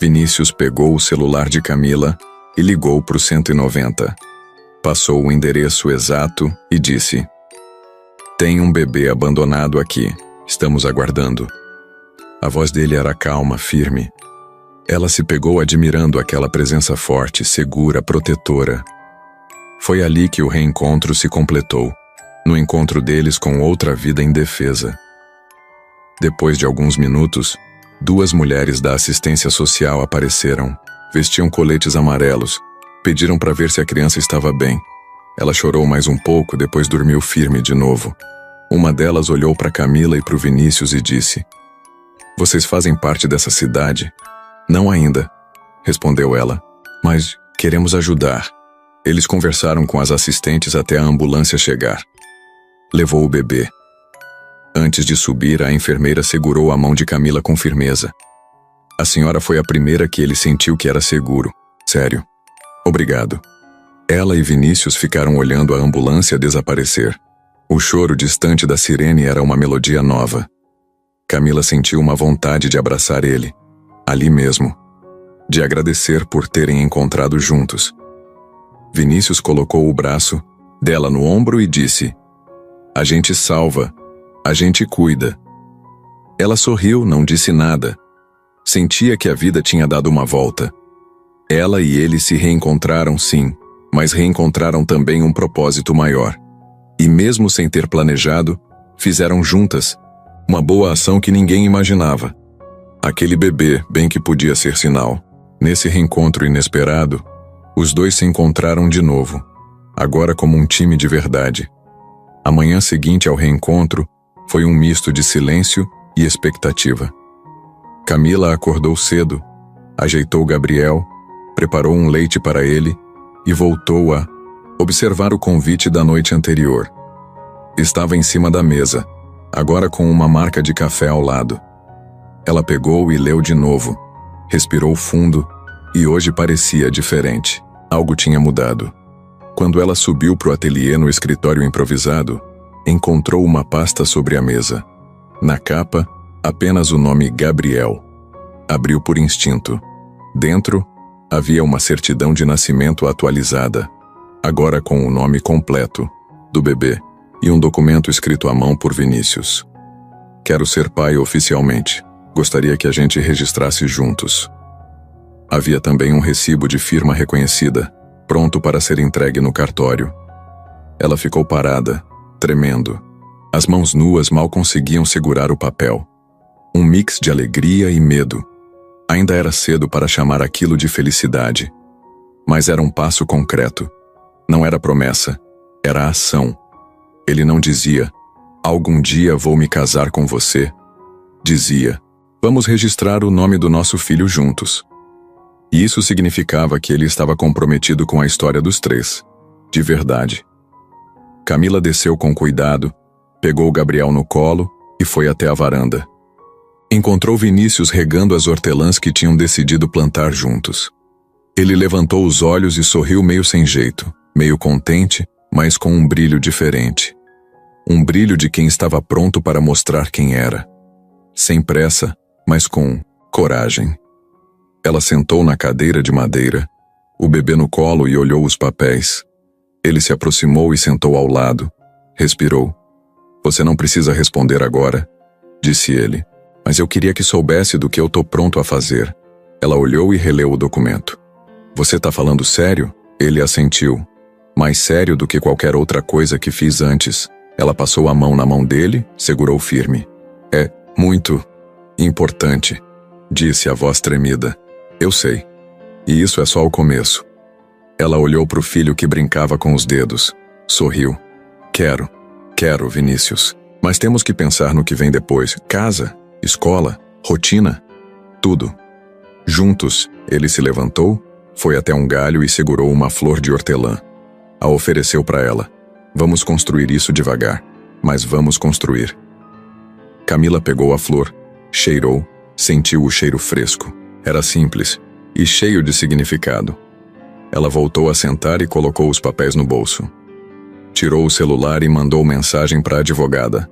Vinícius pegou o celular de Camila e ligou para o 190. Passou o endereço exato e disse: "Tem um bebê abandonado aqui. Estamos aguardando." A voz dele era calma, firme. Ela se pegou admirando aquela presença forte, segura, protetora. Foi ali que o reencontro se completou, no encontro deles com outra vida indefesa. Depois de alguns minutos, 2 mulheres da assistência social apareceram. Vestiam coletes amarelos. Pediram para ver se a criança estava bem. Ela chorou mais um pouco, depois dormiu firme de novo. Uma delas olhou para Camila e para o Vinícius e disse: "Vocês fazem parte dessa cidade?" "Não ainda", respondeu ela, "mas queremos ajudar." Eles conversaram com as assistentes até a ambulância chegar. Levou o bebê. Antes de subir, a enfermeira segurou a mão de Camila com firmeza. A senhora foi a primeira que ele sentiu que era seguro. Sério. Obrigado. Ela e Vinícius ficaram olhando a ambulância desaparecer. O choro distante da sirene era uma melodia nova. Camila sentiu uma vontade de abraçar ele, ali mesmo, de agradecer por terem encontrado juntos. Vinícius colocou o braço dela no ombro e disse: "A gente salva, a gente cuida." Ela sorriu, não disse nada. Sentia que a vida tinha dado uma volta. Ela e ele se reencontraram, sim, mas reencontraram também um propósito maior. E mesmo sem ter planejado, fizeram juntas uma boa ação que ninguém imaginava. Aquele bebê, bem que podia ser sinal. Nesse reencontro inesperado, os dois se encontraram de novo, agora como um time de verdade. A manhã seguinte ao reencontro foi um misto de silêncio e expectativa. Camila acordou cedo, ajeitou Gabriel, preparou um leite para ele e voltou a observar o convite da noite anterior. Estava em cima da mesa, agora com uma marca de café ao lado. Ela pegou e leu de novo, respirou fundo e hoje parecia diferente. Algo tinha mudado. Quando ela subiu para o ateliê no escritório improvisado, encontrou uma pasta sobre a mesa. Na capa, apenas o nome Gabriel. Abriu por instinto. Dentro, havia uma certidão de nascimento atualizada, agora com o nome completo do bebê e um documento escrito à mão por Vinícius. "Quero ser pai oficialmente. Gostaria que a gente registrasse juntos." Havia também um recibo de firma reconhecida, pronto para ser entregue no cartório. Ela ficou parada, tremendo. As mãos nuas mal conseguiam segurar o papel. Um mix de alegria e medo. Ainda era cedo para chamar aquilo de felicidade. Mas era um passo concreto. Não era promessa, era ação. Ele não dizia: "Algum dia vou me casar com você." Dizia: "Vamos registrar o nome do nosso filho juntos." E isso significava que ele estava comprometido com a história dos 3. De verdade. Camila desceu com cuidado, pegou Gabriel no colo e foi até a varanda. Encontrou Vinícius regando as hortelãs que tinham decidido plantar juntos. Ele levantou os olhos e sorriu meio sem jeito, meio contente, mas com um brilho diferente. Um brilho de quem estava pronto para mostrar quem era. Sem pressa, mas com coragem. Ela sentou na cadeira de madeira, o bebê no colo e olhou os papéis. Ele se aproximou e sentou ao lado. Respirou. "Você não precisa responder agora", disse ele. "Mas eu queria que soubesse do que eu tô pronto a fazer." Ela olhou e releu o documento. "Você tá falando sério?" Ele assentiu. "Mais sério do que qualquer outra coisa que fiz antes." Ela passou a mão na mão dele, segurou firme. "É muito importante", disse a voz tremida. "Eu sei." E isso é só o começo. Ela olhou para o filho que brincava com os dedos. Sorriu. Quero, Vinícius. Mas temos que pensar no que vem depois. Casa, escola, rotina, tudo. Juntos, ele se levantou, foi até um galho e segurou uma flor de hortelã. A ofereceu para ela. Vamos construir isso devagar, mas vamos construir. Camila pegou a flor, cheirou, sentiu o cheiro fresco. Era simples e cheio de significado. Ela voltou a sentar e colocou os papéis no bolso. Tirou o celular e mandou mensagem para a advogada.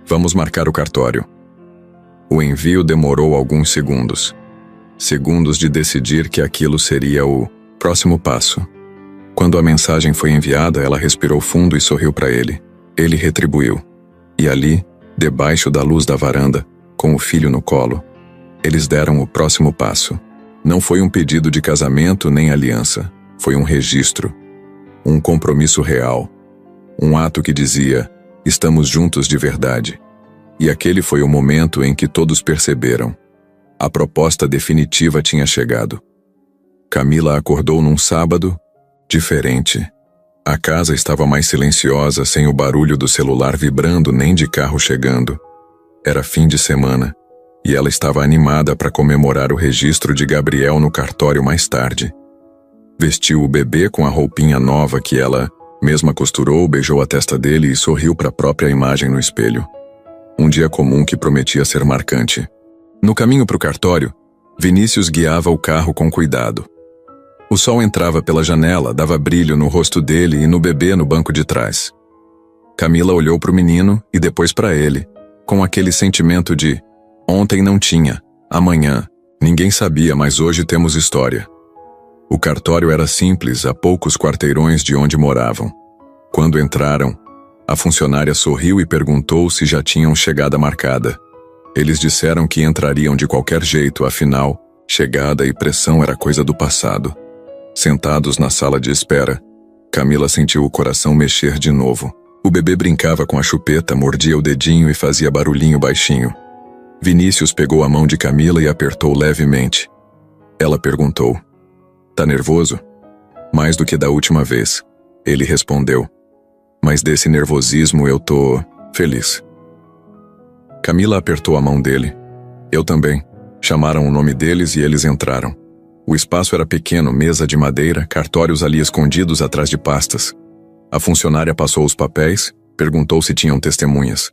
Vamos marcar o cartório. O envio demorou alguns segundos. Segundos de decidir que aquilo seria o próximo passo. Quando a mensagem foi enviada, ela respirou fundo e sorriu para ele. Ele retribuiu. E ali, debaixo da luz da varanda, com o filho no colo, eles deram o próximo passo. Não foi um pedido de casamento nem aliança. Foi um registro. Um compromisso real. Um ato que dizia, estamos juntos de verdade. E aquele foi o momento em que todos perceberam. A proposta definitiva tinha chegado. Camila acordou num sábado, diferente. A casa estava mais silenciosa, sem o barulho do celular vibrando nem de carro chegando. Era fim de semana, e ela estava animada para comemorar o registro de Gabriel no cartório mais tarde. Vestiu o bebê com a roupinha nova que ela mesma costurou, beijou a testa dele e sorriu para a própria imagem no espelho. Um dia comum que prometia ser marcante. No caminho para o cartório, Vinícius guiava o carro com cuidado. O sol entrava pela janela, dava brilho no rosto dele e no bebê no banco de trás. Camila olhou para o menino e depois para ele, com aquele sentimento de ontem não tinha, amanhã, ninguém sabia, mas hoje temos história. O cartório era simples, a poucos quarteirões de onde moravam. Quando entraram, a funcionária sorriu e perguntou se já tinham chegada marcada. Eles disseram que entrariam de qualquer jeito, afinal, chegada e pressão era coisa do passado. Sentados na sala de espera, Camila sentiu o coração mexer de novo. O bebê brincava com a chupeta, mordia o dedinho e fazia barulhinho baixinho. Vinícius pegou a mão de Camila e apertou levemente. Ela perguntou, tá nervoso? Mais do que da última vez. Ele respondeu, mas desse nervosismo eu tô feliz. Camila apertou a mão dele. Eu também. Chamaram o nome deles e eles entraram. O espaço era pequeno, mesa de madeira, cartórios ali escondidos atrás de pastas. A funcionária passou os papéis, perguntou se tinham testemunhas.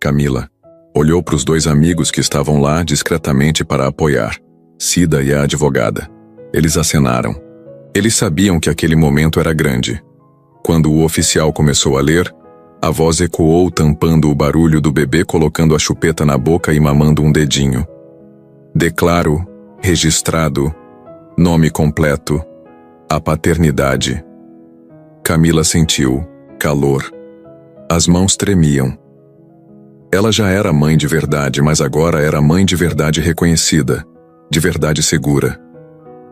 Camila olhou para os dois amigos que estavam lá discretamente para apoiar, Cida e a advogada. Eles acenaram. Eles sabiam que aquele momento era grande. Quando o oficial começou a ler, a voz ecoou tampando o barulho do bebê colocando a chupeta na boca e mamando um dedinho. Declaro, registrado, nome completo, a paternidade. Camila sentiu calor. As mãos tremiam. Ela já era mãe de verdade, mas agora era mãe de verdade reconhecida, de verdade segura.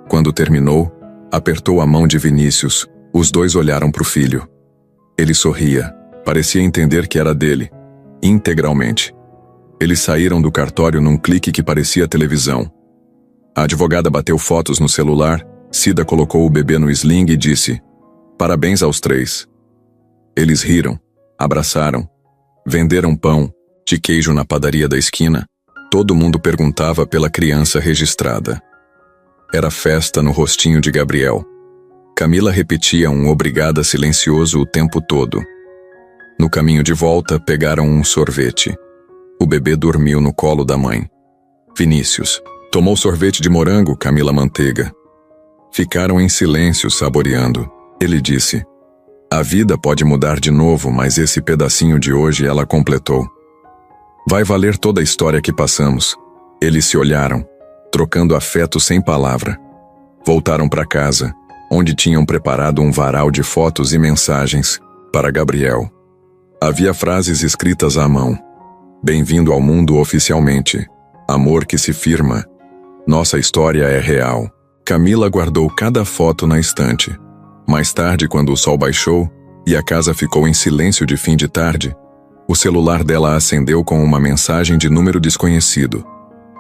Quando terminou, apertou a mão de Vinícius. Os dois olharam para o filho. Ele sorria, parecia entender que era dele, integralmente. Eles saíram do cartório num clique que parecia televisão. A advogada bateu fotos no celular, Cida colocou o bebê no sling e disse, parabéns aos três. Eles riram, abraçaram, venderam pão, de queijo na padaria da esquina. Todo mundo perguntava pela criança registrada. Era festa no rostinho de Gabriel. Camila repetia um obrigada silencioso o tempo todo. No caminho de volta, pegaram um sorvete. O bebê dormiu no colo da mãe. Vinícius tomou sorvete de morango, Camila manteiga. Ficaram em silêncio, saboreando. Ele disse, a vida pode mudar de novo, mas esse pedacinho de hoje ela completou. Vai valer toda a história que passamos. Eles se olharam, trocando afeto sem palavra. Voltaram para casa, onde tinham preparado um varal de fotos e mensagens para Gabriel. Havia frases escritas à mão. Bem-vindo ao mundo oficialmente. Amor que se firma. Nossa história é real. Camila guardou cada foto na estante. Mais tarde, quando o sol baixou e a casa ficou em silêncio de fim de tarde, o celular dela acendeu com uma mensagem de número desconhecido.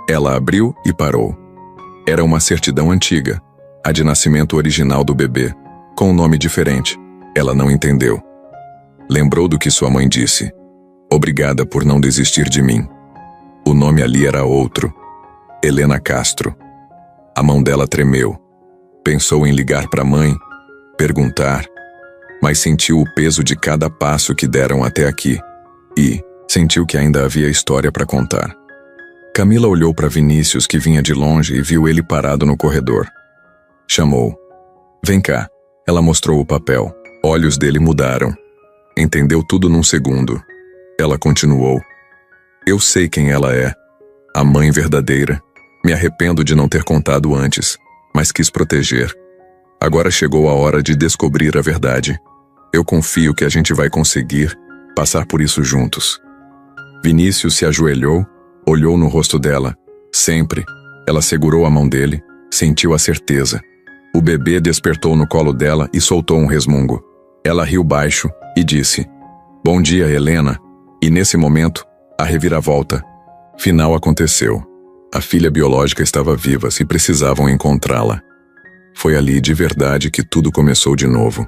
Ela abriu e parou. Era uma certidão antiga, a de nascimento original do bebê, com um nome diferente. Ela não entendeu. Lembrou do que sua mãe disse. Obrigada por não desistir de mim. O nome ali era outro. Helena Castro. A mão dela tremeu. Pensou em ligar para a mãe, perguntar, mas sentiu o peso de cada passo que deram até aqui e sentiu que ainda havia história para contar. Camila olhou para Vinícius, que vinha de longe, e viu ele parado no corredor. Chamou. Vem cá. Ela mostrou o papel. Olhos dele mudaram. Entendeu tudo num segundo. Ela continuou. Eu sei quem ela é. A mãe verdadeira. Me arrependo de não ter contado antes, mas quis proteger. Agora chegou a hora de descobrir a verdade. Eu confio que a gente vai conseguir passar por isso juntos. Vinícius se ajoelhou, olhou no rosto dela. Sempre. Ela segurou a mão dele, sentiu a certeza. O bebê despertou no colo dela e soltou um resmungo. Ela riu baixo e disse: Bom dia, Helena. E nesse momento, a reviravolta final aconteceu. A filha biológica estava viva, se precisavam encontrá-la. Foi ali de verdade que tudo começou de novo.